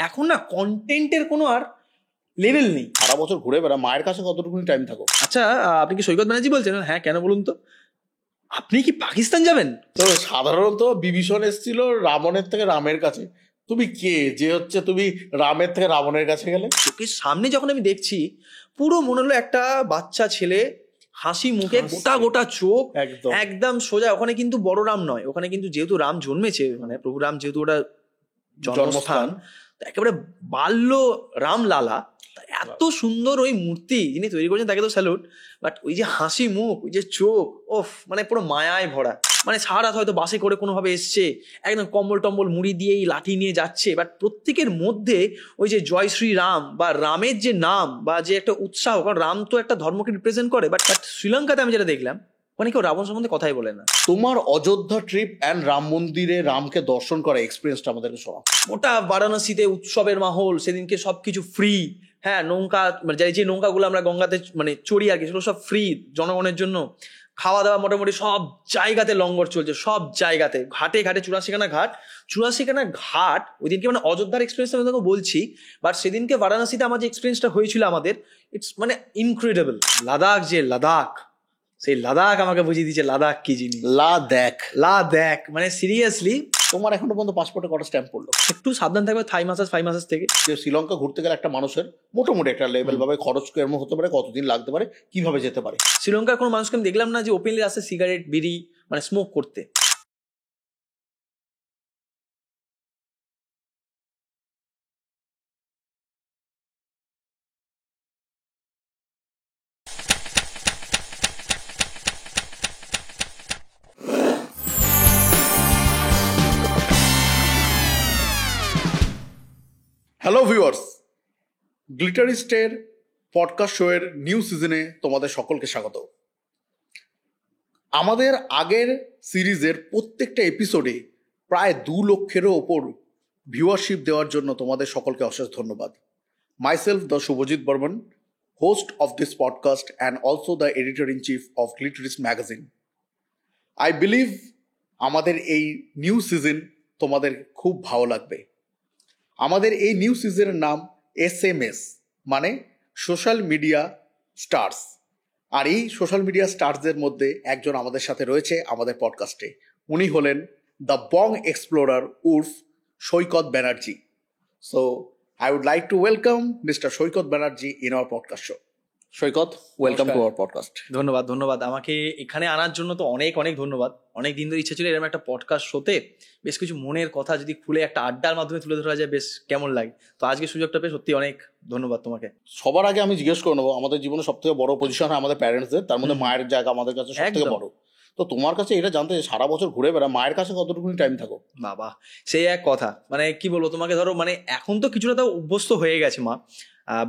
এখন না কন্টেন্টের কোনো আর লেভেল নেই। সারা বছর ঘুরে বেড়া, মায়ের কাছে কতটুকুনি টাইম থাকো? আচ্ছা, আপনি কি সৈকত ব্যানার্জি বলছেন? হ্যাঁ, কেন বলুন তো? আপনি কি পাকিস্তান যাবেন? তো সাধারণত বিভীষণ এসেছিল রাবণের থেকে রামের কাছে, তুমি কে যে হচ্ছে তুমি রামের থেকে রাবণের কাছে গেলে? চোখের সামনে যখন আমি দেখছি, পুরো মনে হলো একটা বাচ্চা ছেলে, হাসি মুখে, গোটা গোটা চোখ, একদম সোজা। ওখানে কিন্তু বড় রাম নয়, ওখানে কিন্তু যেহেতু রাম জন্মেছে, মানে প্রভু রাম যেহেতু ওটা জন্মস্থান, একেবারে বাল্য রামলালা, এত সুন্দর ওই মূর্তি যিনি তৈরি করেছেন তাকে তো স্যালুট। বাট ওই যে হাসি মুখ, ওই যে চোখ, ওফ, মানে পুরো মায়ায় ভরা। মানে সারা রাত হয়তো বাসে করে কোনোভাবে এসছে, একদম কম্বল টম্বল মুড়ি দিয়েই লাঠি নিয়ে যাচ্ছে, বাট প্রত্যেকের মধ্যে ওই যে জয় শ্রী রাম বা রামের যে নাম বা যে একটা উৎসাহ, কারণ রাম তো একটা ধর্মকে রিপ্রেজেন্ট করে। বাট শ্রীলঙ্কাতে আমি যেটা দেখলাম, মানে কেউ রাবণ সম্বন্ধে কথাই বলে না। তোমার অযোধ্যা ট্রিপ অ্যান্ড রাম মন্দিরে রামকে দর্শন করা এক্সপিরিয়েন্সটা আমাদেরকে শোনাও। ওটা বারাণসীতে উৎসবের মাহল, সেদিনকে সবকিছু ফ্রি। হ্যাঁ, নৌকা, মানে যে নৌকাগুলো আমরা গঙ্গাতে মানে চড়ি আর কি, সেগুলো সব ফ্রি জনগণের জন্য। খাওয়া দাওয়া মোটামুটি সব জায়গাতে লঙ্গর চলছে, সব জায়গাতে, ঘাটে ঘাটে 84খানা ঘাট। 84খানা ঘাট ওই দিনকে, মানে অযোধ্যার এক্সপিরিয়েন্সটা আমি তোকে বলছি, বাট সেদিনকে বারাণসীতে আমার যে এক্সপিরিয়েন্সটা হয়েছিল আমাদের, ইটস মানে ইনক্রেডিবল। লাদাখ, যে লাদাখ, সেই লাদাখ আমাকে বুঝিয়ে দিচ্ছে লাদাখ কি জিনিস। লাদাখ মানে সিরিয়াসলি। তোমার এখনো পর্যন্ত পাসপোর্টে কত স্ট্যাম্প পড়লো? একটু সাবধান থাকবে, 5 মাস থেকে। যে শ্রীলঙ্কা ঘুরতে গেলে একটা মানুষের মোটামুটি একটা লেভেল ভাবে খরচ কেমন হতে পারে, কতদিন লাগতে পারে, কিভাবে যেতে পারে? শ্রীলঙ্কার কোনো মানুষকে আমি দেখলাম না যে ওপেনলি আসে সিগারেট বিড়ি মানে স্মোক করতে। হ্যালো ভিউয়ার্স, গ্লিটারিস্টের পডকাস্ট শোয়ের নিউ সিজনে তোমাদের সকলকে স্বাগত। আমাদের আগের সিরিজের প্রত্যেকটা এপিসোডে প্রায় 2 লক্ষেরও ওপর ভিউয়ারশিপ দেওয়ার জন্য তোমাদের সকলকে অশেষ ধন্যবাদ। Myself the Shubhajit Barman, host of this podcast and also the editor in chief of Glitterist magazine. I believe আমাদের এই নিউ সিজন তোমাদের খুব ভালো লাগবে। আমাদের এই নিউ সিজনের নাম SMS, মানে সোশ্যাল মিডিয়া স্টার্স। আর এই সোশ্যাল মিডিয়া স্টার্সদের মধ্যে একজন আমাদের সাথে রয়েছে আমাদের পডকাস্টে। উনি হলেন দ্য বং এক্সপ্লোরার উর্ফ Saikat Banerjee. So I would like to welcome mister Saikat Banerjee in our podcast show. Saikat, welcome to our podcast. ধন্যবাদ আমাকে এখানে আনার জন্য। তো অনেক অনেক ধন্যবাদ। অনেক দিন ধরে ইচ্ছা ছিল এরকম একটা পডকাস্ট শোতে বেশ কিছু মনের কথা যদি খুলে একটা আড্ডার মাধ্যমে তুলে ধরা যায়, বেশ কেমন লাগে। তো আজকে সুযোগটা পেয়ে সত্যি অনেক ধন্যবাদ তোমাকে। সবার আগে আমি জিজ্ঞেস করে নেবো, আমাদের জীবনে সব থেকে বড় পজিশন হয় আমাদের প্যারেন্টসদের, তার মধ্যে মায়ের জায়গা আমাদের কাছে সব থেকে বড়। তো তোমার কাছে এটা জানতে, সারা বছর ঘুরে বেড়া, মায়ের কাছে কতটুকুনি টাইম থাকো? বাবা, সেই এক কথা, মানে কি বলবো তোমাকে, ধরো মানে এখন তো কিছুটা তো অভ্যস্ত হয়ে গেছে মা,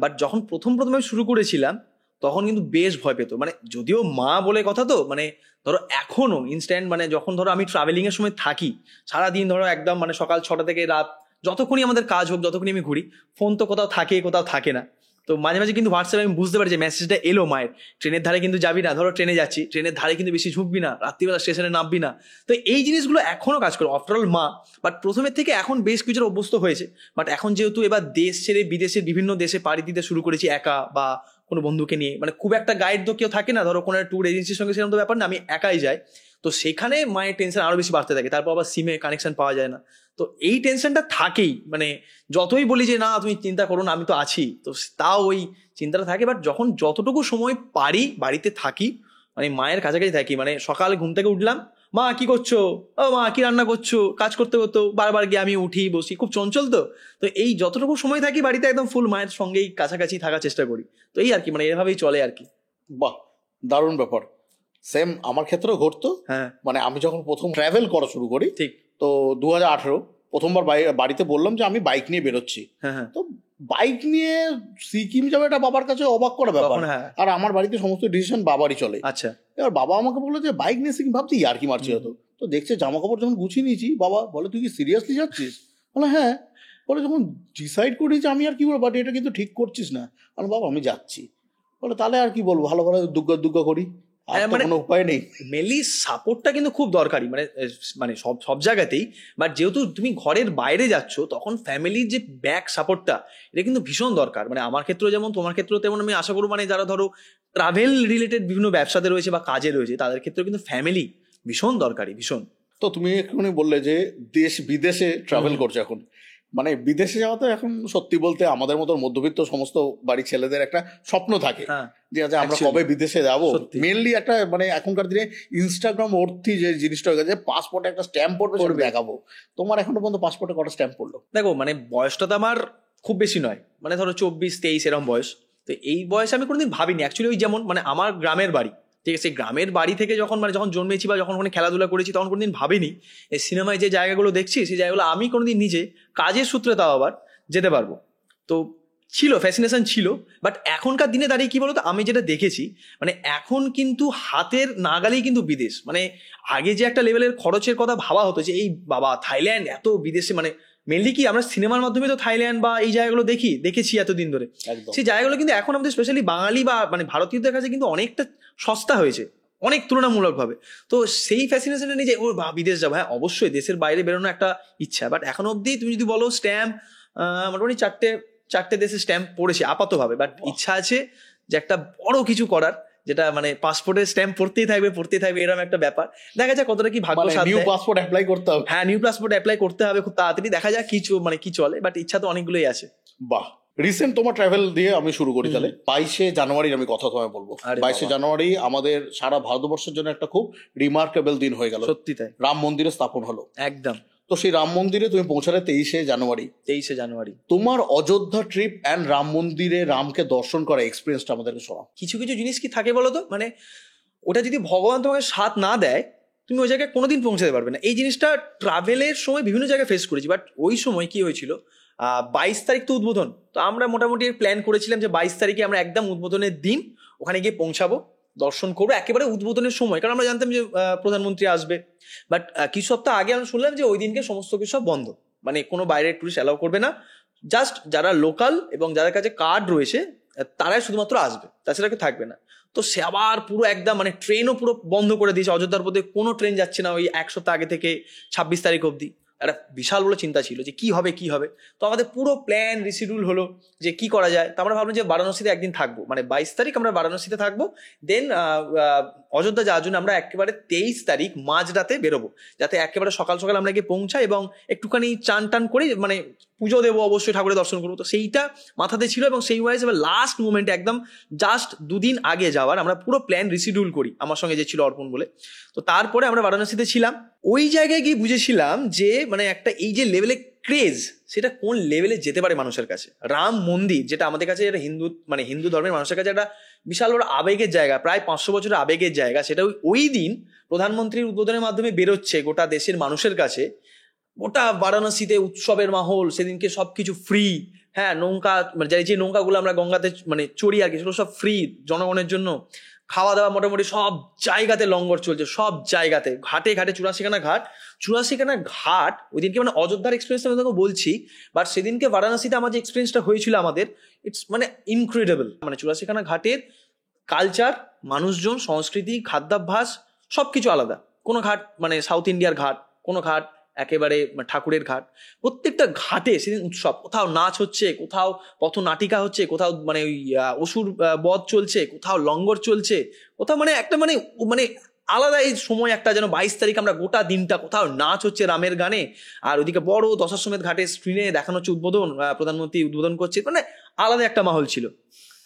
বাট যখন প্রথম আমি শুরু করেছিলাম তখন কিন্তু বেশ ভয় পেতো। মানে যদিও মা বলে কথা, তো মানে ধরো এখনো ইনস্ট্যান্ট, মানে যখন ধরো আমি ট্রাভেলিং এর সময় থাকি, সারাদিন ধরো একদম মানে সকাল 6টা থেকে রাত যতক্ষণই আমাদের কাজ হোক, যতক্ষণই আমি ঘুরি, ফোন তো কোথাও থাকে কোথাও থাকে না। তো মাঝে মাঝে কিন্তু হোয়াটসঅ্যাপে আমি বুঝতে পারি যে মেসেজটা এলো মায়ের, ট্রেনের ধারে কিন্তু যাবি না, ধরো ট্রেনে যাচ্ছি, ট্রেনের ধারে কিন্তু বেশি ঝুঁকবি না, রাত্রিবেলা স্টেশনে নামবি না। তো এই জিনিসগুলো এখনো কাজ করে, আফটারঅল মা। বাট প্রথমের থেকে এখন বেশ কিছুটা অভ্যস্ত হয়েছে। বাট এখন যেহেতু এবার দেশ ছেড়ে বিদেশের বিভিন্ন দেশে পাড়ি দিতে শুরু করেছি একা বা কোনো বন্ধুকে নিয়ে, মানে খুব একটা গাইড তো কেউ থাকে না, ধরো কোনো ট্যুর এজেন্সির সঙ্গে সেরকম তো ব্যাপার না, আমি একাই যাই। তো সেখানে মায়ের টেনশন আরো বেশি বাড়তে থাকে। তারপর আবার সিমে কানেকশন পাওয়া যায় না, তো এই টেনশনটা থাকেই। মানে যতই বলি যে না তুমি চিন্তা করো না, আমি তো আছি, তো তাও ওই চিন্তাটা থাকে। বাট যখন যতটুকু সময় পারি বাড়িতে থাকি, মানে মায়ের কাছাকাছি থাকি। মানে সকালে ঘুম থেকে উঠলাম, মা কি করছো, ও মা কি রান্না করছো, কাজ করতে করতে বারবার গিয়ে আমি উঠি বসি, খুব চঞ্চল। তো এই যতটুকু সময় থাকি বাড়িতে একদম ফুল মায়ের সঙ্গেই কাছাকাছি থাকার চেষ্টা করি। তো এই আর কি, মানে এভাবেই চলে আর কি। বাহ, দারুণ ব্যাপার। সেম আমার ক্ষেত্রেও ঘটতো। হ্যাঁ, মানে আমি যখন প্রথম ট্রাভেল করা শুরু করি, ঠিক, তো 2018 প্রথমবার বাড়িতে বললাম যে আমি বাইক নিয়ে বেরোচ্ছি। হ্যাঁ, তো বাইক নিয়ে সিকিম যাবে, এটা বাবার কাছে অবাক করা ব্যাপার। আর আমার বাড়িতে সমস্ত ডিসিশন বাবারই চলে। আচ্ছা, এবার বাবা আমাকে বললো যে বাইক নিয়ে সিকিম, ভাবছি আর কি মারছি হতো। তো দেখছে জামা কাপড় যখন গুছিয়ে নিয়েছি, বাবা বলে তুই কি সিরিয়াসলি যাচ্ছিস? বলে হ্যাঁ। বলে যখন ডিসাইড করি যে আমি আর কি বলবো, বাট এটা কিন্তু ঠিক করছিস না। বলে বাবা আমি যাচ্ছি। বলে তাহলে আর কি বলবো, ভালো ভালো দুগ্গা করি। আর তো মানে কোনো উপায় নেই। মেনলি সাপোর্টটা কিন্তু খুব দরকারি, মানে মানে সব সব জায়গাতেই। বাট যেহেতু তুমি ঘরের বাইরে যাচ্ছ, তখন ফ্যামিলির যে ব্যাক সাপোর্টটা, এটা কিন্তু ভীষণ দরকার। মানে আমার ক্ষেত্রেও যেমন, তোমার ক্ষেত্রেও তেমন। আমি আশা করবো মানে যারা ধরো ট্রাভেল রিলেটেড বিভিন্ন ব্যবসাতে রয়েছে বা কাজে রয়েছে, তাদের ক্ষেত্রেও কিন্তু ফ্যামিলি ভীষণ দরকারি, ভীষণ। তো তুমি এক্ষুনি বললে যে দেশ বিদেশে ট্রাভেল করছো এখন, মানে বিদেশে যাওয়া তো এখন সত্যি বলতে আমাদের মতো মধ্যবিত্ত সমস্ত বাড়ির ছেলেদের একটা স্বপ্ন থাকে হ্যাঁ, যে আচ্ছা আমরা Actually, কবে বিদেশে যাবো। সত্যি। মেনলি একটা মানে এখনকার দিনে ইনস্টাগ্রাম অর্থী যে জিনিসটা হয়ে গেছে, পাসপোর্টে একটা স্ট্যাম্প পড়বে সেটা দেখাবো। তোমার এখনো পর্যন্ত পাসপোর্টে কটা স্ট্যাম্প পড়লো? দেখো মানে বয়সটা তো আমার খুব বেশি নয়, মানে ধরো 24-23 এরকম বয়স। তো এই বয়সে আমি কোনোদিন ভাবিনি অ্যাকচুয়ালি। ওই যেমন মানে আমার গ্রামের বাড়ি, ঠিক আছে, গ্রামের বাড়ি থেকে যখন মানে যখন জন্মেছি বা যখন ওখানে খেলাধুলা করেছি, তখন কোনোদিন ভাবিনি এই সিনেমায় যে জায়গাগুলো দেখছি, সেই জায়গাগুলো আমি কোনোদিন নিজে কাজের সূত্রে তাও আবার যেতে পারবো। তো ছিল, ফ্যাসিনেশন ছিল। বাট এখনকার দিনে দাঁড়িয়ে কি বলতো, আমি যেটা দেখেছি, মানে এখন কিন্তু হাতের নাগালেই কিন্তু বিদেশ। মানে আগে যে একটা লেভেলের খরচের কথা ভাবা হতো, যে এই বাবা থাইল্যান্ড এত বিদেশে, মানে মেনলি কি আমরা সিনেমার মাধ্যমে তো থাইল্যান্ড বা এই জায়গাগুলো দেখেছি এতদিন ধরে। একদম। সেই জায়গাগুলো কিন্তু এখন আমাদের স্পেশালি বাঙালি বা মানে ভারতীয়দের কাছে কিন্তু অনেকটা সস্তা হয়েছে, অনেক তুলনামূলকভাবে। তো সেই ফ্যাসিনেশনটা নিয়ে যে ও বা বিদেশ যাবো, হ্যাঁ অবশ্যই দেশের বাইরে বেরোনো একটা ইচ্ছা। বাট এখন অবধি তুমি যদি বলো স্ট্যাম্প, মোটামুটি চারটে দেশের স্ট্যাম্প পড়েছে আপাতভাবে। বাট ইচ্ছা আছে যে একটা বড় কিছু করার, যেটা মানে পাসপোর্টের স্ট্যাম্প পড়তেই থাকবে এরকম একটা ব্যাপার। দেখা যাক কতটা কি ভাগ্য সাথ নিউ দেয়। পাসপোর্ট অ্যাপ্লাই করতে হবে। হ্যাঁ, নিউ পাসপোর্ট অ্যাপ্লাই করতে হবে খুব তাড়াতাড়ি। দেখা যাক কি চলে। বাট ইচ্ছা তো অনেকগুলোই আছে। বাহ, রিসেন্ট তোমার ট্রাভেল দিয়ে আমি শুরু করি তাহলে। 22শে জানুয়ারির আমি কথা তোমায় বলবো। আরে 22শে বাবা। জানুয়ারি আমাদের সারা ভারতবর্ষের জন্য একটা খুব রিমার্কেবল দিন হয়ে গেল। সত্যি তাই, রাম মন্দিরে স্থাপন হলো। একদম। তো সেই রাম মন্দিরে তুমি পৌঁছালে 23শে জানুয়ারি। 23শে জানুয়ারি। তোমার অযোধ্যা ট্রিপ অ্যান্ড রাম মন্দিরে রামকে দর্শন করা এক্সপিরিয়েন্সটা আমাদেরকে শোনাও। কিছু কিছু জিনিস কি থাকে বলো তো, মানে ওটা যদি ভগবান তোমাকে সাথ না দেয়, তুমি ওই জায়গায় কোনোদিন পৌঁছাতে পারবে না। এই জিনিসটা ট্রাভেলের সময় বিভিন্ন জায়গায় ফেস করেছি। বাট ওই সময় কি হয়েছিল, 22 তারিখ তো উদ্বোধন। তো আমরা মোটামুটি প্ল্যান করেছিলাম যে 22 তারিখে আমরা একদম উদ্বোধনের দিন ওখানে গিয়ে পৌঁছাবো, দর্শন করবো একেবারে উদ্বোধনের সময়, কারণ আমরা জানতাম যে প্রধানমন্ত্রী আসবে। বাট কিছু সপ্তাহ আগে আমরা শুনলাম যে ওই দিনকে সমস্ত কিছু সব বন্ধ, মানে কোনো বাইরের টুরিস্ট অ্যালাউ করবে না। জাস্ট যারা লোকাল এবং যাদের কাছে কার্ড রয়েছে তারাই শুধুমাত্র আসবে, তাছাড়া কেউ থাকবে না। তো সে আবার পুরো একদম মানে ট্রেনও পুরো বন্ধ করে দিয়েছে, অযোধ্যার মধ্যে কোনো ট্রেন যাচ্ছে না ওই এক সপ্তাহ আগে থেকে 26 তারিখ অবধি। একটা বিশাল বড় চিন্তা ছিল যে কি হবে। তো আমাদের পুরো প্ল্যান রিশিডিউল হলো যে কি করা যায়। তো আমরা ভাবলাম যে বারাণসীতে একদিন থাকবো, মানে 22 তারিখ আমরা বারাণসীতে থাকবো। দেন অযোধ্যা যাওয়ার জন্য আমরা একেবারে 23 তারিখ মাঝরাতে বেরোবো, যাতে একেবারে সকাল সকাল আমরা গিয়ে পৌঁছাই এবং একটুখানি চান টান করে মানে পুজো দেবো, অবশ্যই ঠাকুরের দর্শন করবো। তো সেইটা মাথাতে ছিল এবং সেই ওয়াইজ এবার লাস্ট মোমেন্টে একদম জাস্ট 2 দিন আগে যাওয়ার আমরা পুরো প্ল্যান রিশিডিউল করি, আমার সঙ্গে যে ছিল অর্পণ বলে। তো তারপরে আমরা বারাণসীতে ছিলাম। ওই জায়গায় গিয়ে বুঝেছিলাম যে মানে একটা এই যে লেভেলে ক্রেজ, সেটা কোন লেভেলে যেতে পারে মানুষের কাছে। রাম মন্দির যেটা আমাদের কাছে এটা হিন্দু ধর্মের মানুষের কাছে একটা বিশাল বড় আবেগের জায়গা, প্রায় 500 বছরের আবেগের জায়গা, সেটা ওই দিন প্রধানমন্ত্রীর উদ্বোধনের মাধ্যমে বেরোচ্ছে গোটা দেশের মানুষের কাছে। গোটা বারাণসীতে উৎসবের মাহল, সেদিনকে সবকিছু ফ্রি। হ্যাঁ, নৌকা মানে যে নৌকাগুলো আমরা গঙ্গাতে মানে চড়ি আর কি, সেগুলো সব ফ্রি জনগণের জন্য। খাওয়া দাওয়া মোটামুটি সব জায়গাতে লঙ্গর চলছে, সব জায়গাতে, ঘাটে 84খানা ঘাট। ওই দিনকে মানে অযোধ্যার এক্সপিরিয়েন্সটা আমি তোমাকে বলছি, বাট সেদিনকে বারাণসীতে আমার যে এক্সপিরিয়েন্সটা হয়েছিল আমাদের, ইটস মানে ইনক্রেডিবল। মানে 84খানা ঘাটের কালচার, মানুষজন, সংস্কৃতি, খাদ্যাভ্যাস সবকিছু আলাদা। কোনো ঘাট মানে সাউথ ইন্ডিয়ার ঘাট, কোনো ঘাট একেবারে ঠাকুরের ঘাট। প্রত্যেকটা ঘাটে সেদিন উৎসব, কোথাও নাচ হচ্ছে, কোথাও পথনাটিকা হচ্ছে, কোথাও মানে ওই অসুর বধ চলছে, কোথাও লঙ্গর চলছে, কোথাও মানে একটা মানে মানে আলাদা এই সময় একটা যেন 22 তারিখ আমরা গোটা দিনটা কোথাও নাচ হচ্ছে রামের গানে, আর ওইদিকে বড় দশাশ্বমেধ ঘাটে স্ক্রিনে দেখানো হচ্ছে উদ্বোধন, প্রধানমন্ত্রী উদ্বোধন করছে, মানে আলাদা একটা মাহল ছিল।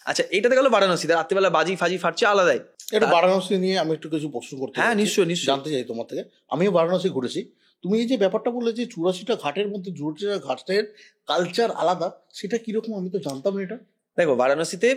আচ্ছা, এটাতে গেল বারাণসীতে, রাত্রিবেলা বাজি ফাজি ফাটছে আলাদাই। এটা বারাণসী নিয়ে আমি একটু কিছু প্রশ্ন করতে হ্যাঁ, চাইছি, নিশ্চয়ই জানতে চাই তোমার থেকে। আমিও বারাণসী ঘুরেছি। তুমি এই যে ব্যাপারটা বললে যে 84টা ঘাটের মধ্যে 84টা ঘাটের কালচার আলাদা, সেটা কিরকম? আমি তো জানতাম না এটা। দেখো, বারাণসীতে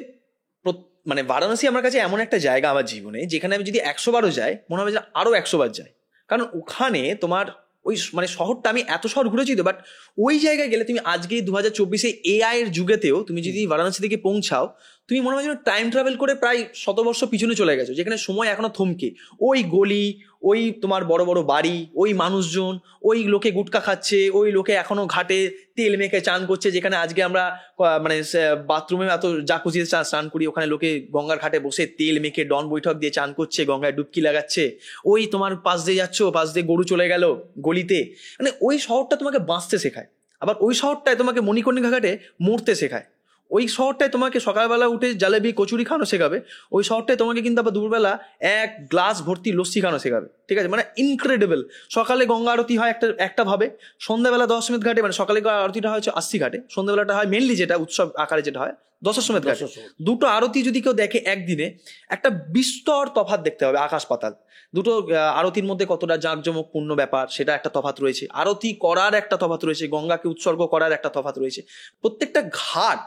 মানে বারাণসী আমার কাছে এমন একটা জায়গা আমার জীবনে, যেখানে আমি যদি 100 বারও যাই মনে হবে যে আরো 100 বার যাই। কারণ ওখানে তোমার ওই মানে শহরটা, আমি এত শহর ঘুরেছি তো, বাট ওই জায়গায় গেলে তুমি আজকে 2024-এ AI এর যুগেতেও তুমি যদি বারাণসী থেকে পৌঁছাও, তুমি মনে হয় যেন টাইম ট্রাভেল করে প্রায় 100 বর্ষ পিছনে চলে গেছো, যেখানে সময় এখনো থমকে। ওই গলি, ওই তোমার বড় বড় বাড়ি, ওই মানুষজন, ওই লোকে গুটকা খাচ্ছে, ওই লোকে এখনো ঘাটে তেল মেখে চান করছে, যেখানে আজকে আমরা মানে বাথরুমে এত জাকুজিতে স্নান করি, ওখানে লোকে গঙ্গার ঘাটে বসে তেল মেখে ডন বৈঠক দিয়ে চান করছে, গঙ্গায় ডুবকি লাগাচ্ছে। ওই তোমার পাশ দিয়ে যাচ্ছ, পাশ দিয়ে গরু চলে গেল গলিতে, মানে ওই শহরটা তোমাকে বাঁচতে শেখায়। আবার ওই শহরটায় তোমাকে মণিকর্ণিকা ঘাটে মরতে শেখায়। ওই শহরটায় তোমাকে সকালবেলা উঠে জালেবি কচুরি খানো শেখাবে, ওই শহরটায় তোমাকে কিন্তু আবার দুপুরবেলা এক গ্লাস ভর্তি লস্যি খানো শেখাবে। ঠিক আছে, মানে ইনক্রেডিবল। সকালে গঙ্গা আরতি হয় একটা ভাবে, সন্ধ্যাবেলা দশমেধ ঘাটে, মানে সকালে আরতিটা হয় 80 ঘাটে, সন্ধ্যাবেলাটা হয় মেনলি যেটা উৎসব আকারে যেটা হয় দশমেধ ঘাটে। দুটো আরতি যদি কেউ দেখে একদিনে, একটা বিস্তর তফাৎ দেখতে হবে, আকাশ পাতাল। দুটো আরতির মধ্যে কতটা জাঁকজমকপূর্ণ ব্যাপার সেটা একটা তফাৎ রয়েছে, আরতি করার একটা তফাৎ রয়েছে, গঙ্গাকে উৎসর্গ করার একটা তফাৎ রয়েছে। প্রত্যেকটা ঘাট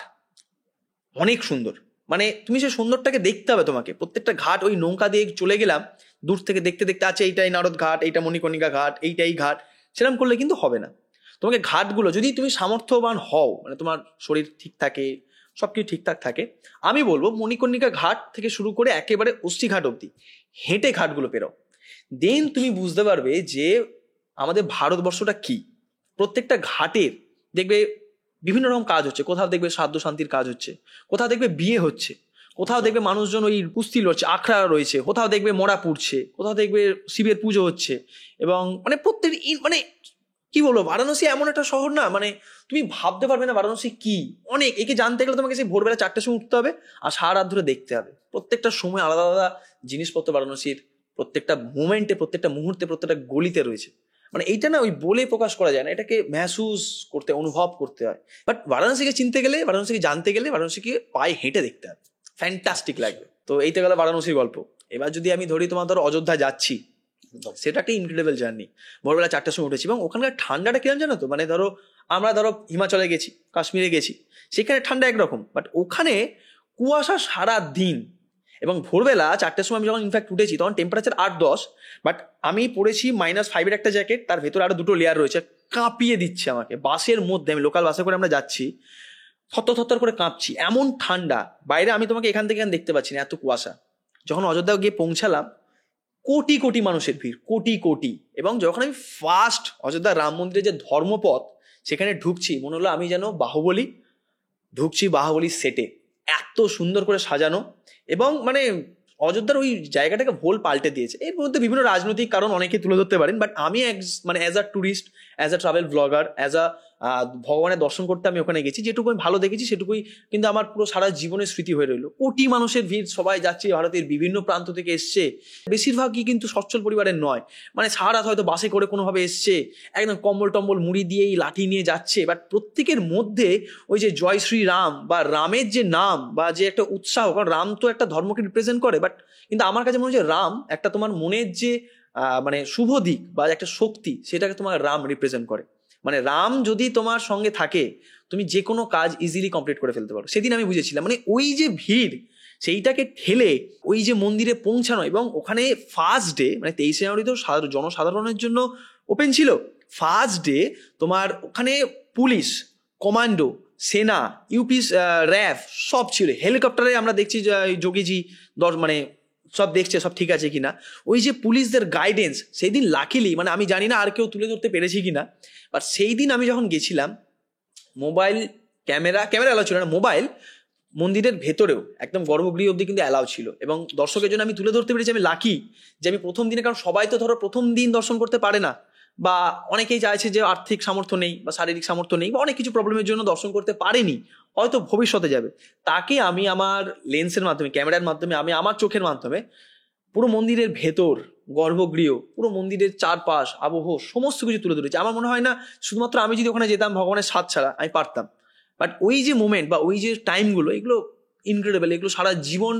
অনেক সুন্দর, মানে তুমি সেই সুন্দরটাকে দেখতে হবে তোমাকে। প্রত্যেকটা ঘাট, ওই নৌকা দিয়ে চলে গেলাম দূর থেকে দেখতে দেখতে, আছে এইটাই নারদ ঘাট, এইটা মণিকর্ণিকা ঘাট, এইটাই ঘাট, সেরকম করলে কিন্তু হবে না। তোমাকে ঘাটগুলো যদি তুমি সামর্থ্যবান হও, মানে তোমার শরীর ঠিক থাকে, সবকিছু ঠিকঠাক থাকে, আমি বলবো মণিকর্ণিকা ঘাট থেকে শুরু করে একেবারে অস্থি ঘাট অব্দি হেঁটে ঘাটগুলো পেরো, দেন তুমি বুঝতে পারবে যে আমাদের ভারতবর্ষটা কি। প্রত্যেকটা ঘাটের দেখবে বিভিন্ন রকম কাজ হচ্ছে, কোথাও দেখবে শ্রাদ্ধ শান্তির কাজ হচ্ছে, কোথাও দেখবে বিয়ে হচ্ছে, কোথাও দেখবে মানুষজন ওই কুস্তি লড়ছে, আখড়া রয়েছে, কোথাও দেখবে মরা পুড়ছে, কোথাও দেখবে শিবের পুজো হচ্ছে। এবং মানে প্রত্যেক মানে কি বলবো, বারাণসী এমন একটা শহর না, মানে তুমি ভাবতে পারবে না বারাণসী কি। অনেক একে জানতে গেলে তোমাকে সেই ভোরবেলা 4টের সময় উঠতে হবে আর সারা রাত ধরে দেখতে হবে। প্রত্যেকটা সময় আলাদা আলাদা জিনিসপত্র বারাণসীর, প্রত্যেকটা মোমেন্টে, প্রত্যেকটা মুহূর্তে, প্রত্যেকটা গলিতে রয়েছে। মানে এইটা না ওই বলে প্রকাশ করা যায় না, এটাকে মেহসুস করতে, অনুভব করতে হয়। বাট বারাণসীকে চিনতে গেলে, বারাণসীকে জানতে গেলে, বারাণসীকে পায়ে হেঁটে দেখতে হবে, ফ্যান্টাস্টিক লাগবে। তো এইটা গেল বারাণসীর গল্প। এবার যদি আমি ধরি তোমার ধরো অযোধ্যা যাচ্ছি, সেটা একটা ইনক্রেডিবল জার্নি। ভোরবেলা 4টার সময় উঠেছি এবং ওখানকার ঠান্ডাটা কিরম জানো তো, মানে ধরো আমরা ধরো হিমাচলে গেছি, কাশ্মীরে গেছি, সেখানে ঠান্ডা একরকম, বাট ওখানে কুয়াশা সারা দিন। এবং ভোরবেলা 4টের সময় আমি যখন ইনফ্যাক্ট উঠেছি তখন টেম্পারেচার 8-10, বাট আমি পরেছি -5-এর একটা জ্যাকেট, তার ভেতরে আরো 2টো লেয়ার রয়েছে, কাঁপিয়ে দিচ্ছে আমাকে। বাসের মধ্যে, আমি লোকাল বাসে করে আমরা যাচ্ছি, থরথর করে কাঁপছি, এমন ঠান্ডা। বাইরে আমি তোমাকে এখান থেকে দেখতে পাচ্ছি না, এত কুয়াশা। যখন অযোধ্যা গিয়ে পৌঁছালাম, কোটি কোটি মানুষের ভিড়, কোটি কোটি। এবং যখন আমি ফার্স্ট অযোধ্যা রাম মন্দিরের যে ধর্মপথ সেখানে ঢুকছি, মনে হলো আমি যেন বাহুবলী ঢুকছি, বাহুবলীর সেটে। এত সুন্দর করে সাজানো। এবং মানে অযোধ্যার ওই জায়গাটাকে ভোল পাল্টে দিয়েছে। এর মধ্যে বিভিন্ন রাজনৈতিক কারণ অনেকে তুলে ধরতে পারেন, বাট আমি মানে as a tourist, as a travel blogger, as a ভগবানের দর্শন করতে আমি ওখানে গেছি, যেটুকু আমি ভালো দেখেছি সেটুকুই কিন্তু আমার পুরো সারা জীবনের স্মৃতি হয়ে রইলো। কোটি মানুষের ভিড়, সবাই যাচ্ছে, ভারতের বিভিন্ন প্রান্ত থেকে এসছে, বেশিরভাগই কিন্তু সচ্ছল পরিবারের নয়, মানে সারা রাত হয়তো বাসে করে কোনোভাবে এসছে, একদম কম্বল টম্বল মুড়ি দিয়েই লাঠি নিয়ে যাচ্ছে। বাট প্রত্যেকের মধ্যে ওই যে জয় শ্রী রাম বা রামের যে নাম বা যে একটা উৎসাহ, কারণ রাম তো একটা ধর্মকে রিপ্রেজেন্ট করে, বাট কিন্তু আমার কাছে মনে হচ্ছে রাম একটা তোমার মনের যে মানে শুভ দিক বা একটা শক্তি, সেটাকে তোমার রাম রিপ্রেজেন্ট করে। মানে রাম যদি তোমার সঙ্গে থাকে, তুমি যে কোনো কাজ ইজিলি কমপ্লিট করে ফেলতে পারো। সেদিন আমি বুঝেছিলাম, মানে ওই যে ভিড়, সেইটাকে ঠেলে ওই যে মন্দিরে পৌঁছানো। এবং ওখানে ফার্স্ট ডে, মানে 23শে জানুয়ারি তো জনসাধারণের জন্য ওপেন ছিল। ফার্স্ট ডে তোমার ওখানে পুলিশ, কমান্ডো, সেনা, ইউপি, র্যাফ সব ছিল। হেলিকপ্টারে আমরা দেখছি যোগীজি মানে সব দেখছে সব ঠিক আছে কিনা। ওই যে পুলিশদের গাইডেন্স, সেই দিন লাকিলি, মানে আমি জানি না আর কেউ তুলে ধরতে পেরেছি কিনা, বাট সেই দিন আমি যখন গেছিলাম, মোবাইল ক্যামেরা অ্যালাউ ছিল না, মোবাইল মন্দিরের ভেতরেও একদম গর্ভগৃহ অব্দি কিন্তু অ্যালাউ ছিল। এবং দর্শকের জন্য আমি তুলে ধরতে পেরেছি, আমি লাকি যে আমি প্রথম দিনে, কারণ সবাই তো ধরো প্রথম দিন দর্শন করতে পারে না, বা অনেকেই চাইছে যে আর্থিক সামর্থ্য নেই বা শারীরিক সামর্থ্য নেই বা অনেক কিছু প্রবলেমের জন্য দর্শন করতে পারেনি, হয়তো ভবিষ্যতে যাবে, তাকে আমি আমার লেন্সের মাধ্যমে, ক্যামেরার মাধ্যমে, আমি আমার চোখের মাধ্যমে পুরো মন্দিরের ভেতর, গর্ভগৃহ, পুরো মন্দিরের চারপাশ, আবহ, সমস্ত কিছু তুলে ধরেছে। আমার মনে হয় না শুধুমাত্র আমি যদি ওখানে যেতাম ভগবানের স্বাদ ছাড়া আমি পারতাম, বাট ওই যে মোমেন্ট বা ওই যে টাইমগুলো, এগুলো ইনক্রেডিবল। এগুলো সারা জীবন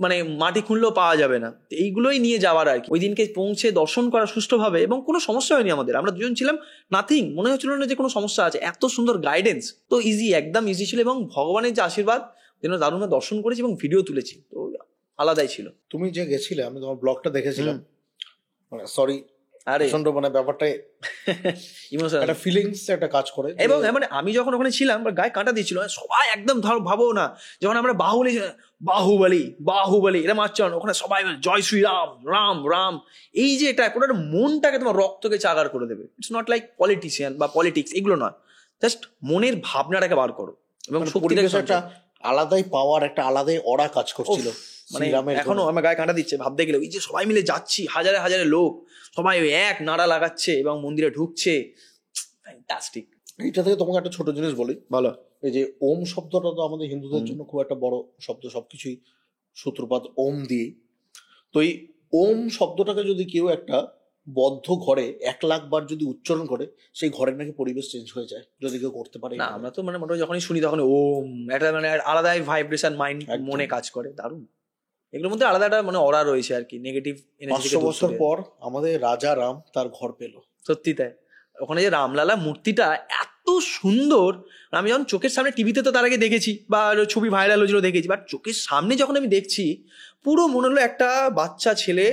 মানে মাটি খুঁড়লেও পাওয়া যাবে না। এইগুলোই নিয়ে যাওয়ার আর কি। ওই দিনকে পৌঁছে দর্শন করা সুষ্ঠুভাবে, এবং কোনো সমস্যা হয়নি আমাদের, আমরা দুজন ছিলাম, নাথিং, মনে হচ্ছিল না যে কোনো সমস্যা আছে। এত সুন্দর গাইডেন্স, তো ইজি, একদম ইজি ছিল। এবং ভগবানের যে আশীর্বাদ, যেন দারুণ দর্শন করেছি এবং ভিডিও তুলেছি, তো আলাদাই ছিল। তুমি যে গেছিলে, আমি তোমার ব্লগটা দেখেছিলাম, মানে সরি আরে প্রচন্ড মানে ব্যাপারটাই ইমোশনাল একটা ফিলিংস একটা কাজ করে। এবং মানে আমি যখন ওখানে ছিলাম গায়ে কাঁটা দিচ্ছিল, সবাই একদম ধরো ভাবো না যখন আমরা বাহুবলী বাহুবলী বাহুবলী এটা মারছ ওখানে সবাই জয় শ্রীরাম রাম রাম, এই যে এটা পুরো মনটাকে তোমার রক্তকে চাগার করে দেবে। ইটস নট লাইক পলিটিশিয়ান বা পলিটিক্স, এগুলো নয়, জাস্ট মনের ভাবনাটাকে বার করো এবং পরিবেশ একটা আলাদাই পাওয়ার, একটা আলাদাই অরা কাজ করছিল। মানে এখনো আমার গায়ে কাঁটা দিচ্ছে ভাবতে গেলে, ওই যে সবাই মিলে যাচ্ছি হাজারে হাজারে লোক, সবাই ওই এক নাড়া লাগাচ্ছে এবং মন্দিরে ঢুকছে, ফ্যান্টাস্টিক। এইটা থেকে তোমাকে একটা ছোট জিনিস বলি, ভালো। এই যে ওম শব্দটা তো আমাদের হিন্দুদের জন্য খুব একটা বড় শব্দ, সবকিছুই সূত্রপাত ওম দিয়ে। তো এই ওম শব্দটাকে যদি কেউ একটা বদ্ধ ঘরে 1,00,000 বার যদি উচ্চারণ করে, সেই ঘরের নাকি পরিবেশ চেঞ্জ হয়ে যায় যদি কেউ করতে পারে। না আমরা তো মানে মোটামুটি যখনই শুনি তখন ওম একটা মানে আলাদাই ভাইব্রেশন মাইন্ড মনে কাজ করে, দারুণ। এগুলোর মধ্যে আলাদা একটা মানে অরা রয়েছে আর কি, নেগেটিভ এনার্জি। 500 বছর পর আমাদের রাজা রাম তার ঘর পেল। সত্যি তাই, ওখানে যে রামলালা মূর্তিটা এত সুন্দর, আমি যখন চোখের সামনে টিভিতে তো তার আগে দেখেছি বা ছবি ভাইরাল হয়েছিল দেখেছি, বাট চোখের সামনে যখন আমি দেখছি পুরো মনে হলো একটা বাচ্চা ছেলে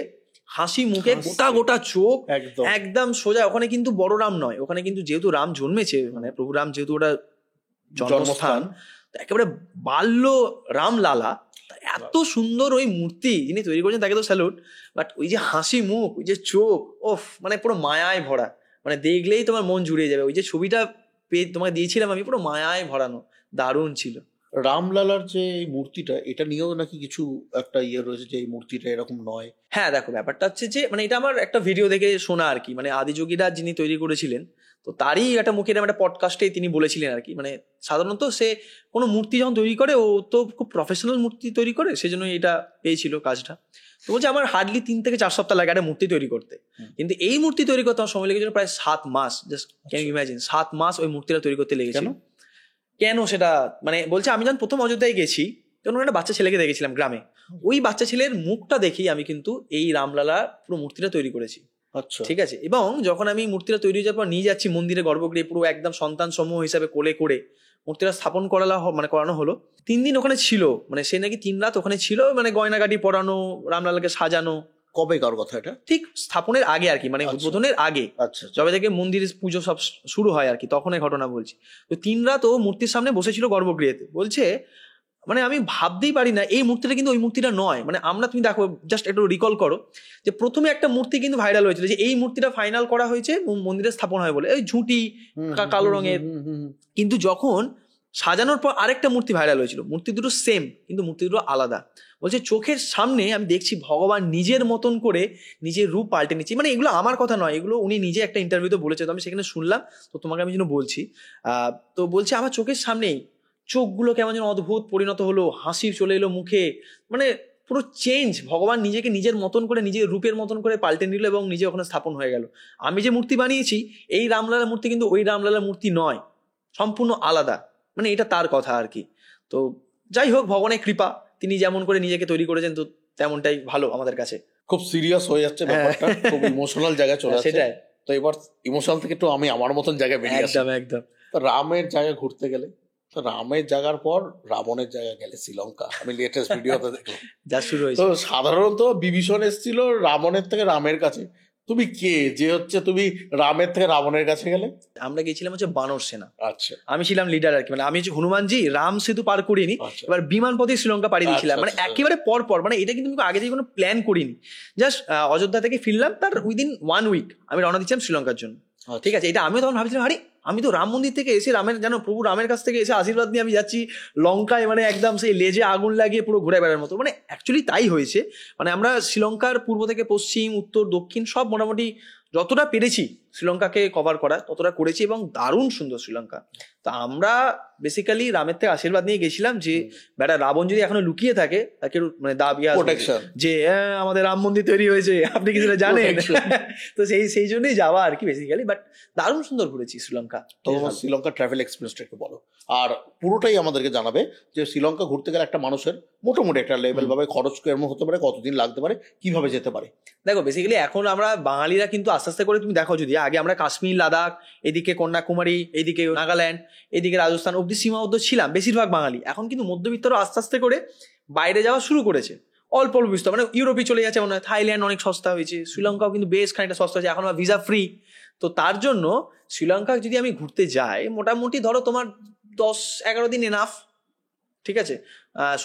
হাসি মুখে, গোটা গোটা চোখ, একদম সোজা। ওখানে কিন্তু বড় রাম নয়, ওখানে কিন্তু যেহেতু রাম জন্মেছে, মানে প্রভু রাম যেহেতু ওটা জন্মস্থান, একেবারে বাল্য রামলালা, এত সুন্দর ওই মূর্তি যিনি তৈরি করেছেন তাকে তো স্যালুট। বাট ওই যে হাসি মুখ, ওই যে চোখ, ওফ মানে পুরো মায়ায় ভরা, মানে দেখলেই তোমার মন জুড়িয়ে যাবে। ওই যে ছবিটা তোমাকে দিয়েছিলাম আমি, পুরো মায়ায় ভরানো, দারুণ ছিল। রামলালার যে এই মূর্তিটা, এটা নিয়েও নাকি কিছু একটা ইয়ে রয়েছে যে এই মূর্তিটা এরকম নয়। হ্যাঁ দেখো ব্যাপারটা হচ্ছে যে মানে এটা আমার একটা ভিডিও দেখে শোনা আর কি, মানে আদিযোগীরা যিনি তৈরি করেছিলেন, তো তারই একটা মুখের একটা পডকাস্টে তিনি বলেছিলেন আর কি, মানে সাধারণত সে কোনো মূর্তি যখন তৈরি করে ও তো খুব প্রফেশনাল মূর্তি তৈরি করে, সেজন্য এটা পেয়েছিল কাজটা। তো বলছে আমার হার্ডলি 3 থেকে 4 সপ্তাহ লাগে একটা মূর্তি তৈরি করতে, কিন্তু এই মূর্তি তৈরি করতে আমার সময় লেগেছিল প্রায় 7 মাস। জাস্ট ক্যান ইউ ইমাজিন, 7 মাস ওই মূর্তিটা তৈরি করতে লেগেছিল। কেন সেটা মানে বলছে আমি যখন প্রথম অযোধ্যায় গেছি তখন একটা বাচ্চা ছেলেকে দেখেছিলাম গ্রামে, ওই বাচ্চা ছেলের মুখটা দেখি আমি কিন্তু এই রামলালা পুরো মূর্তিটা তৈরি করেছি। আচ্ছা ঠিক আছে, এবং যখন আমি মূর্তিটা তৈরি হয়ে যাওয়ার পর নিয়ে যাচ্ছি মন্দিরে গর্ভগৃহে, পুরো একদম সন্তান সমূহ হিসাবে কোলে করে মূর্তিটা স্থাপন করানো হলো। 3 দিন ওখানে ছিল, মানে সে নাকি 3 রাত ওখানে ছিল, মানে গয়নাগাটি পরানো, রামলালাকে সাজানো। কবে কার কথা এটা? ঠিক স্থাপনের আগে আর কি, মানে উদ্বোধনের আগে, যবে থেকে মন্দির পুজো সব শুরু হয় আর কি, তখনই ঘটনা বলছি। তো 3 রাত ও মূর্তির সামনে বসেছিল গর্ভগৃহেতে। বলছে মানে আমি ভাবতেই পারি না এই মূর্তিটা কিন্তু ওই মূর্তিটা নয়। মানে আমরা, তুমি দেখো জাস্ট একটু রিকল করো যে প্রথমে একটা মূর্তি কিন্তু ভাইরাল হয়েছিল যে এই মূর্তিটা ফাইনাল করা হয়েছে মন্দিরে স্থাপন হয় বলে, ওই ঝুঁটি কালো রঙের। কিন্তু যখন সাজানোর পর আরেকটা মূর্তি ভাইরাল হয়েছিল, মূর্তি দুটো সেম কিন্তু মূর্তি দুটো আলাদা। বলছে চোখের সামনে আমি দেখছি ভগবান নিজের মতন করে নিজের রূপ পাল্টে নিচ্ছি। মানে এগুলো আমার কথা নয়, এগুলো উনি নিজে একটা ইন্টারভিউতে বলেছে, তো আমি সেখানে শুনলাম, তো তোমাকে আমি যেন বলছি। তো বলছে আমার চোখের সামনেই চোখগুলো কেমন যেন অদ্ভুত পরিণত হলো, হাসি চলে এলো মুখে, মানে পুরো চেঞ্জ। ভগবান নিজেকে নিজের মতন করে নিজের রূপের মতন করে পাল্টে নিল এবং নিজে ওখানে স্থাপন হয়ে গেল। আমি যে মূর্তি বানিয়েছি এই রামলালা মূর্তি কিন্তু ওই রামলালা মূর্তি নয়, সম্পূর্ণ আলাদা। মানে এটা তার কথা আর কি। তো যাই হোক, ভগবানের কৃপা, তিনি যেমন করে নিজেকে তৈরি করেছেন তো তেমনটাই ভালো আমাদের কাছে। খুব সিরিয়াস হয়ে যাচ্ছে ব্যাপারটা, খুব ইমোশনাল জায়গায় চলে যাচ্ছে। সেটাই তো এবার ইমোশনাল থেকে একটু আমি আমার মতন জায়গায় বেরিয়ে আসি। একদম। তো রামের জায়গায় ঘুরতে গেলে, তো রামের জায়গার পর রাবণের জায়গায় গেলে শ্রীলঙ্কা, আমি লেটেস্ট ভিডিওতে দেখলাম যা শুরু হয়েছে। তো সাধারণত বিভীষণ এসেছিল রাবণের থেকে রামের কাছে, তুমি কে যে হচ্ছে তুমি রামের থেকে রাবণের কাছে গেলে? আমরা গেছিলাম হচ্ছে বানর সেনা। আচ্ছা, আমি ছিলাম লিডার আর কি, মানে আমি হচ্ছে হনুমানজি রাম সেতু পার করিনি, এবার বিমান পথে শ্রীলঙ্কা পাড়ি দিয়েছিলাম। মানে একেবারে পর মানে এটা কিন্তু আগে থেকে কোনো প্ল্যান করিনি, জাস্ট অযোধ্যা থেকে ফিরলাম, তার উইদিন 1 উইক আমি রওনা দিচ্ছিলাম শ্রীলঙ্কার জন্য। ঠিক আছে, এটা আমিও তখন ভাবছিলাম আরে আমি তো রাম মন্দির থেকে এসে রামের যেন প্রভু রামের কাছ থেকে এসে আশীর্বাদ নিয়ে আমি যাচ্ছি লঙ্কায়, মানে একদম সেই লেজে আগুন লাগিয়ে পুরো ঘুরে বেড়ার মতো। মানে অ্যাকচুয়ালি তাই হয়েছে। মানে আমরা শ্রীলঙ্কার পূর্ব থেকে পশ্চিম উত্তর দক্ষিণ সব মোটামুটি যতটা পেরেছি শ্রীলঙ্কাকে কভার করা ততটা করেছি এবং দারুণ সুন্দর শ্রীলঙ্কা। তা আমরা বেসিক্যালি রামের থেকে আশীর্বাদ নিয়ে গেছিলাম যে বেটা রাবণ যদি এখনো লুকিয়ে থাকে তাকে মানে দাবি যে আমাদের রাম মন্দির তৈরি হয়েছে, আপনি কি সেটা জানেন? তো সেই জন্যই যাওয়া আর কি বেসিক্যালি। বাট দারুণ সুন্দর ঘুরেছি শ্রীলঙ্কা। তো শ্রীলঙ্কার ট্রাভেল এক্সপিরিয়েন্সটা একটু বলো, আর পুরোটাই আমাদেরকে জানাবে যে শ্রীলঙ্কা ঘুরতে গেলে একটা মানুষের মোটামুটি একটা লেভেল ভাবে খরচ কেমন হতে পারে, কতদিন লাগতে পারে, কিভাবে যেতে পারে। দেখো বেসিক্যালি এখন আমরা বাঙালিরা কিন্তু আস্তে আস্তে করে, তুমি দেখো যদি আগে আমরা কাশ্মীর লাদাখ এদিকে কন্যাকুমারী এদিকে নাগাল্যান্ড এদিকে রাজস্থান অব্দি সীমাবদ্ধ ছিলাম বেশিরভাগ বাঙালি, এখন কিন্তু মধ্যবিত্তরা আস্তে আস্তে করে বাইরে যাওয়া শুরু করেছে। অল্প অল্প বিস্তর, মানে ইউরোপে চলে যাচ্ছে মনে হয়, থাইল্যান্ড অনেক সস্তা হয়েছে, শ্রীলঙ্কাও কিন্তু বেশ খানিকটা সস্তা হয়েছে, এখন আবার ভিসা ফ্রি। তো তার জন্য শ্রীলঙ্কা যদি আমি ঘুরতে যাই, মোটামুটি ধরো তোমার 10-11 দিন এনাফ, ঠিক আছে,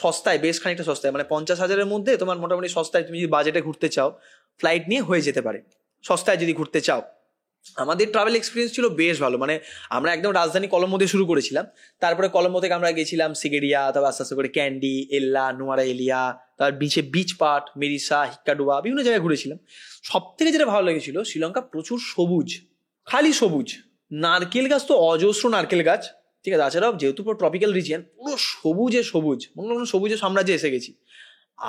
সস্তায়, বেশ খানিকটা সস্তায়, মানে 50,000-এর মধ্যে তোমার মোটামুটি সস্তায়, তুমি যদি বাজেটে ঘুরতে চাও ফ্লাইট নিয়ে হয়ে যেতে পারে, সস্তায় যদি ঘুরতে চাও। আমাদের ট্রাভেল এক্সপিরিয়েন্স ছিল বেশ ভালো, মানে আমরা একদম রাজধানী কলম্বো দিয়ে শুরু করেছিলাম, তারপরে কলম্বো থেকে আমরা গেছিলাম সিগেরিয়া, তারপর আস্তে আস্তে করে ক্যান্ডি, এল্লা, নোয়ারা এলিয়া, তার বিচে বিচ পার্ট, মেরিসা, হিক্কাডুয়া, বিভিন্ন জায়গায় ঘুরেছিলাম। সব থেকে যেটা ভালো লেগেছিল, শ্রীলঙ্কা প্রচুর সবুজ, খালি সবুজ, নারকেল গাছ তো অজস্র নারকেল গাছ, ঠিক আছে, তাছাড়াও যেহেতু পুরো ট্রপিক্যাল রিজিয়ন, পুরো সবুজে সবুজ, মনে হলো সবুজের সাম্রাজ্যে এসে গেছি।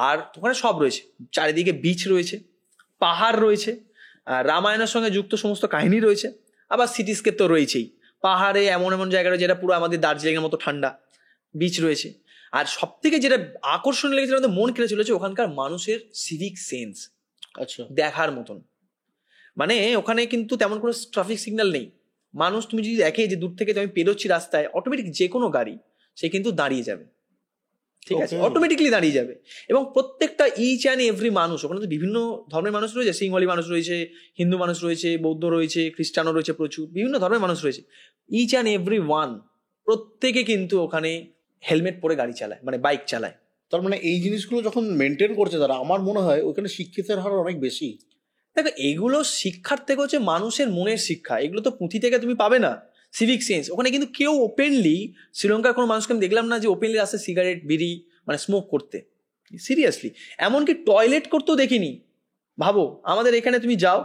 আর ওখানে সব রয়েছে, চারিদিকে বিচ রয়েছে, পাহাড় রয়েছে, রামায়ণের সঙ্গে যুক্ত সমস্ত কাহিনী রয়েছে, আবার সিটিস্কেপ তো রয়েছেই, পাহাড়ে এমন এমন জায়গা রয়েছে যেটা পুরো আমাদের দার্জিলিংয়ের মতো ঠান্ডা, বিচ রয়েছে। আর সব থেকে যেটা আকর্ষণীয় লেগেছিল, আমাদের মন কেড়ে চলেছে ওখানকার মানুষের সিভিক সেন্স, আচ্ছা, দেখার মতন। মানে ওখানে কিন্তু তেমন কোনো ট্রাফিক সিগন্যাল নেই, মানুষ তুমি যদি দেখে যে দূর থেকে আমি পেরোচ্ছি রাস্তায়, অটোমেটিক যে কোনো গাড়ি সে কিন্তু দাঁড়িয়ে যাবে, ঠিক আছে, অটোমেটিকলি দাঁড়িয়ে যাবে। এবং প্রত্যেকটা ইচ অ্যান্ড এভরি মানুষ, ওখানে তো বিভিন্ন ধর্মের মানুষ রয়েছে, সিংহলি মানুষ রয়েছে, হিন্দু মানুষ রয়েছে, বৌদ্ধ রয়েছে, খ্রিস্টানও রয়েছে, প্রচুর বিভিন্ন ধর্মের মানুষ রয়েছে, ইচ অ্যান্ড এভরি ওয়ান প্রত্যেকে কিন্তু ওখানে হেলমেট পরে গাড়ি চালায়, মানে বাইক চালায়। তার মানে এই জিনিসগুলো যখন মেনটেন করছে তারা, আমার মনে হয় ওখানে শিক্ষিতের হার অনেক বেশি। দেখো এগুলো শিক্ষার থেকে হচ্ছে মানুষের মনের শিক্ষা, এগুলো তো পুঁথি থেকে তুমি পাবে না। সিভিক সেন্স ওখানে কিন্তু কেউ ওপেনলি, শ্রীলঙ্কার কোনো মানুষকে আমি দেখলাম না যে ওপেনলি আসে সিগারেট বিড়ি মানে স্মোক করতে, সিরিয়াসলি, এমনকি টয়লেট করতেও দেখিনি। ভাবো আমাদের এখানে তুমি যাও,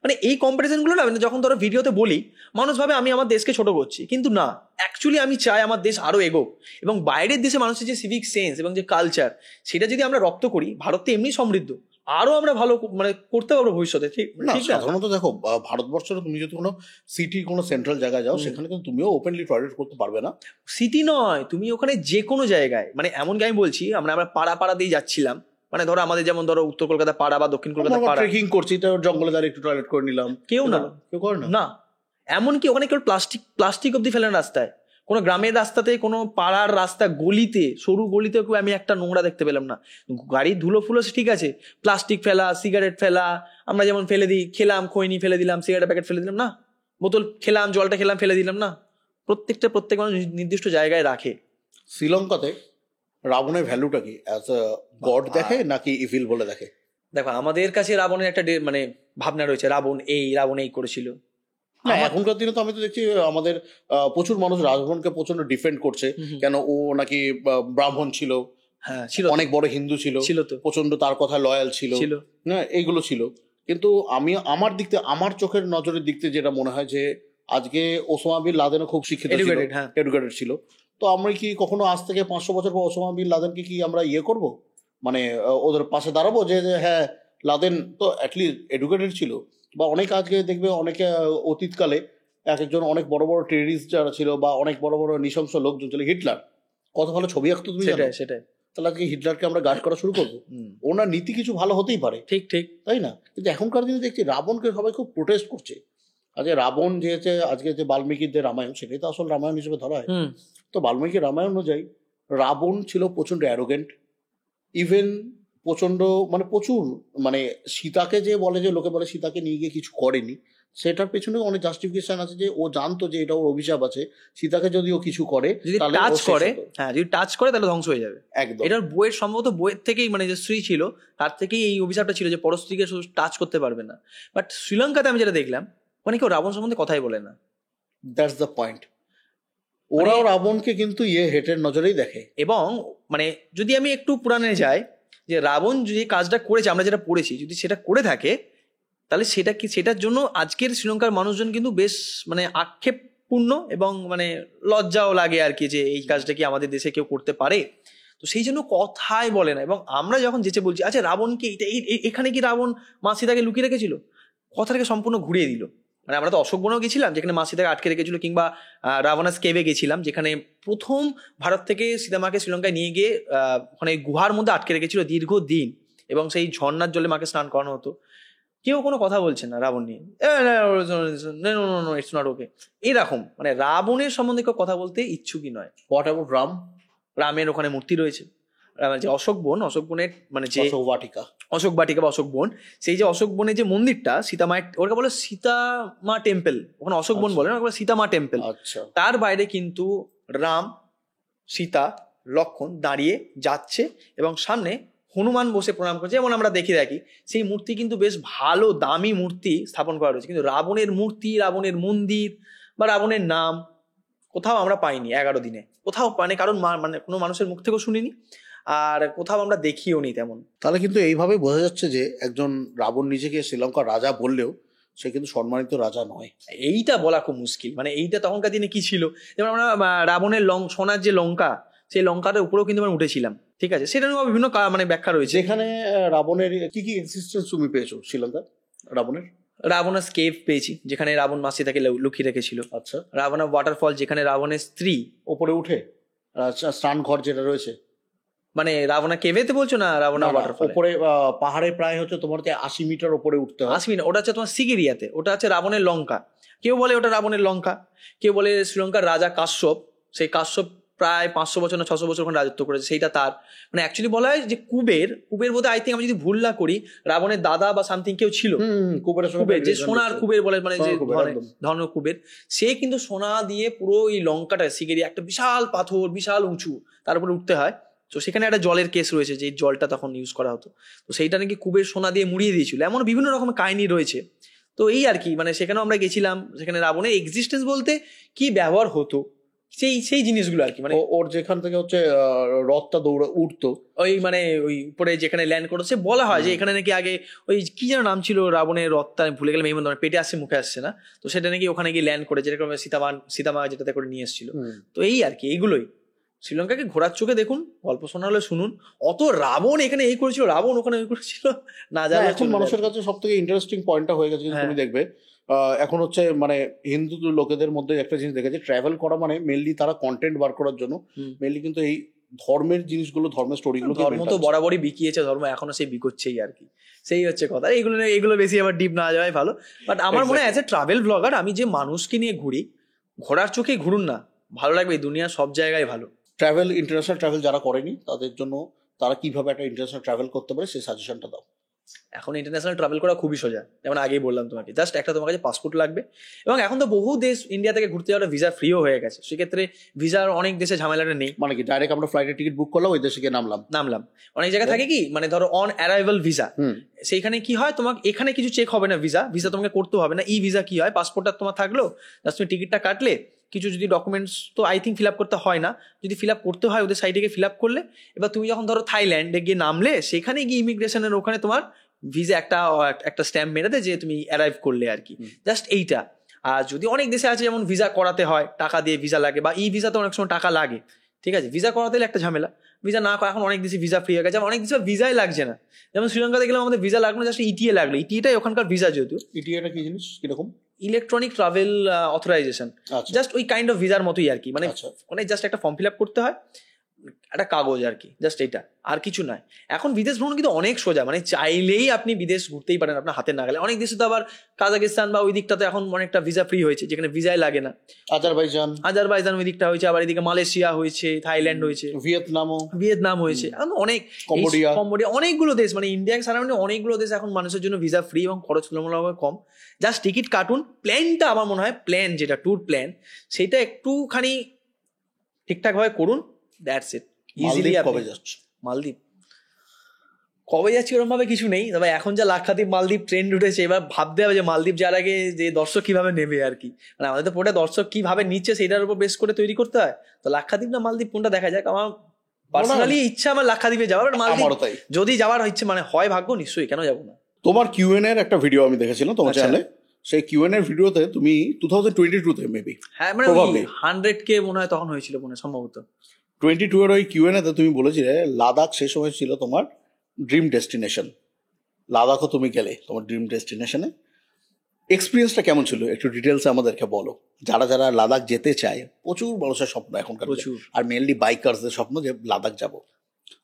মানে এই কম্পারিজনগুলো না, যখন ধরো ভিডিওতে বলি, মানুষ ভাবে আমি আমার দেশকে ছোট করছি, কিন্তু না, অ্যাকচুয়ালি আমি চাই আমার দেশ আরো এগোক, এবং বাইরের দেশে মানুষের যে সিভিক সেন্স এবং যে কালচার, সেটা যদি আমরা রপ্ত করি, ভারত তো এমনি সমৃদ্ধ, আরো আমরা ভালো মানে করতে পারবো ভবিষ্যতে, ঠিক না? ঠিক না? সাধারণত দেখো, ভারতবর্ষের তুমি যদি কোনো সিটি, কোনো সেন্ট্রাল জায়গায় যাও, সেখানে কিন্তু তুমিও ওপেনলি টয়লেট করতে পারবে না। সিটি নয়, তুমি ওখানে যে কোনো জায়গায়, মানে এমনকি আমি বলছি, আমরা পাড়া পাড়া দিয়ে যাচ্ছিলাম, মানে ধরো আমাদের যেমন ধরো উত্তর কলকাতা পাড়া বা দক্ষিণ কলকাতা পাড়া, ট্রেকিং করছি, তো জঙ্গলে দাঁড়িয়ে একটু টয়লেট করে নিলাম, কেউ না, কেউ করে না। না, এমনকি ওখানে কেউ প্লাস্টিক অব্দি ফেলেন রাস্তায়, কোনো গ্রামের রাস্তাতে, কোনো পাড়ার রাস্তা, গলিতে, সরু গলিতে আমি একটা নোংরা দেখতে পেলাম না। গাড়ির ধুলো ফুলো ঠিক আছে, প্লাস্টিক ফেলা, সিগারেট ফেলা, আমরা যেমন ফেলে দিই, খেলাম খৈনি ফেলে দিলাম, সিগারেট প্যাকেট ফেলে দিলাম না, বোতল খেলাম, জলটা খেলাম ফেলে দিলাম না, প্রত্যেক মানুষ নির্দিষ্ট জায়গায় রাখে। শ্রীলঙ্কাতে রাবণের ভ্যালুটা কি? অ্যাজ আ গড দেখে নাকি ইভিল বলে দেখে? দেখো আমাদের কাছে রাবণের একটা মানে ভাবনা রয়েছে, রাবণ এই করেছিল। না, এখনকার দিনে তো আমি তো দেখছি আমাদের প্রচুর মানুষ রাবণকে প্রচন্ড ডিফেন্ড করছে, কেন ও নাকি ব্রাহ্মণ ছিল, হ্যাঁ ছিল, অনেক বড় হিন্দু ছিল, তো প্রচন্ড তার কথা লয়াল ছিল, হ্যাঁ এইগুলো ছিল। কিন্তু আমি আমার দিক থেকে, আমার চোখের নজরের দিক থেকে যেটা মনে হয় যে আজকে ওসামা বিন লাদেনও খুব শিক্ষিত ছিল, এডুকেটেড ছিল। তো আমরা কি কখনো আজ থেকে 500 বছর পর ওসামা বিন লাদেনকে কি আমরা ইয়ে করব, মানে ওদের পাশে দাঁড়াবো যে হ্যাঁ লাদেন তো অ্যাটলিস্ট এডুকেটেড ছিল? বা অনেক আজকে দেখবে অনেকে অতীতকালে এক একজন অনেক বড় বড় টেররিস্ট যারা ছিল বা অনেক বড় বড় নৃশংস লোকজন ছিল, হিটলার কত ভালো ছবি আঁকতো তুমি জানো? সেটাই। তাহলে আজকে হিটলারকে আমরা গার্ড করা শুরু করবো? ওনার নীতি কিছু ভালো হতেই পারে, ঠিক, তাই না? কিন্তু এখনকার দিনে দেখছি রাবণকে সবাই খুব প্রোটেস্ট করছে। আজকে রাবণ যে আজকে যে বাল্মীকির যে রামায়ণ, সেটাই তো আসল রামায়ণ হিসেবে ধরা হয়। তো বাল্মীকির রামায়ণ অনুযায়ী রাবণ ছিল প্রচন্ড অ্যারোগেন্ট, ইভেন প্রচন্ড মানে প্রচুর, মানে সীতাকে যে বলে, যে লোকে বলে সীতাকে নিয়ে গিয়ে কিছু করেনি, সেটার পেছনে অনেক জাস্টিফিকেশন আছে যে ও জানতো যে এটা ওর অভিশাপ আছে, সীতাকে যদি ও কিছু করে, যদি টাচ করে তাহলে ধ্বংস হয়ে যাবে। একদম। এটার বইয়ের সম্ভবত বইয়ের থেকেই, মানে যে স্ত্রী ছিল তার থেকেই এই অভিশাপটা ছিল যে পরস্ত্রীকে শুধু টাচ করতে পারবে না। বাট শ্রীলঙ্কাতে আমি যেটা দেখলাম, মানে কেউ রাবণ সম্বন্ধে কথাই বলে না। দ্যাটস দ্য পয়েন্ট, ওরাও রাবণকে কিন্তু হেটের নজরেই দেখে। এবং মানে যদি আমি একটু পুরাণে যাই, যে রাবণ যে কাজটা করেছে, আমরা যেটা পড়েছি, যদি সেটা করে থাকে, তাহলে সেটা কি, সেটার জন্য আজকের শ্রীলঙ্কার মানুষজন কিন্তু বেশ মানে আক্ষেপপূর্ণ এবং মানে লজ্জাও লাগে আর কি, যে এই কাজটা কি আমাদের দেশে কেউ করতে পারে। তো সেই জন্য কথাই বলে না। এবং আমরা যখন যেচে বলছি, আচ্ছা রাবণকে এখানে কি রাবণ মা সীতাকে লুকিয়ে রেখেছিল, কথাটাকে সম্পূর্ণ ঘুরিয়ে দিল। মানে আমরা তো অশোক বনেও গেছিলাম, যেখানে মা সীতাকে আটকে রেখেছিল, কিংবা রাবণাস কেভে গেছিলাম, যেখানে প্রথম ভারত থেকে সীতামাকে শ্রীলঙ্কায় নিয়ে গিয়ে ওখানে গুহার মধ্যে আটকে রেখেছিল দীর্ঘদিন, এবং সেই ঝর্ণার জলে মাকে স্নান করানো হতো। কেউ কোনো কথা বলছে না রাবণ নিয়ে, ইটস নট ওকে, এরকম। মানে রাবণের সম্বন্ধে কেউ কথা বলতে ইচ্ছুকই নয়। What about Ram? রামের ওখানে মূর্তি রয়েছে, যে অশোক বনের মানে যে বাটিকা, অশোক বাটিকা বা অশোক বন, সেই যে অশোক বনের যে মন্দিরটা সীতামায়ের, ওটাকে বলে সীতামা টেম্পল, ওখানে অশোক বন বলে না, ওখানে সীতামা টেম্পল। আচ্ছা, তার বাইরে কিন্তু রাম, সীতা, লক্ষ্মণ দাঁড়িয়ে যাচ্ছে এবং সামনে হনুমান বসে প্রণাম করছে, যেমন আমরা দেখি রাখি। সেই মূর্তি কিন্তু বেশ ভালো দামি মূর্তি স্থাপন করা রয়েছে, কিন্তু রাবণের মূর্তি, রাবণের মন্দির বা রাবণের নাম কোথাও আমরা পাইনি 11 দিনে, কোথাও পাইনি, কারণ মানে কোনো মানুষের মুখ থেকেও শুনিনি, আর কোথাও আমরা দেখিও নি তেমন। তাহলে কিন্তু এইভাবে বোঝা যাচ্ছে যে একজন রাবণ নিজেকে শ্রীলঙ্কার রাজা বললেও সে কিন্তু সম্মানিত রাজা নয়। এইটা বলা খুব মুশকিল, মানে এইটা তখনকার দিনে কি ছিল, যেমন আমরা রাবণের সোনার যে লঙ্কা, সেই লঙ্কার উপরেও কিন্তু আমরা উঠেছিলাম, ঠিক আছে, সেটা নিয়েও বিভিন্ন মানে ব্যাখ্যা রয়েছে। যেখানে রাবণের কি কি এক্সিস্টেন্স তুমি পেয়েছো শ্রীলঙ্কা রাবণের? রাবণাস কেভ পেয়েছি, যেখানে রাবণ মা সীতাকে লুকিয়ে রেখেছিল। আচ্ছা, রাবণা ওয়াটারফল, যেখানে রাবণের স্ত্রী ওপরে উঠে স্নান ঘর যেটা রয়েছে, মানে রাবণা কেভেতে বলছো না রাবণা ওয়াটারফল? ওপরে পাহাড়ে প্রায় হচ্ছে তোমার 80 মিটার ওপরে উঠতে হয়। 80 মিটার, ওটা হচ্ছে তোমার সিগিরিয়াতে, ওটা হচ্ছে রাবণের লঙ্কা। কেউ বলে ওটা রাবণের লঙ্কা, কেউ বলে শ্রীলঙ্কার রাজা কাশ্যপ, সেই কাশ্যপ প্রায় 500 বছর না 600 বছর ওখানে রাজত্ব করেছে, সেইটা তার। মানে অ্যাকচুয়ালি বলা হয় যে কুবের বোধহয়, আই থিঙ্ক আমি যদি ভুল না করি, রাবণের দাদা বা সামথিং কেউ ছিল, কুবের যে সোনার কুবের বলে, মানে যে ধন কুবের, সে কিন্তু সোনা দিয়ে পুরো এই লঙ্কাটা, সিগেরিয়া একটা বিশাল পাথর, বিশাল উঁচু, তার উপরে উঠতে হয়। তো সেখানে একটা জলের কেস রয়েছে, যে জলটা তখন ইউজ করা হতো, তো সেইটা নাকি কুবের সোনা দিয়ে মুড়িয়ে দিয়েছিল, এমন বিভিন্ন রকম কাহিনী রয়েছে। তো এই আর কি, মানে সেখানেও আমরা গেছিলাম, সেখানে রাবণের এক্সিস্টেন্স বলতে কি ব্যবহার হতো, সেই জিনিসগুলো আর কি। মানে ওর যেখান থেকে হচ্ছে রথটা উঠতো, ওই মানে ওই উপরে যেখানে ল্যান্ড করেছে, বলা হয় যে এখানে নাকি আগে ওই কি যেন নাম ছিল রাবণের রথটা, আমি ভুলে গেলাম, এই মধ্যে পেটে আসছে মুখে আসছে না, তো সেটা নাকি ওখানে গিয়ে ল্যান্ড করে, যেরকম সীতামা যেটাতে করে নিয়ে এসেছিল। তো এই আর কি, এইগুলোই শ্রীলঙ্কাকে ঘোরার চোখে দেখুন, গল্প শোনা হলে শুনুন, অত রাবণ এখানে এই করেছিল, রাবণ ওখানে ওই করেছিল না জানা। এখন মানুষের কাছে সব থেকে ইন্টারেস্টিং পয়েন্টটা হয়ে গেছে, তুমি দেখবে এখন হচ্ছে মানে হিন্দু লোকেদের মধ্যে একটা জিনিস দেখেছে, ট্রাভেল করা মানে মেনলি তারা কন্টেন্ট বার করার জন্য, মেনলি কিন্তু এই ধর্মের জিনিসগুলো, ধর্মের স্টোরিগুলো, ধর্ম তো বরাবরই বিকিয়েছে, ধর্ম এখনো সেই বিকোচ্ছেই আর কি, সেই হচ্ছে কথা। এইগুলো বেশি আবার ডিপ না যাওয়াই ভালো। বাট আমার মনে হয় অ্যাজ এ ট্রাভেল ব্লগার, আমি যে মানুষকে নিয়ে ঘুরি, ঘোরার চোখে ঘুরুন না, ভালো লাগবে, এই দুনিয়ার সব জায়গায় ভালো। ট্রাভেল, ইন্টারন্যাশনাল ট্রাভেল যারা করেনি তাদের জন্য, তারা কিভাবে একটা ইন্টারন্যাশনাল ট্রাভেল করতে পারে সেই সাজেশনটা দাও। এখন ইন্টারন্যাশনাল ট্রাভেল করা খুবই সোজা, যেমন আগেই বললাম তোমাকে, জাস্ট একটা তোমার কাছে পাসপোর্ট লাগবে, এবং এখন তো বহু দেশ ইন্ডিয়া থেকে ঘুরতে যাওয়ার ভিসা ফ্রিও হয়ে গেছে, সেক্ষেত্রে ভিসার অনেক দেশে ঝামেলাটা নেই। মানে কি ডাইরেক্ট আমরা ফ্লাইটের টিকিট বুক করলাম, ওই দেশে গিয়ে নামলাম। অনেক জায়গায় থাকে কি, মানে ধরো অন অ্যারাইভাল ভিসা, সেইখানে কি হয়, তোমাকে এখানে কিছু চেক হবে না, ভিসা তোমাকে করতে হবে না। ই ভিসা কি হয়, পাসপোর্টটা তোমার থাকলো, জাস্ট তুমি টিকিটটা কাটলে, কিছু যদি ডকুমেন্টস তো আই থিঙ্ক ফিল আপ করতে হয় না, যদি ফিল আপ করতে হয় ওদের সাইডে গিয়ে ফিল আপ করলে, এবার তুমি যখন ধরো থাইল্যান্ডে গিয়ে নামলে, সেখানে গিয়ে ইমিগ্রেশনের ওখানে তোমার ভিসা একটা স্ট্যাম্প মেরে দেয় যে তুমি অ্যারাইভ করলে আর কি, জাস্ট এইটা। আর যদি অনেক দেশে আছে যেমন ভিসা করাতে হয়, টাকা দিয়ে ভিসা লাগে, বা ই ভিসাতে অনেক সময় টাকা লাগে, ঠিক আছে, ভিসা করাতে একটা ঝামেলা, ভিসা না করা, এখন অনেক দেশে ভিসা ফ্রি হয়ে গেছে, অনেক দেশে ভিসাই লাগছে না, যেমন শ্রীলঙ্কাতে গেলাম আমাদের ভিসা লাগলো, জাস্ট ইটিএ লাগলো, ইটিএটাই ওখানকার ভিসা, যেহেতু ইটিএটা কি জিনিস, কিরকম? ইলেকট্রনিক ট্রাভেল অথরাইজেশন, জাস্ট ওই কাইন্ড অফ ভিসার মতোই আর কি, মানে অনেক জাস্ট একটা ফর্ম ফিল আপ করতে হয়, একটা কাগজ আর কি, জাস্ট এইটা, আর কিছু নয়। এখন বিদেশ ভ্রমণ কিন্তু অনেক সোজা, মানে চাইলেই আপনি বিদেশ ঘুরতেই পারেন আপনার হাতে না গেলে। অনেক দেশে তো আবার কাজাকিস্তান বা ওই দিকটাতে এখন অনেকটা ভিসা ফ্রি হয়েছে, যেখানে ভিসাই লাগে না। আজারবাইজান ওই দিকটা হয়েছে, আবার এদিকে মালয়েশিয়া হয়েছে, থাইল্যান্ড হয়েছে, ভিয়েতনাম হয়েছে, এখন অনেক, কম্বোডিয়া, অনেকগুলো দেশ, মানে ইন্ডিয়াকে সারাউন্ডিং অনেকগুলো দেশ এখন মানুষের জন্য ভিসা ফ্রি এবং খরচ তুলনামূলকভাবে কম। জাস্ট টিকিট কাটুন, প্ল্যানটা আমার মনে হয় যেটা ট্যুর প্ল্যান, সেটা একটুখানি ঠিকঠাক ভাবে করুন, দ্যাটস ইট। ইজিলি মালদ্বীপ কবে যাচ্ছি ওরকম ভাবে কিছু নেই, তবে এখন যা লাক্ষাদ্বীপ মালদ্বীপ ট্রেন্ড উঠেছে, এবার ভাবতে হবে যে মালদ্বীপ যাওয়ার আগে যে দর্শক কিভাবে নেবে আর কি, মানে আমাদের তো পুরোটা দর্শক কিভাবে নিচ্ছে সেটার উপর বেস করে তৈরি করতে হয়। তো লাক্ষাদ্বীপ না মালদ্বীপ কোনটা দেখা যাক, আমার পার্সোনালি ইচ্ছা আমার লাক্ষাদ্বীপে যাওয়ার, মালদ্বীপ যদি যাওয়ার ইচ্ছে মানে হয় ভাগ্য, নিশ্চয়ই, কেন যাবো না। তোমার কিউএন এর একটা ভিডিও আমি দেখেছিলাম তোমার চ্যানেলে, সেই কিউএন এর ভিডিওতে তুমি 2022 মেবি, হ্যাঁ মানে 100K মনে হয় তখন হয়েছিল, মনে সম্ভবত 22 এর ওই কিউএন এতে তুমি বলেছিলে লাদাখ সেই সময় ছিল তোমার ড্রিম ডেস্টিনেশন। লাদাখও তুমি গেলে তোমার ড্রিম ডেস্টিনেশনে, এক্সপিরিয়েন্সটা কেমন ছিল একটু ডিটেলসে আমাদেরকে বলো। যারা যারা লাদাখ যেতে চায়, প্রচুর মানুষের স্বপ্ন এখনকার, প্রচুর, আর মেনলি বাইকারদের স্বপ্ন যে লাদাখ যাব,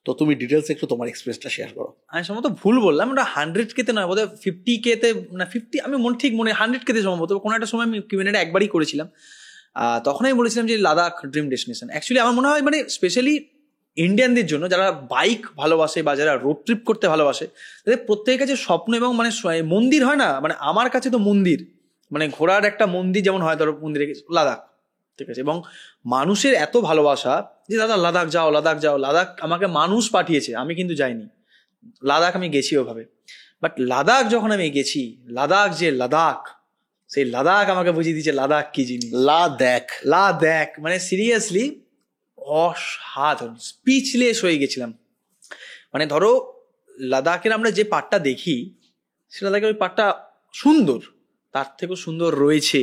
তো তুমি ডিটেলসে একটু তোমার এক্সপিরিয়েন্সটা শেয়ার করো। আমি সম্ভবত ভুল বললাম, ওটা 100K তে নয়, বোধহয় 50K তে না 50, আমি ঠিক মনে 100K তে সম্ভবত কোনো একটা সময় আমি কিউএনএটা একবারই করেছিলাম, তখন আমি বলেছিলাম যে লাদাখ ড্রিম ডেস্টিনেশন। অ্যাকচুয়ালি আমার মনে হয় মানে স্পেশালি ইন্ডিয়ানদের জন্য, যারা বাইক ভালোবাসে বা যারা রোড ট্রিপ করতে ভালোবাসে, তাদের প্রত্যেকের কাছে স্বপ্ন এবং মানে মন্দির হয় না, মানে আমার কাছে তো মন্দির মানে ঘোরার একটা মন্দির যেমন হয়, ধরো মন্দিরে লাদাখ, ঠিক আছে। এবং মানুষের এত ভালোবাসা যে দাদা লাদাখ যাও, লাদাখ যাও। লাদাখ আমাকে মানুষ পাঠিয়েছে, আমি কিন্তু যাইনি। লাদাখ আমি গেছি ওভাবে, বাট লাদাখ যখন আমি গেছি, লাদাখ যে লাদাখ, সেই লাদাখ আমাকে বুঝিয়ে দিয়েছে লাদাখ কি জিনিস। লাদাখ মানে সিরিয়াসলি অসাধারণ, স্পিচলেস হয়ে গেছিলাম। মানে ধরো লাদাখের আমরা যে পার্টটা দেখি, সে লাদাখের ওই পার্টটা সুন্দর, তার থেকেও সুন্দর রয়েছে,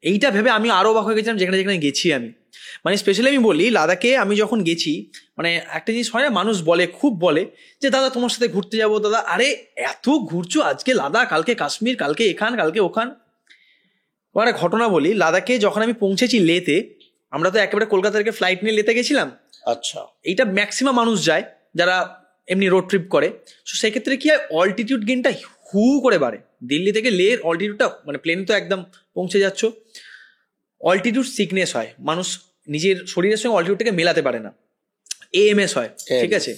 এইটা ভেবে আমি আরো অবাক হয়ে গেছিলাম যেখানে যেখানে গেছি আমি। মানে স্পেশালি আমি বলি, লাদাখে আমি যখন গেছি, মানে একটা জিনিস হয় না, মানুষ বলে, খুব বলে যে দাদা তোমার সাথে ঘুরতে যাবো। দাদা আরে এত ঘুরছো, আজকে লাদাখ, কালকে কাশ্মীর, কালকে এখান, কালকে ওখান। একটা ঘটনা বলি, লাদাখে যখন আমি পৌঁছেছি লেতে, আমরা তো একেবারে কলকাতা থেকে ফ্লাইট নিয়ে লেতে গেছিলাম। আচ্ছা, এইটা ম্যাক্সিমাম মানুষ যায় যারা এমনি রোড ট্রিপ করে। তো সেক্ষেত্রে কি হয়, অল্টিটিউড গেইনটা হু করে বাড়ে। দিল্লি থেকে লের অল্টিটিউডটা, মানে প্লেন তো একদম পৌঁছে যাচ্ছ, অল্টিটিউড সিকনেস হয়, মানুষ নিজের শরীরের সঙ্গে অল্টিটিউডটাকে মেলাতে পারে না, এএমএস হয়, ঠিক আছে।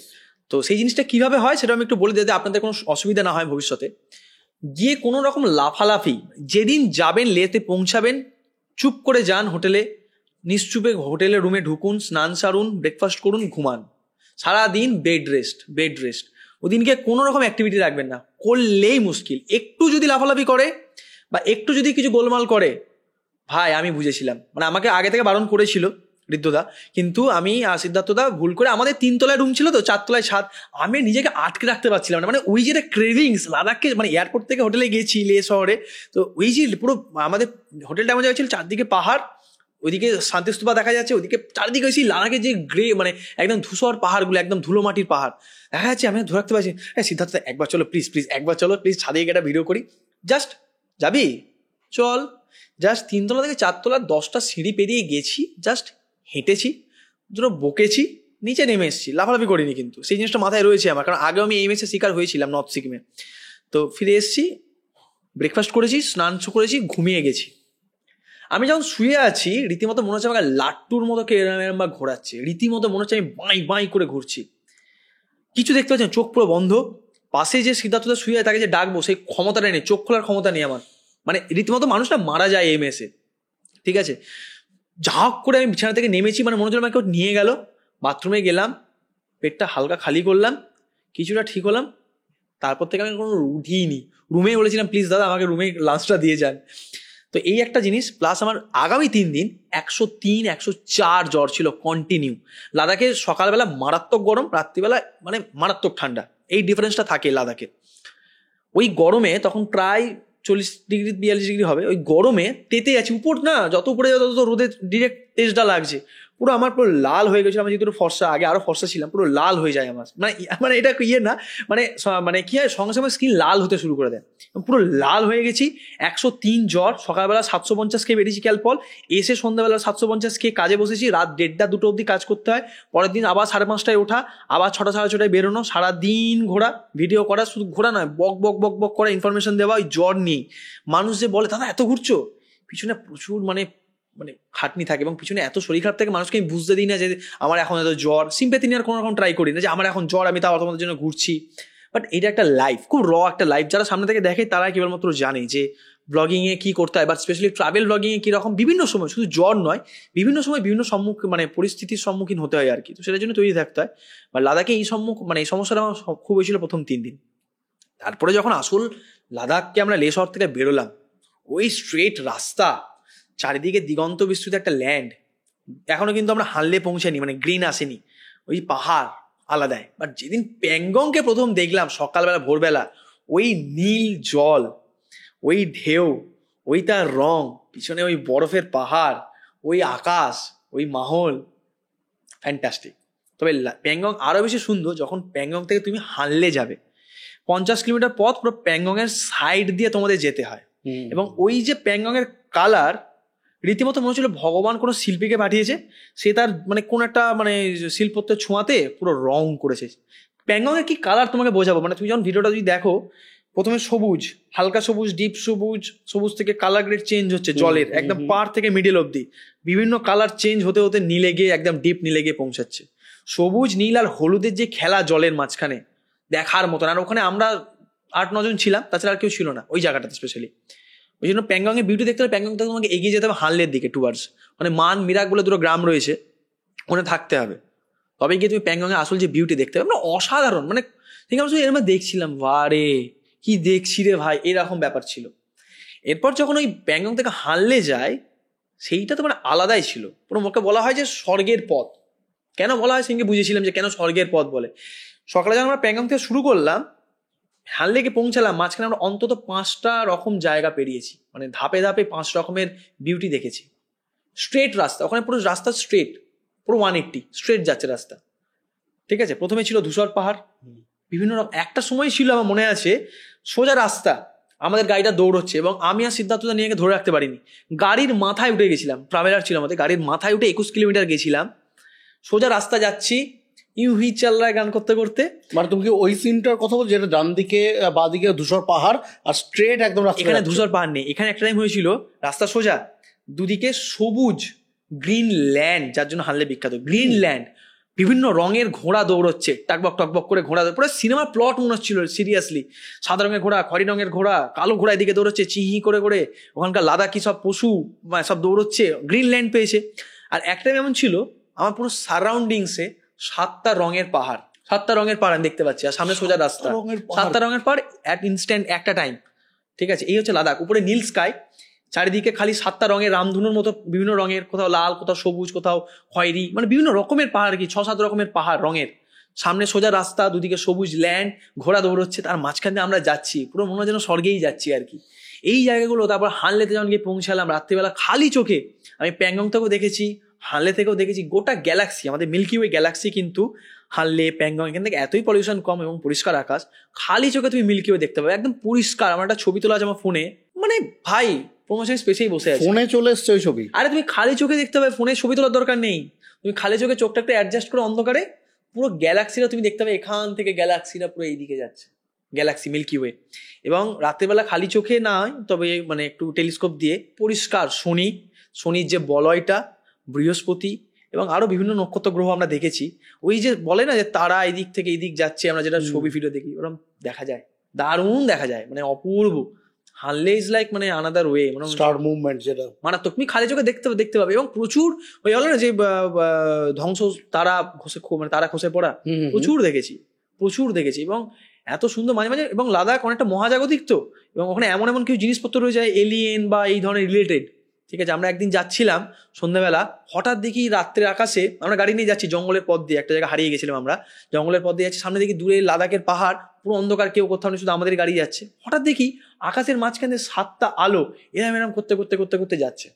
তো সেই জিনিসটা কিভাবে হয় সেটা আমি একটু বলে দিতে, আপনাদের কোনো অসুবিধা না হয় ভবিষ্যতে। গিয়ে কোনো রকম লাফালাফি, যেদিন যাবেন লেতে পৌঁছাবেন, চুপ করে যান হোটেলে, নিশ্চুপে হোটেলের রুমে ঢুকুন, স্নান সারুন, ব্রেকফাস্ট করুন, ঘুমান, সারাদিন বেড রেস্ট। ওদিনকে কোনো রকম অ্যাক্টিভিটি রাখবেন না, করলেই মুশকিল। একটু যদি লাফালাফি করে বা একটু যদি কিছু গোলমাল করে, ভাই আমি বুঝেছিলাম। মানে আমাকে আগে থেকে বারণ করেছিল ঋদ্ধদা, কিন্তু আমি আর সিদ্ধার্থদা ভুল করে, আমাদের 3 তলায় রুম ছিল তো, 4 তলায় ছাদ, আমি নিজেকে আটকে রাখতে পারছিলাম না। মানে ওই যে ক্রেভিংস, লাদাখকে মানে এয়ারপোর্ট থেকে হোটেলে গেছি লে শহরে, তো ওই যে পুরো আমাদের হোটেলটা এমন জায়গা ছিল, চারদিকে পাহাড়, ওইদিকে শান্তিস্তূপা দেখা যাচ্ছে, ওইদিকে চারদিকে ওই লাদাখে যে মানে একদম ধূসর পাহাড়গুলো, একদম ধুলো মাটির পাহাড় দেখা যাচ্ছে। আমি ধরে রাখতে পারছি, হ্যাঁ সিদ্ধার্থ একবার চলো প্লিজ, একবার চলো প্লিজ, ছাদে গিয়ে একটা ভিডিও করি। জাস্ট যাবি চল। জাস্ট 3 তলা থেকে 4 তলার 10টা সিঁড়ি পেরিয়ে গেছি, জাস্ট হেঁটেছি, দুটো বকেছি, নিচে নেমে এসেছি, লাফালাফি করিনি। কিন্তু সেই জিনিসটা মাথায় রয়েছে আমার, কারণ আগেও আমি এই মেসের শিকার হয়েছিলাম নর্থ সিকিমে। তো ফিরে এসেছি, ব্রেকফাস্ট করেছি, স্নান করেছি, ঘুমিয়ে গেছি। আমি যখন শুয়ে আছি, রীতিমতো মনে হচ্ছে আমাকে লাট্টুর মতো কে এরম ঘোরাচ্ছে, রীতিমতো মনে হচ্ছে আমি বাঁই বাঁই করে ঘুরছি। কিছু দেখতে পাচ্ছি, চোখ পুরো বন্ধ। পাশে যে সিদ্ধার্থটা শুয়ে তাকে যে ডাকবো, সেই ক্ষমতাটা নেই, চোখ খোলার ক্ষমতা নেই আমার। মানে রীতিমতো মানুষটা মারা যায় এই মেসে, ঠিক আছে। ঝাঁক করে আমি বিছানা থেকে নেমেছি, মানে মনে হচ্ছে আমাকে নিয়ে গেল। বাথরুমে গেলাম, পেটটা হালকা খালি করলাম, কিছুটা ঠিক হলাম, তারপর থেকে আমি কোনো উঠিনি। রুমে বলেছিলাম প্লিজ দাদা আমাকে রুমে লাঞ্চটা দিয়ে যান। তো এই একটা জিনিস, প্লাস আমার আগামী 3 দিন 103, 104 জ্বর ছিল কন্টিনিউ। লাদাখে সকালবেলা মারাত্মক গরম, রাত্রিবেলা মানে মারাত্মক ঠান্ডা, এই ডিফারেন্সটা থাকে লাদাখে। ওই গরমে তখন প্রায় 40 ডিগ্রি 42 ডিগ্রি হবে, ওই গরমে তেতে যাচ্ছি উপর না, যত উপরে যত তত রোদের ডিরেক্ট তেজটা লাগছে, পুরো আমার পুরো লাল হয়ে গেছিল। আমি যেহেতু ফর্সা, আগে আরো ফর্সা ছিলাম, পুরো লাল হয়ে যায় আমার। মানে এটা ইয়ে না, মানে কি হয়, সঙ্গে সঙ্গে স্কিন লাল হতে শুরু করে দেয়, পুরো লাল হয়ে গেছি। 103 জ্বর, সকালবেলা 750 খেয়ে বেরিয়েছি ক্যালপল, এসে সন্ধ্যাবেলা 750 খেয়ে কাজে বসেছি, রাত 1:30 2টো অব্দি কাজ করতে হয়। পরের দিন আবার 5:30টায় ওঠা, আবার 6টা 6:30টায় বেরোনো, সারাদিন ঘোরা, ভিডিও করা, শুধু ঘোরা নয়, বক বক বক বক করা, ইনফরমেশন দেওয়া ওই জ্বর নিয়ে। মানুষ যে বলে দাদা এত ঘুরছো, পিছনে প্রচুর মানে খাটনি থাকে, এবং পিছনে এত শরীর খারাপ থাকে, মানুষকে আমি বুঝতে দিই না যে আমার এখন এত জ্বর, সিম্প্যাথি নেওয়ার কোনো রকম ট্রাই করি না যে আমার এখন জ্বর, আমি তাও তোমাদের জন্য ঘুরছি। বাট এটা একটা লাইফ, খুব র একটা লাইফ। যারা সামনে থেকে দেখে তারা কেবলমাত্র জানে যে ব্লগিংয়ে কি করতে হয়, বা স্পেশালি ট্রাভেল ব্লগিংয়ে কীরকম বিভিন্ন সময়, শুধু জ্বর নয়, বিভিন্ন সময় বিভিন্ন পরিস্থিতির সম্মুখীন হতে হয় আর কি। তো সেটার জন্য তৈরি থাকতে হয়। বা লাদাখে এই এই সমস্যাটা আমার খুব হয়েছিল প্রথম 3 দিন। তারপরে যখন আসল লাদাখকে আমরা লে শহর থেকে বেরোলাম, ওই স্ট্রেট রাস্তা, চারিদিকে দিগন্ত বিস্তৃত একটা ল্যান্ড, এখনো কিন্তু আমরা হানলে পৌঁছাইনি, মানে গ্রিন আসেনি, ওই পাহাড় আলাদাই। বাট যেদিন প্যাংগংকে প্রথম দেখলাম সকালবেলা ভোরবেলা, ওই নীল জল, ওই ঢেউ, ওই তার রং, পিছনে ওই বরফের পাহাড়, ওই আকাশ, ওই মাহল, ফ্যান্টাস্টিক। তবে প্যাংগং আরো বেশি সুন্দর যখন প্যাংগং থেকে তুমি হানলে যাবে। 50 কিলোমিটার পথ পুরো প্যাংগং এর সাইড দিয়ে তোমাদের যেতে হয়, এবং ওই যে প্যাংগং এর কালার, রীতিমতো মনে হচ্ছিল ভগবান কোনো শিল্পীকে পাঠিয়েছে, সে তার মানে কোন একটা শিল্পত্বের ছোঁয়াতে পুরো রং করেছে। প্যাংগং এর কি কালার তোমাকে বোঝাবো, মানে তুমি যখন ভিডিওটা যদি দেখো, প্রথমে সবুজ, হালকা সবুজ, ডিপ সবুজ, সবুজ থেকে কালার গ্রেড চেঞ্জ হচ্ছে জলের, একদম পার থেকে মিডল অব্দি বিভিন্ন কালার চেঞ্জ হতে হতে নীলে গিয়ে একদম ডিপ নীলে গিয়ে পৌঁছাচ্ছে। সবুজ নীল আর হলুদের যে খেলা জলের মাঝখানে দেখার মতন। আর ওখানে আমরা 8-9 জন ছিলাম, তাছাড়া আর কেউ ছিল না ওই জায়গাটাতে স্পেশালি। ওই জন্য প্যাংগংয়ের বিউটি দেখতে হলে প্যাংগং থেকে তোমাকে এগিয়ে যেতে হবে হানলের দিকে টুয়ার্ডস, মানে মান মিরাক বলে দুটো গ্রাম রয়েছে, ওখানে থাকতে হবে, তবে গিয়ে তুমি প্যাংগংয়ের আসল যে বিউটি দেখতে হবে। মানে অসাধারণ, মানে ঠিক আছে এরকম দেখছিলাম, বারে কি দেখছি রে ভাই, এরকম ব্যাপার ছিল। এরপর যখন ওই প্যাংগং থেকে হানলে যায়, সেইটা তো মানে আলাদাই ছিল পুরো। মুখে বলা হয় যে স্বর্গের পথ। কেন বলা হয় সেদিনকে বুঝেছিলাম যে কেন স্বর্গের পথ বলে। সকালে যখন আমরা প্যাংগং থেকে শুরু করলাম, হানলেকে পৌঁছালাম, মাঝখানে আমরা অন্তত 5টা রকম জায়গা পেরিয়েছি, মানে ধাপে ধাপে 5 রকমের বিউটি দেখেছি। স্ট্রেট রাস্তা, ওখানে পুরো রাস্তা স্ট্রেট, পুরো 180 স্ট্রেট যাচ্ছে রাস্তা, ঠিক আছে। প্রথমে ছিল ধূসর পাহাড়, বিভিন্ন রকম। একটা সময় ছিল আমার মনে আছে, সোজা রাস্তা, আমাদের গাড়িটা দৌড়চ্ছে এবং আমি আর সিদ্ধার্থদা নিয়ে ধরে রাখতে পারিনি, গাড়ির মাথায় উঠে গেছিলাম, ট্রাভেলার ছিল আমাদের, গাড়ির মাথায় উঠে 21 কিলোমিটার গেছিলাম, সোজা রাস্তা যাচ্ছি, ইউ হি চাল রায় গান করতে করতে। মানে তুমি কি ওই সিনটার কথা বলছো যেটা ডান দিকে বা দিকে ধূসর পাহাড় আর স্ট্রেট একদম রাস্তা? এখানে ধূসর পাহাড় নেই, এখানে একটা টাইম হয়েছিল রাস্তা সোজা, দুদিকে সবুজ গ্রিন ল্যান্ড, যার জন্য হানলে বিখ্যাত, গ্রিন ল্যান্ড, বিভিন্ন রঙের ঘোড়া দৌড়চ্ছে, টাকবক টকবক করে ঘোড়া, পুরো সিনেমার প্লট মনে হচ্ছিল সিরিয়াসলি। সাদা রঙের ঘোড়া, খয়েরি রঙের ঘোড়া, কালো ঘোড়া এদিকে দৌড়চ্ছে চিহি করে করে, ওখানকার লাদাখি সব পশু সব দৌড়চ্ছে, গ্রিন ল্যান্ড পেয়েছে। আর একটা এমন ছিল, আমার পুরো সারাউন্ডিংসে 7টা রঙের পাহাড়, 7টা রঙের পাহাড় আমি দেখতে পাচ্ছি, আর সামনে সোজা রাস্তা, 7টা রঙের পাহাড় অ্যাট ইনস্ট্যান্ট একটা টাইম, ঠিক আছে। এই হচ্ছে লাদাখ, উপরে নীল স্কাই, চারিদিকে খালি 7টা রঙের রামধনুর মতো বিভিন্ন রঙের, কোথাও লাল, কোথাও সবুজ, কোথাও খয়েরি, মানে বিভিন্ন রকমের পাহাড়, কি 6-7 রকমের পাহাড় রঙের, সামনে সোজা রাস্তা, দুদিকে সবুজ ল্যান্ড, ঘোড়া দৌড়চ্ছে, তার মাঝখান দিয়ে আমরা যাচ্ছি, পুরো মনে হয় যেন স্বর্গেই যাচ্ছি আর কি। এই জায়গাগুলো, তারপর হানলেতে যখন গিয়ে পৌঁছালাম রাত্রিবেলা, খালি চোখে আমি প্যাংগং থেকেও দেখেছি, হানলে থেকেও দেখেছি, গোটা গ্যালাক্সি, আমাদের মিল্কি ওয়ে গ্যালাক্সি কিন্তু হানলে প্যাংগং, এখান থেকে এতই পলিউশন কম এবং পরিষ্কার আকাশ, খালি চোখে তুমি মিল্কি ওয়ে দেখতে পাবে একদম পরিষ্কার। আমার একটা ছবি তোলা আছে আমার ফোনে, মানে ভাই প্রমোশন স্পেসেই বসে আছে, ফোনে চলে এসছে ওই ছবি। আরে তুমি খালি চোখে দেখতে পাবে, ফোনে ছবি তোলার দরকার নেই, তুমি খালি চোখে চোখটা একটু অ্যাডজাস্ট করে অন্ধকারে পুরো গ্যালাক্সিটা তুমি দেখতে পাবে, এখান থেকে গ্যালাক্সিটা পুরো এইদিকে যাচ্ছে, গ্যালাক্সি মিল্কি ওয়ে। এবং রাত্রেবেলা খালি চোখে নয়, তবে মানে একটু টেলিস্কোপ দিয়ে পরিষ্কার শনির যে বলয়টা, বৃহস্পতি এবং আরো বিভিন্ন নক্ষত্র গ্রহ আমরা দেখেছি। ওই যে বলে না যে তারা এদিক থেকে এদিক যাচ্ছে, আমরা যেটা ছবি ভিডিও দেখি, ওরকম দেখা যায়, দারুণ দেখা যায়, মানে অপূর্ব। হানলে ইজ লাইক মানে আনাদার ওয়ে, মানে স্টার মুভমেন্ট যেটা মানে তুমি খালি চোখে দেখতে পাবে। এবং প্রচুর ওই হলো না যে ধ্বংস, তারা খসে, মানে তারা খসে পড়া, প্রচুর দেখেছি এবং এত সুন্দর মাঝে মাঝে। এবং লাদাখ অনেকটা মহাজাগতিক তো, এবং ওখানে এমন এমন কিছু জিনিসপত্র রয়েছে এলিয়েন বা এই ধরনের রিলেটেড, ঠিক আছে। আমরা একদিন যাচ্ছিলাম সন্ধ্যাবেলা, হঠাৎ দেখি রাত্রের আকাশে, আমরা গাড়ি নিয়ে যাচ্ছি জঙ্গলের পথ দিয়ে, একটা জায়গায় হারিয়ে গেছিলাম আমরা, জঙ্গলের পথ দিয়ে যাচ্ছি, সামনে দেখি দূরে লাদাখের পাহাড়, পুরো অন্ধকার, কেউ কোথাও নেই, শুধু আমাদের গাড়ি যাচ্ছে। হঠাৎ দেখি আকাশের মাঝখানে 7টা আলো এরম করতে করতে করতে করতে যাচ্ছে।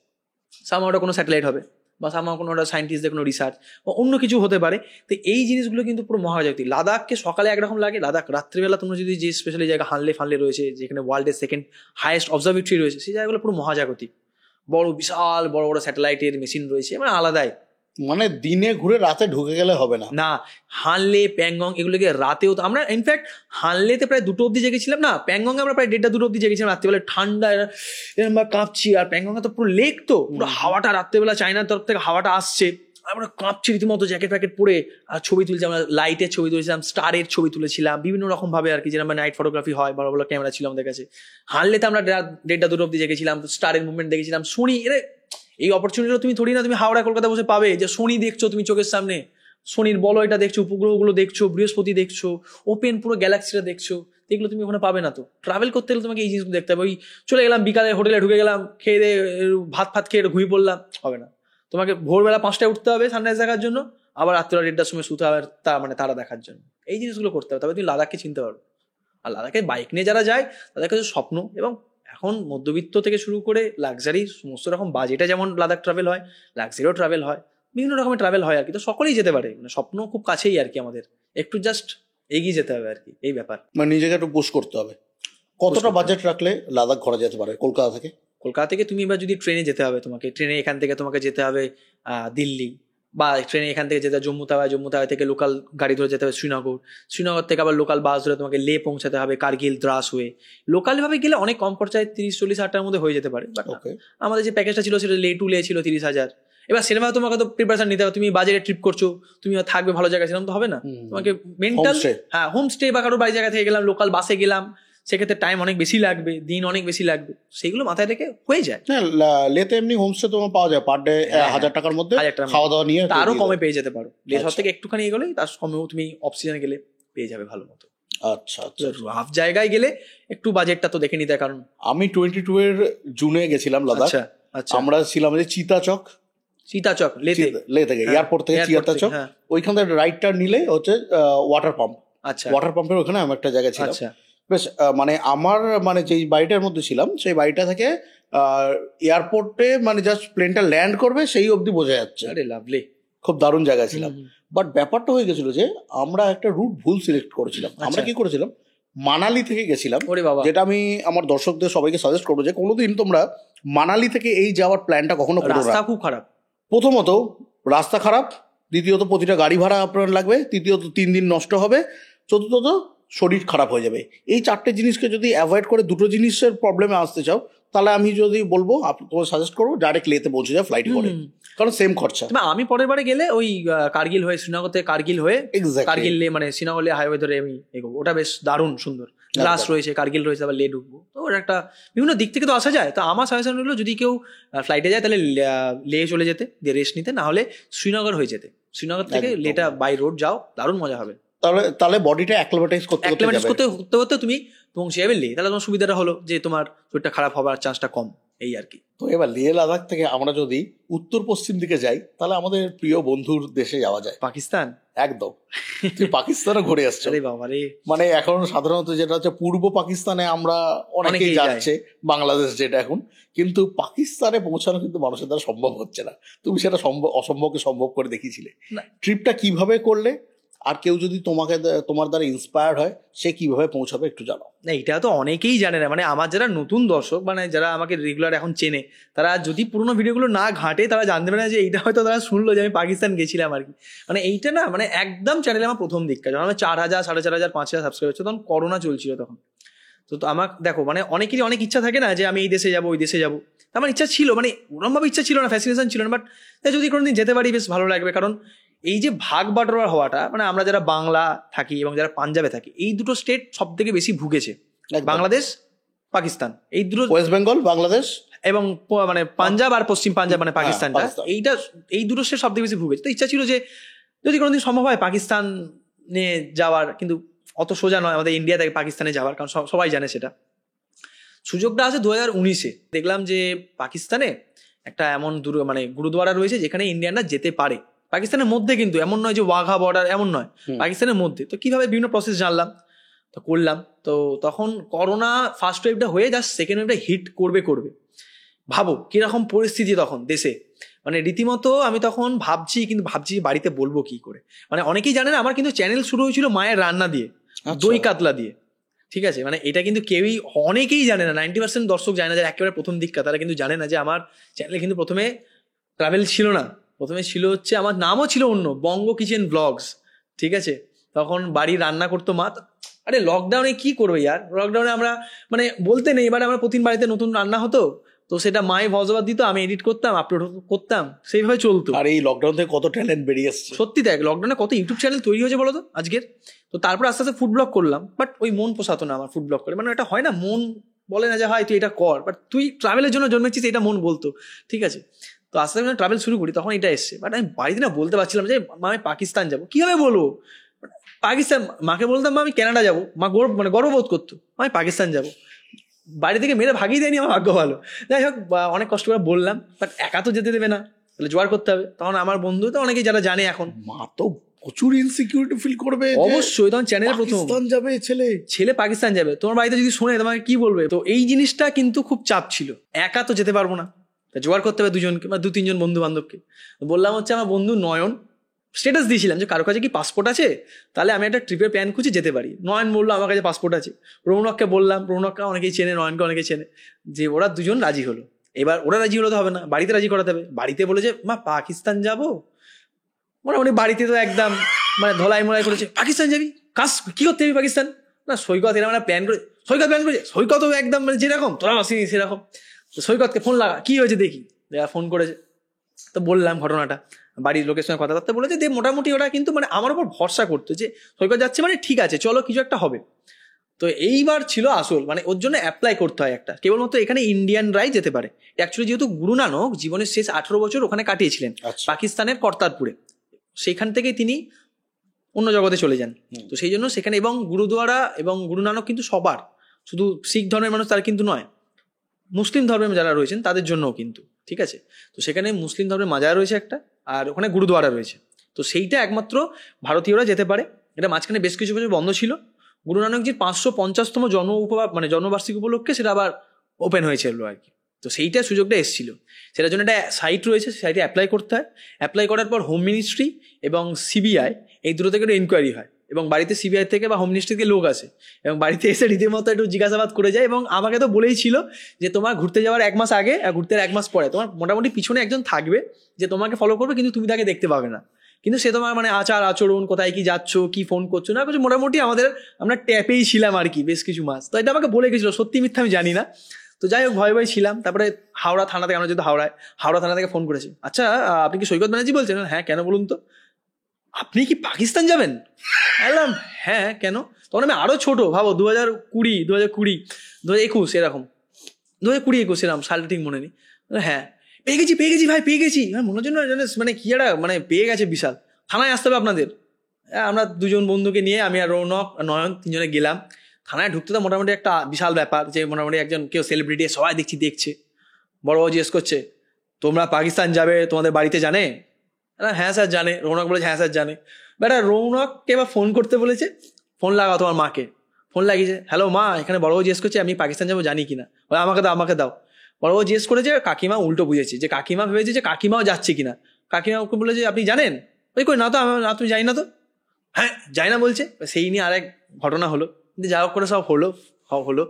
সামা ওটা কোনো স্যাটেলাইট হবে, বা সামা কোনো ওটা সায়েন্টিস্টদের কোনো রিসার্চ বা অন্য কিছু হতে পারে। তো এই জিনিসগুলো কিন্তু পুরো মহাজাগতিক। লাদাখকে সকালে একরকম লাগে, লাদাখ রাত্রিবেলা তোমরা যদি যে স্পেশালি জায়গা হানলে ফানলে রয়েছে, যেখানে ওয়ার্ল্ডের 2nd হাইয়েস্ট অবজারভেটরি রয়েছে, সেই জায়গাগুলো পুরো মহাজাগতিক, বড় বিশাল বড় বড় স্যাটেলাইটের মেশিন রয়েছে, মানে আলাদাই। মানে দিনে ঘুরে রাতে ঢুকে গেলে হবে না। না, হানলে প্যাংগং এগুলোকে রাতেও, আমরা ইনফ্যাক্ট হানলেতে প্রায় 2টো অব্দি জেগেছিলাম, না প্যাংগং আমরা প্রায় 1:30-2 অব্দি জেগেছিলাম রাত্রিবেলা, ঠান্ডা এরকম কাঁপছি। আর প্যাংগং তো পুরো লেক, তো পুরো হাওয়াটা রাত্রিবেলা চায়নার তরফ থেকে হাওয়াটা আসছে, আমরা কাঁপছি রীতিমতো, জ্যাকেট প্যাকেট পরে, আর ছবি তুলছি, আমরা লাইটের ছবি তুলেছিলাম, স্টারের ছবি তুলেছিলাম, বিভিন্ন রকম ভাবে আর কি, যেরকম নাইট ফটোগ্রাফি হয়, বড় বড় ক্যামেরা ছিল আমাদের কাছে। হানলেতে আমরা 1:30-2 অব্দি জেগেছিলাম, স্টারের মুভমেন্ট দেখেছিলাম, শনি। এই অপরচুনিটিটা তুমি থোড়ি না তুমি হাওড়া কলকাতা বসে পাবে, যে শনি দেখছো তুমি চোখের সামনে, শনির বলয়টা দেখছো, উপগ্রহগুলো দেখছো, বৃহস্পতি দেখছো, ওপেন পুরো গ্যালাক্সিটা দেখছো, এগুলো তুমি ওখানে পাবে না। তো ট্রাভেল করতে গেলে তোমাকে এই জিনিসগুলো দেখতে হবে। ওই চলে গেলাম বিকালে হোটেলে ঢুকে গেলাম, খেয়ে দিয়ে ভাত খেয়ে ঘুমিয়ে পড়লাম, হবে না। তোমাকে ভোরবেলা 5টায় উঠতে হবে সানরাইজ দেখার জন্য, আবার রাত্রিবেলা 1টার সময় শুতে হবে মানে তারা দেখার জন্য। এই জিনিসগুলো করতে হবে, তবে তুমি লাদাখকে চিনতে পারবে। আর লাদাখে বাইক নিয়ে যারা যায় তাদের কাছে স্বপ্ন, এবং এখন মধ্যবিত্ত থেকে শুরু করে লাক্সারি সমস্ত রকম বাজেটে যেমন লাদাখ ট্রাভেল হয়, লাক্সারিও ট্রাভেল হয়, বিভিন্ন রকমের ট্রাভেল হয় আর কি। তো সকলেই যেতে পারে, মানে স্বপ্ন খুব কাছেই আর কি, আমাদের একটু জাস্ট এগিয়ে যেতে হবে আর কি, এই ব্যাপার। মানে নিজেকে একটু পুশ করতে হবে। কতটা বাজেট রাখলে লাদাখ ঘোরা যেতে পারে কলকাতা থেকে? কলকাতা থেকে তুমি এবার যদি ট্রেনে যেতে হবে, তোমাকে ট্রেনে এখান থেকে তোমাকে যেতে হবে দিল্লি, বা ট্রেনে এখান থেকে যেতে হবে জম্মু তাওয়াই, জম্মু তাওয়াই থেকে লোকাল গাড়ি ধরে যেতে হবে শ্রীনগর থেকে আবার লোকাল বাস ধরে তোমাকে লে পৌঁছাতে হবে, কার্গিল, দ্রাস হয়ে। লোকাল ভাবে গেলে অনেক কম খরচায় 30-40 হাজার টাকার মধ্যে হয়ে যেতে পারে। বাট আমাদের যে প্যাকেজটা ছিল সেটা লে টু লে ছিল 30,000, এবার সিনেমা তোমাকে তো প্রিপারেশন নিতে হবে, তুমি বাজেটে ট্রিপ করছো, তুমি থাকবে ভালো জায়গায়, সেরকম তো হবে না। তোমাকে মেন্টাল, হ্যাঁ হোমস্টে বা কারো বাড়ি জায়গা থেকে গেলাম, লোকাল বাসে গেলাম, সেক্ষেত্রে টাইম অনেক বেশি লাগবে, দিন অনেক বেশি লাগবে, সেগুলো মাথায় রেখে হয়ে যায়। হ্যাঁ, লেতে এমনি হোমস্টে তোমার পাওয়া যায় পার ডে 1000 টাকার মধ্যে, খাওয়া দাওয়া নিয়ে আরো কমে পেয়ে যেতে পারো। লে শহর থেকে একটুখানি এগোলেই তার কমেও তুমি অফ সিজনে গেলে পেয়ে যাবে ভালো মতো। আচ্ছা আচ্ছা, রাফ জায়গায় গেলে একটু বাজেটটা তো দেখে নিতে, কারণ আমি 22 এর জুনে গেছিলাম লাদাখ। আচ্ছা, আমরা ছিলাম যে চিতাচক লে থেকে, এয়ারপোর্ট থেকে চিতাচক, ওইখান থেকে রাইটটা নিলে হচ্ছে ওয়াটার পাম্প। আচ্ছা, ওয়াটার পাম্পের ওখানে আমি একটা জায়গায় ছিলাম। বেশ মানে আমার মানে যেই বাড়িটার মধ্যে ছিলাম সেই বাড়িটা থেকে এয়ারপোর্টে মানে জাস্ট প্লেনটা ল্যান্ড করবে সেই অবধি বোঝা যাচ্ছে। আরে লাভলি, খুব দারুণ জায়গায় ছিলাম। বাট ব্যাপারটা হয়ে গেছিল যে আমরা একটা রুট ভুল সিলেক্ট করেছিলাম। আমরা কি করেছিলাম, মানালি থেকে গেছিলাম, যেটা আমি আমার দর্শকদের সবাইকে সাজেস্ট করবো যে কোনোদিন তোমরা মানালি থেকে এই যাওয়ার প্ল্যানটা কখনো করো না। রাস্তা খুব খারাপ, প্রথমত রাস্তা খারাপ, দ্বিতীয়ত প্রতিটা গাড়ি ভাড়া আপনার লাগবে, তৃতীয়ত 3 দিন নষ্ট হবে, চতুর্থত শরীর খারাপ হয়ে যাবে। এই 4টে জিনিসকে যদি অ্যাভয়েড করে 2টো জিনিসের প্রবলেমে আসতে চাও, তাহলে আমি যদি বলবো তোমার সাজেস্ট করবো ডাইরেক্ট লেতে পৌঁছে যাও ফ্লাইট করে, কারণ সেম খরচা। আমি পরের বারে গেলে ওই কার্গিল হয়ে, শ্রীনগর থেকে কার্গিল হয়ে কার্গিল লে মানে শ্রীনগর লে হাইওয়ে ধরে আমি এগোবো। ওটা বেশ দারুণ সুন্দর, গ্লাস রয়েছে, কার্গিল রয়েছে, আবার লে ঢুকবো, তো ওটা একটা বিভিন্ন দিক থেকে তো আসা যায়। তো আমার সাজেশন হলো যদি কেউ ফ্লাইটে যায় তাহলে লে চলে যেতে, দিয়ে রেস্ট নিতে, না হলে শ্রীনগর হয়ে যেতে, শ্রীনগর থেকে লেটা বাই রোড যাও, দারুণ মজা হবে। তাহলে বডিটা অ্যাক্লিমেটাইজ করতে তুমি পৌঁছে যাবে লে, তাহলে তোমার সুবিধাটা হলো যে তোমার শরীরটা খারাপ হওয়ার চান্সটা কম, এই আর কি। তো এবার লে লাদাখ থেকে আমরা যদি উত্তর পশ্চিম দিকে যাই, তাহলে আমাদের প্রিয় বন্ধুর দেশে যাওয়া যায়, পাকিস্তান। একদম, তুই পাকিস্তানও ঘুরে আসছো। মানে এখন সাধারণত যেটা হচ্ছে পূর্ব পাকিস্তানে আমরা অনেকেই যাচ্ছে, বাংলাদেশ যেটা এখন, কিন্তু পাকিস্তানে পৌঁছানো কিন্তু মানুষের দ্বারা সম্ভব হচ্ছে না। তুমি সেটা অসম্ভবকে সম্ভব করে দেখিয়েছিলে। ট্রিপটা কিভাবে করলে, আর কেউ যদি তোমার দ্বারা ইন্সপায়ার্ড হয়, সে কিভাবে পৌঁছাবে একটু জানাও। না, এটা তো অনেকেই জানে না, মানে আমার যারা নতুন দর্শক, মানে যারা আমাকে রেগুলার এখন চেনে, তারা যদি পুরোনো ভিডিওগুলো না ঘাঁটে, তারা জানতে পারে না যে এইটা হয়তো তারা শুনলো যে আমি পাকিস্তান গেছিলাম আর কি। মানে এইটা না, মানে একদম চ্যানেলে আমার প্রথম দিককার, যখন আমার 4000, 4500, 5000 সাবস্ক্রাইব হচ্ছে, তখন করোনা চলছিল তখন। তো আমার দেখো, মানে অনেকেরই অনেক ইচ্ছা থাকে না যে আমি এই দেশে যাবো, ওই দেশে যাবো। আমার ইচ্ছা ছিল, মানে ওরমভাবে ইচ্ছা ছিল না, ফ্যাসিনেশন ছিল না, বাট যদি কোনোদিন যেতে পারি বেশ ভালো লাগবে। কারণ এই যে ভাগ বাটোয়ারা হওয়াটা, মানে আমরা যারা বাংলা থাকি এবং যারা পাঞ্জাবে থাকি, এই দুটো স্টেট সব থেকে বেশি ভুগেছে, বাংলাদেশ পাকিস্তান, এই দুটো, ওয়েস্ট বেঙ্গল বাংলাদেশ এবং মানে পাঞ্জাব আর পশ্চিম পাঞ্জাব মানে পাকিস্তানটা, এই দুটো স্টেট সব থেকে বেশি ভুগেছে। তো ইচ্ছা ছিল যে যদি কোনোদিন সম্ভব হয় পাকিস্তানে যাওয়ার, কিন্তু অত সোজা নয় আমাদের ইন্ডিয়া থেকে পাকিস্তানে যাওয়ার, কারণ সবাই জানে সেটা। সুযোগটা আছে 2019-এ, দেখলাম যে পাকিস্তানে একটা এমন মানে গুরুদ্বারা রয়েছে যেখানে ইন্ডিয়ানরা যেতে পারে, পাকিস্তানের মধ্যে, কিন্তু এমন নয় যে ওয়াঘা বর্ডার, এমন নয়, পাকিস্তানের মধ্যে। তো কিভাবে বিভিন্ন প্রসেস জানলাম, তো করলাম। তো তখন করোনা ফার্স্ট ওয়েভটা হয়ে জাস্ট সেকেন্ড ওয়েভটা হিট করবে, ভাবো কিরকম পরিস্থিতি তখন দেশে, মানে রীতিমতো আমি তখন ভাবছি বাড়িতে বলবো কি করে। মানে অনেকেই জানে না, আমার কিন্তু চ্যানেল শুরু হয়েছিল মায়ের রান্না দিয়ে, দই কাতলা দিয়ে, ঠিক আছে। মানে এটা কিন্তু অনেকেই জানে না, 90% দর্শক জানে না, যারা একেবারে প্রথম দিককার তারা কিন্তু জানে না যে আমার চ্যানেলে কিন্তু প্রথমে ট্রাভেল ছিল না, প্রথমে ছিল হচ্ছে, আমার নামও ছিল অন্য, বঙ্গ কিচেন ব্লগস, ঠিক আছে। তখন বাড়ি রান্না করতো মা। আরে লকডাউনে কি করবো ইয়ার, লকডাউনে আমরা মানে বলতে নেই, এবার আমরা প্রতিদিন বাড়িতে নতুন রান্না হতো, তো সেটা মাই ভজবাদ দিত, আমি এডিট করতাম, আপলোড করতাম, সেইভাবে চলতো। আর এই লকডাউন থেকে কত ট্যালেন্ট বেরিয়ে এসছে, সত্যি দেখ, লকডাউনে কত ইউটিউব চ্যানেল তৈরি হয়েছে বলো তো আজকের। তো তারপর আস্তে আস্তে ফুড ব্লগ করলাম, বাট ওই মন পোষাতো না আমার ফুড ব্লগ করে, মানে এটা হয় না, মন বলে না যে হয় তুই এটা কর, বাট তুই ট্রাভেলের জন্য জন্মেছিস, এটা মন বলতো, ঠিক আছে। তো আস্তে আস্তে ট্রাভেল শুরু করি, তখন এটা এসছে। বাট আমি বাড়িতে না বলতে পারছিলাম যে আমি পাকিস্তান যাবো, কিভাবে বলবো পাকিস্তান, মাকে বলতাম আমি কানাডা যাবো, মা গর্ববোধ করতো, আমি পাকিস্তান যাবো, বাড়ি থেকে মেরে ভাগিয়ে দেয়নি, আমার ভাগ্য ভালো। যাই হোক, অনেক কষ্ট করে বললাম, বাট একা তো যেতে দেবে না, তাহলে জোয়ার করতে হবে। তখন আমার বন্ধু তো অনেকেই যারা জানে, এখন মা তো প্রচুর ইনসিকিউরিটি ফিল করবে, অবশ্যই। তখন চ্যানেলে প্রথম যাবে ছেলে পাকিস্তান যাবে, তোমার বাড়িতে যদি শোনে তোমাকে কি বলবে। তো এই জিনিসটা কিন্তু খুব চাপ ছিল, একা তো যেতে পারবো না, জোগাড় করতে হবে দুজনকে বা 2-3 জন বন্ধু বান্ধবকে। বললাম হচ্ছে আমার বন্ধু নয়ন, স্ট্যাটাস দিয়েছিলাম যে কারো কাছে কি পাসপোর্ট আছে, তাহলে আমি একটা ট্রিপের প্ল্যান খুঁজে যেতে পারি। নয়ন বললো আমার কাছে পাসপোর্ট আছে। রৌনককে বললাম, রৌনককে অনেকেই চেনে, নয়নকে অনেকেই চেনে, যে ওরা দুজন রাজি হলো। এবার ওরা রাজি হলে তো হবে না, বাড়িতে রাজি করাতে হবে। বাড়িতে বলে যে মা পাকিস্তান যাবো, মোটামুটি বাড়িতে তো একদম মানে ধলাই মলাই করেছে, পাকিস্তান যাবি, কাজ কি করতে যাবি পাকিস্তান, না সৈকত এরকম একটা প্ল্যান করে, সৈকত একদম মানে যেরকম তোরা আসিনি সেরকম। তো সৈকতকে ফোন লাগা, কি হয়েছে দেখি, ফোন করেছে, তো বললাম ঘটনাটা, বাড়ির লোকের সঙ্গে কথাবার্তা বলেছে, যে মোটামুটি ওরা কিন্তু মানে আমার উপর ভরসা করতো যে সৈকত যাচ্ছে মানে ঠিক আছে চলো কিছু একটা হবে। তো এইবার ছিল আসল, মানে ওর জন্য অ্যাপ্লাই করতে হয় একটা, কেবলমাত্র এখানে ইন্ডিয়ানরাই যেতে পারে। অ্যাকচুয়ালি যেহেতু গুরু নানক জীবনের শেষ 18 বছর ওখানে কাটিয়েছিলেন পাকিস্তানের কর্তারপুরে, সেইখান থেকেই তিনি অন্য জগতে চলে যান। তো সেই জন্য সেখানে, এবং গুরুদুয়ারা এবং গুরু নানক কিন্তু সবার, শুধু শিখ ধর্মের মানুষ তারা কিন্তু নয়, মুসলিম ধর্মের যারা রয়েছেন তাদের জন্যও কিন্তু, ঠিক আছে। তো সেখানে মুসলিম ধর্মের মাজার রয়েছে একটা, আর ওখানে গুরুদুয়ারা রয়েছে। তো সেইটা একমাত্র ভারতীয়রা যেতে পারে। এটা মাঝখানে বেশ কিছু বছর বন্ধ ছিল। গুরু নানকজির 550তম জন্মবার্ষিকী উপলক্ষে সেটা আবার ওপেন হয়েছিল আর কি। তো সেইটা সুযোগটা এসেছিল, সেটার জন্য একটা সাইট রয়েছে, সাইটে অ্যাপ্লাই করতে হয়। অ্যাপ্লাই করার পর হোম মিনিস্ট্রি এবং সিবিআই এই দুটো থেকে একটা ইনকোয়ারি হয়, এবং বাড়িতে সিবিআই থেকে বা হোম মিনিস্ট্রি থেকে লোক আসে, এবং বাড়িতে এসে রীতিমতো একটু জিজ্ঞাসাবাদ করে যায়। এবং আমাকে তো বলেই ছিল যে তোমার ঘুরতে যাওয়ার 1 মাস আগে আর ঘুরতে 1 মাস পরে তোমার মোটামুটি পিছনে একজন থাকবে যে তোমাকে ফলো করবে, কিন্তু তুমি তাকে দেখতে পাবে না, কিন্তু সে তোমার মানে আচার আচরণ, কোথায় কি যাচ্ছ, কি ফোন করছো না করছো, মোটামুটি আমরা ট্যাপেই ছিলাম আর কি বেশ কিছু মাস। তো এটা আমাকে বলে গেছিল, সত্যি মিথ্যা আমি জানি না। তো যাই হোক, ভয় ভয় ছিলাম। তারপরে হাওড়া থানা থেকে, আমরা যেহেতু হাওড়া থানা থেকে ফোন করেছি, আচ্ছা আপনি কি সৈকত ব্যানার্জি বলছেন? হ্যাঁ, কেন বলুন তো? আপনি কি পাকিস্তান যাবেন? বললাম হ্যাঁ, কেন? তখন আমি আরো ছোট, ভাবো 2020 2021 এরকম, 2020-21 এরকম সালটা ঠিক মনে নেই। হ্যাঁ, পেয়ে গেছি ভাই, পেয়ে গেছি। মনে হচ্ছে না মানে কি একটা মানে পেয়ে গেছে বিশাল, থানায় আসতে হবে আপনাদের। আমরা 2জন বন্ধুকে নিয়ে, আমি আর রৌনক নয়ন 3জনে গেলাম। থানায় ঢুকতে তো মোটামুটি একটা বিশাল ব্যাপার, যে মোটামুটি একজন কেউ সেলিব্রিটি সবাই দেখছে। বড়বাবু জিজ্ঞেস করছে, তোমরা পাকিস্তান যাবে, তোমাদের বাড়িতে জানে? হ্যাঁ স্যার জানে। রৌনক বলেছে হ্যাঁ স্যার জানে। বেটা রৌনককে এবার ফোন করতে বলেছে, ফোন লাগাও তোমার মাকে। ফোন লাগিয়েছে, হ্যালো মা, এখানে বড়বাবু জিজ্ঞেস করছে আমি পাকিস্তান যাবো, জানি কিনা। আমাকে দাও। বড়বাবু জিজ্ঞেস করেছে, কাকিমা উল্টো বুঝেছে, যে কাকিমা ভেবেছে যে কাকিমাও যাচ্ছে কিনা। কাকিমা ওকে বলে যে আপনি জানেন? কই না তো, তুমি জানি না তো। হ্যাঁ যাই না বলছে। সেই নিয়ে আরেক ঘটনা হলো, যা হোক করে সব হলো।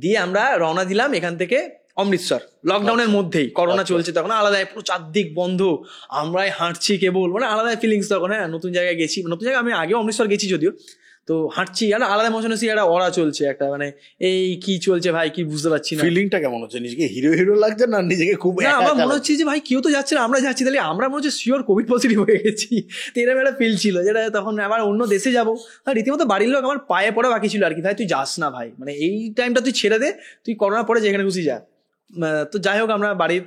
দিয়ে আমরা রওনা দিলাম এখান থেকে অমৃতসর, লকডাউনের মধ্যেই, করোনা চলছে তখন, আলাদাই পুরো চারদিক বন্ধ, আমরাই হাঁটছি কেবল, মানে আলাদাই ফিলিংস তখন। হ্যাঁ, নতুন জায়গায় গেছি, নতুন জায়গায় আমি আগেও অমৃতসর গেছি যদিও। তো হাঁটছি আর আলাদা মনে হচ্ছে একটা ওরা চলছে একটা, মানে এই কি চলছে ভাই কি বুঝতে পারছি না। ফিলিংটা কেমন হচ্ছে? নিজেকে হিরো লাগছে না নিজেকে খুব? না, আমার মনে হচ্ছে যে ভাই কেউ তো যাচ্ছে না, আমরা যাচ্ছি, তাহলে আমরা মনে হচ্ছে শিওর কোভিড পজিটিভ হয়ে গেছি। তো এরকম একটা ফিল ছিল, যেটা তখন আবার অন্য দেশে যাবো, রীতিমতো বাড়ির লোক আমার পায়ে পড়া বাকি ছিল আর কি, ভাই তুই যাস না ভাই, মানে এই টাইমটা তুই ছেড়ে দে, তুই করোনা পরে যেখানে খুশি যা। তো যাই হোক, আমরা বাড়ির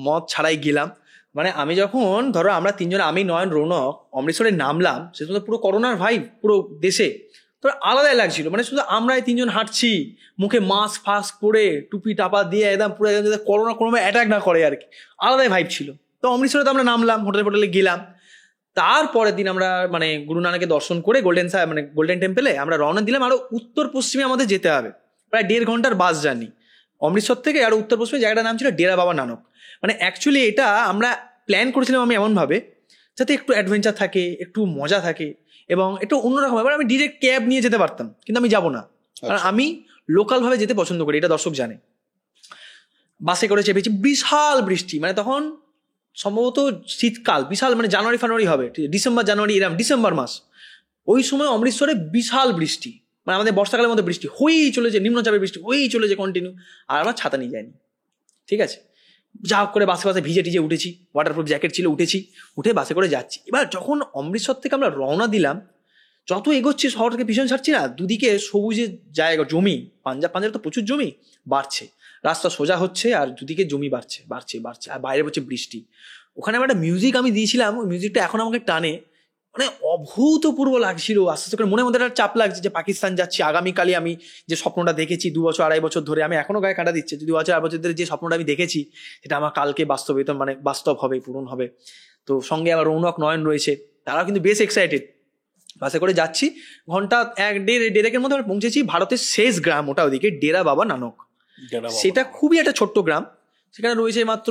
মত ছাড়াই গেলাম। মানে আমি যখন ধরো আমরা 3জন, আমি নয়ন রৌনক অমৃতসরে নামলাম, সে সময় পুরো করোনার ভাই পুরো দেশে, তো আলাদাই লাগছিল। মানে শুধু আমরাই 3জন হাঁটছি, মুখে মাস্ক ফাস্ক পরে, টুপি টাপা দিয়ে একদম পুরো করোনা কোনো অ্যাটাক না করে আর কি, আলাদাই ভাইব ছিল। তো অমৃতসরে তো আমরা নামলাম, হোটেলে গেলাম। তারপরের দিন আমরা মানে গুরু নানকে দর্শন করে গোল্ডেন টেম্পলে আমরা রওনা দিলাম। আরো উত্তর পশ্চিমে আমাদের যেতে হবে, প্রায় 1.5 ঘন্টার বাস জার্নি অমৃতসর থেকে। আর উত্তর পশ্চিমে জায়গাটার নাম ছিল ডেরা বাবা নানক। মানে অ্যাকচুয়ালি এটা আমরা প্ল্যান করেছিলাম আমি এমনভাবে যাতে একটু অ্যাডভেঞ্চার থাকে, একটু মজা থাকে, এবং একটু অন্যরকম। এবার আমি ডিরেক্ট ক্যাব নিয়ে যেতে পারতাম, কিন্তু আমি যাবো না, কারণ আমি লোকালভাবে যেতে পছন্দ করি, এটা দর্শক জানে। বাসে করে চেপেছি, বিশাল বৃষ্টি, মানে তখন সম্ভবত শীতকাল, বিশাল মানে জানুয়ারি হবে, ডিসেম্বর জানুয়ারি এরকম, ডিসেম্বর মাস। ওই সময় অমৃতসরে বিশাল বৃষ্টি, মানে আমাদের বর্ষাকালের মধ্যে বৃষ্টি হয়েই চলেছে, নিম্নচাপের বৃষ্টি হয়েই চলেছে কন্টিনিউ। আর আমার ছাতা নিয়ে যায়নি, ঠিক আছে। যা হোক করে বাসে ভিজে টিজে উঠেছি, ওয়াটারপ্রুফ জ্যাকেট ছিল, উঠে বাসে করে যাচ্ছি। এবার যখন অমৃতসর থেকে আমরা রওনা দিলাম, যত এগোচ্ছি শহর থেকে পিছন ছাড়ছি না, দুদিকে সবুজের জায়গা, জমি, পাঞ্জাব তো প্রচুর জমি বাড়ছে, রাস্তা সোজা হচ্ছে আর দুদিকে জমি বাড়ছে, আর বাইরে হচ্ছে বৃষ্টি। ওখানে একটা মিউজিক আমি দিয়েছিলাম, ওই মিউজিকটা এখন আমাকে টানে, মানে অভূতপূর্ব লাগছিল। আস্তে আস্তে করে মনের মধ্যে একটা চাপ লাগছে যে পাকিস্তান যাচ্ছি আগামীকালই। আমি যে স্বপ্নটা দেখেছি 2 বছর 2.5 বছর ধরে, আমি এখনো গায়ে কাটা দিচ্ছে, 2 বছর 2.5 বছর ধরে যে স্বপ্নটা আমি দেখেছি, সেটা আমার কালকে বাস্তব হবে, পূরণ হবে। তো সঙ্গে আবার রৌনক নয়ন রয়েছে, তারাও কিন্তু বেশ এক্সাইটেড। বাসে করে যাচ্ছি, ঘন্টা 1.5-1.5 মধ্যে আমরা পৌঁছেছি ভারতের শেষ গ্রাম, ওটা ওদিকে ডেরা বাবা নানক। সেটা খুবই একটা ছোট্ট গ্রাম, সেখানে রয়েছে মাত্র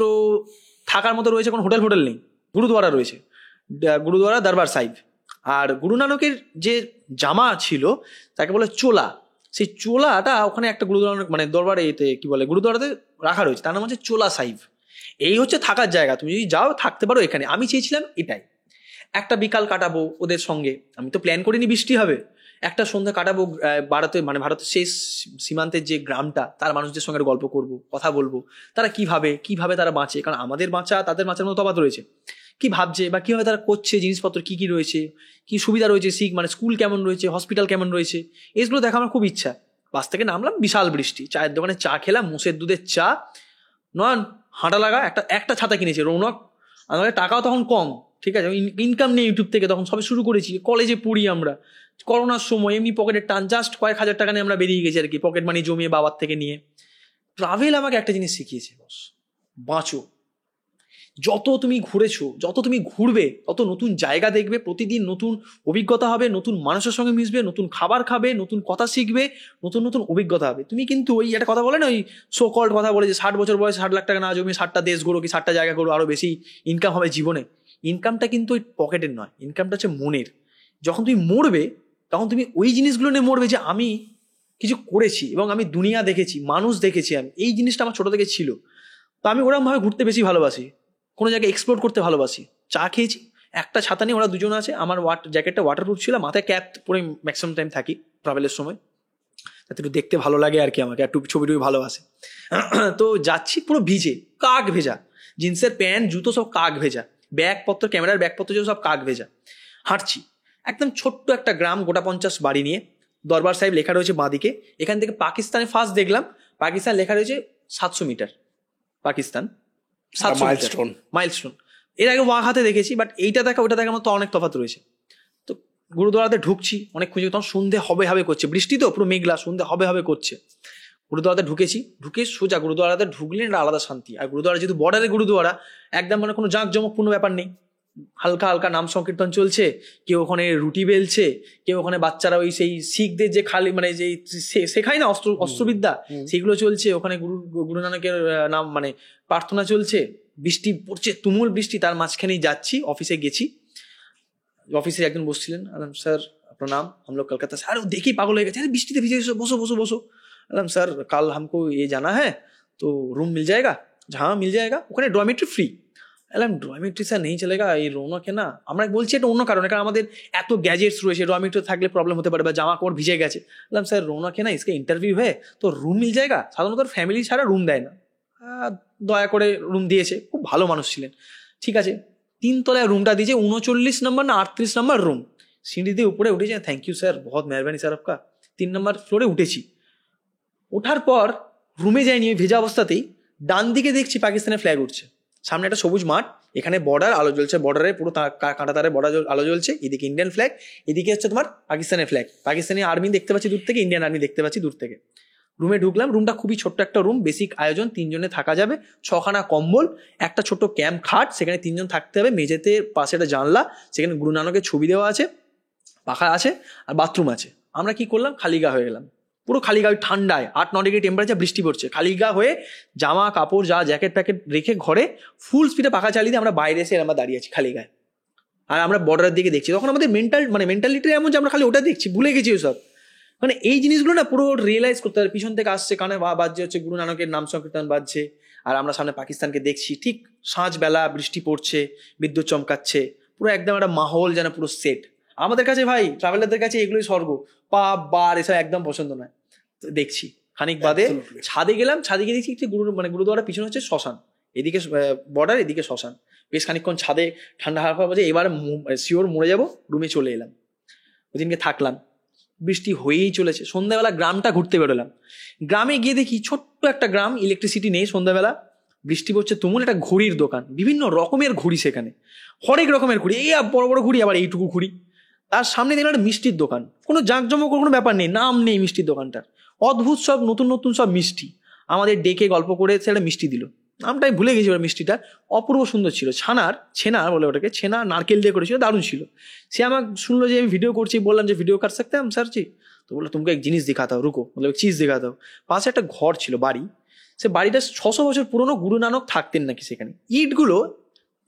থাকার মতো রয়েছে, কোনো হোটেল নেই, গুরুদুয়ারা রয়েছে, গুরুদুয়ারা দরবার সাহিব। আর গুরু নানকের যে জামা ছিল তাকে বলে চোলা, সেই চোলাটা ওখানে একটা গুরুদুয়ারা মানে দরবারে এতে কি বলে গুরুদুয়ারাতে রাখা রয়েছে, তার নাম হচ্ছে চোলা সাহিব। এই হচ্ছে থাকার জায়গা, তুমি যদি যাও থাকতে পারো এখানে। আমি চেয়েছিলাম এটাই, একটা বিকাল কাটাবো ওদের সঙ্গে। আমি তো প্ল্যান করিনি বৃষ্টি হবে, একটা সন্ধ্যা কাটাবো ভারতের শেষ সীমান্তের যে গ্রামটা, তার মানুষদের সঙ্গে গল্প করব, কথা বলবো, তারা কিভাবে তারা বাঁচে, কারণ আমাদের বাঁচা তাদের বাঁচার মতো তফাৎ রয়েছে, কি ভাবছে বা কিভাবে তারা করছে, জিনিসপত্র কি কি রয়েছে, কি সুবিধা রয়েছে, স্কুল কেমন রয়েছে, হসপিটাল কেমন রয়েছে, এইগুলো দেখা আমার খুব ইচ্ছা। বাস থেকে নামলাম, বিশাল বৃষ্টি, চায়ের দোকানে চা খেলাম, মোষের দুধের চা, নয়ন হাঁটা লাগা, একটা ছাতা কিনেছে রৌনক, আমাদের টাকাও তখন কম, ঠিক আছে, ইনকাম নেই ইউটিউব থেকে, তখন সবে শুরু করেছি, কলেজে পড়ি আমরা, করোনার সময় এমনি পকেটের টান, জাস্ট কয়েক হাজার টাকা নিয়ে আমরা বেরিয়ে গেছি আর কি, পকেট মানি জমিয়ে বাবার থেকে নিয়ে। ট্রাভেল আমাকে একটা জিনিস শিখিয়েছে, বস, বাঁচো। যত তুমি ঘুরেছো, যত তুমি ঘুরবে, তত নতুন জায়গা দেখবে, প্রতিদিন নতুন অভিজ্ঞতা হবে, নতুন মানুষের সঙ্গে মিশবে, নতুন খাবার খাবে, নতুন কথা শিখবে, নতুন নতুন অভিজ্ঞতা হবে। তুমি কিন্তু ওই একটা কথা বলে না, ওই সো কল্ড কথা বলে যে 60 বছর বয়সে 60 লাখ টাকা না জমিয়ে 60টা দেশ ঘোরো, কি 60টা জায়গা করো, আরো বেশি ইনকাম হবে জীবনে। ইনকামটা কিন্তু ওই পকেটের নয়, ইনকামটা হচ্ছে মনের। যখন তুমি মরবে, তখন তুমি ওই জিনিসগুলো নিয়ে মরবে যে আমি কিছু করেছি এবং আমি দুনিয়া দেখেছি, মানুষ দেখেছি, আমি এই জিনিসটা আমার ছোট থেকে ছিল। তো আমি ওরকম ভাবে ঘুরতে বেশি ভালোবাসি, কোনো জায়গায় এক্সপ্লোর করতে ভালোবাসি। চা খেয়েছি, একটা ছাতা নিয়ে ওরা দুজন আছে, আমার জ্যাকেটটা ওয়াটারপ্রুফ ছিল, মাথায় ক্যাপ পরে ম্যাক্সিমাম টাইম থাকি ট্রাভেলের সময়, যাতে একটু দেখতে ভালো লাগে আর কি, আমাকে একটু ছবি টবি ভালোবাসে। তো যাচ্ছি পুরো ভিজে, কাক ভেজা, জিন্সের প্যান্ট জুতো সব কাক ভেজা, ব্যাগপত্র, ক্যামেরার ব্যাগপত্র সব কাক ভেজা, হাঁটছি একদম ছোট্ট একটা গ্রাম, গোটা 50 বাড়ি নিয়ে, দরবার সাহেব লেখা রয়েছে বাঁদিকে। এখান থেকে পাকিস্তানে ফার্স্ট দেখলাম, পাকিস্তান লেখা রয়েছে 700 মিটার, পাকিস্তান 700 মাইলস্টোন। এর আগে ওয়াঘাতে দেখেছি, বাট এইটা দেখা ওটা দেখার মতো অনেক তফাৎ রয়েছে। তো গুরুদুয়ারাতে ঢুকছি, অনেক খুঁজে, তখন সন্ধে হবে করছে, বৃষ্টি তো পুরো মেঘলা, সন্ধে হবে করছে। গুরুদুয়ারাতে ঢুকে সোজা গুরুদুয়ারাতে ঢুকলেন একটা আলাদা শান্তি। আর গুরুদুয়ারা যেহেতু বর্ডারে গুরুদুয়ারা, একদম মানে কোনো জাঁকজমকপূর্ণ ব্যাপার নেই, হালকা হালকা নাম সংকীর্তন চলছে, কেউ ওখানে রুটি বেলছে, কেউ ওখানে বাচ্চারা ওই সেই শিখদের যে খালি মানে যে শেখায় না অস্ত্রবিদ্যা, সেগুলো চলছে ওখানে। গুরু নানকের নাম মানে প্রার্থনা চলছে, বৃষ্টি পড়ছে, তুমুল বৃষ্টি, তার মাঝখানেই যাচ্ছি। অফিসে গেছি, অফিসে একজন বসছিলেন, স্যার আপনার নাম, हम लोग कलकत्ता से। আরে দেখি পাগল হয়ে গেছে, বৃষ্টিতে ভিজে বসো বসো বসো। सर कल हमको ये जाना है तो रूम मिल जाएगा? हाँ मिल जाएगा। ওখানে ডরমেটরি ফ্রি। ডরমেটরি স্যার নেই চলেগা, এই রৌনকে না, আমরা বলছি এটা অন্য কারণে, কারণ আমাদের এত গ্যাজেটস রয়েছে, ডরমেটরি থাকলে প্রবলেম হতে পারে, বা জামা কাপড় ভিজে গেছে। স্যার রৌনকে না इसका इंटरव्यू है तो रूम मिल जाएगा? সাধারণত ফ্যামিলি ছাড়া রুম দেয় না, দয়া করে রুম দিয়েছে, খুব ভালো মানুষ ছিলেন। ঠিক আছে, 3 তলায় রুমটা দিয়েছে, 39 নম্বর না 38 নম্বর রুম। সিঁড়ি দিয়ে উপরে উঠেছে, থ্যাংক ইউ স্যার, বহুত মেহরবানি স্যার আপকা। 3 নম্বর ফ্লোরে উঠেছি। ওঠার পর রুমে যাইনি, ওই ভেজা অবস্থাতেই ডান দিকে দেখছি পাকিস্তানের ফ্ল্যাগ উঠছে, সামনে একটা সবুজ মাঠ, এখানে বর্ডার আলো জ্বলছে, বর্ডারে পুরো কাঁটা তারে বর্ডার আলো জ্বলছে, এদিকে ইন্ডিয়ান ফ্ল্যাগ, এদিকে হচ্ছে তোমার পাকিস্তানের ফ্ল্যাগ, পাকিস্তানি আর্মি দেখতে পাচ্ছি দূর থেকে, ইন্ডিয়ান আর্মি দেখতে পাচ্ছি দূর থেকে। রুমে ঢুকলাম, রুমটা খুবই ছোট্ট একটা রুম, বেসিক আয়োজন, 3 জনে থাকা যাবে, 6খানা কম্বল, একটা ছোট ক্যাম্প খাট, সেখানে 3 জন থাকতে হবে, মেঝেতে পাশে একটা জানলা, সেখানে গুরু নানকের ছবি দেওয়া আছে, পাখা আছে, আর বাথরুম আছে। আমরা কি করলাম, খালি গা হয়ে গেলাম, পুরো খালি গা, ঠান্ডায় 8-9 ডিগ্রি টেম্পারেচার, বৃষ্টি পড়ছে, খালি গা হয়ে জামা কাপড় যা জ্যাকেট প্যাকেট রেখে ঘরে ফুল স্পিডে পাখা চালিয়ে দিয়ে আমরা বাইরে এসে আমরা দাঁড়িয়ে আছি খালি গায়ে, আর আমরা বর্ডারের দিকে দেখছি। তখন আমাদের মেন্টালিটি এমন যে আমরা খালি ওটা দেখছি, ভুলে গেছি ওসব। মানে এই জিনিসগুলো না পুরো রিয়েলাইজ করতে হবে। পিছন থেকে আসছে, কানে বাজছে হচ্ছে গুরু নানকের নাম সংকীর্তন বাজছে, আর আমরা সামনে পাকিস্তানকে দেখছি, ঠিক সাঁঝবেলা, বৃষ্টি পড়ছে, বিদ্যুৎ চমকাচ্ছে, পুরো একদম একটা মাহল যেন পুরো সেট। আমাদের কাছে ভাই, ট্রাভেলারদের কাছে এগুলোই স্বর্গ, পাপ বার এসব একদম পছন্দ নয়। দেখছি খানিক বাদে ছাদে গেলাম, ছাদে গিয়ে দেখছি গুরুদুয়ারার পিছনে হচ্ছে শ্মশান, এদিকে বর্ডার, এদিকে শ্মশান। বেশ খানিকক্ষণ ছাদে ঠান্ডা হাওয়া বাজে, এবার শিওর মরে যাবো, রুমে চলে এলাম। ওদিনকে থাকলাম, বৃষ্টি হয়েই চলেছে। সন্ধ্যাবেলা গ্রামটা ঘুরতে বেরোলাম, গ্রামে গিয়ে দেখি ছোট্ট একটা গ্রাম, ইলেকট্রিসিটি নেই, সন্ধ্যাবেলা বৃষ্টি পড়ছে তুমুল, একটা ঘুড়ির দোকান, বিভিন্ন রকমের ঘুড়ি, সেখানে হরেক রকমের ঘুড়ি, এই বড় বড় ঘুড়ি, আবার এইটুকু ঘুড়ি। তার সামনে দিলাম একটা মিষ্টির দোকান, কোনো জাঁকজমক কোনো ব্যাপার নেই, নাম নেই মিষ্টির দোকানটার, অদ্ভুত সব নতুন নতুন সব মিষ্টি। আমাদের ডেকে গল্প করে সেটা মিষ্টি দিল, নামটাই ভুলে গেছি ওর মিষ্টিটা, অপূর্ব সুন্দর ছিল, ছেনা বলে ওটাকে, ছেনা নারকেল দিয়ে করেছিল, দারুণ ছিল। সে আমাকে শুনলো যে আমি ভিডিও করছি, বললাম যে ভিডিও কর सकते हैं हम सर जी? তো বললো তুমকে এক জিনিস দিখাতা হো, রুকো, বললো এক চিজ দিখাতা হো। পাশে একটা ঘর ছিল, বাড়ি, সে বাড়িটা 600 বছর পুরনো, গুরু নানক থাকতেন নাকি সেখানে। ইটগুলো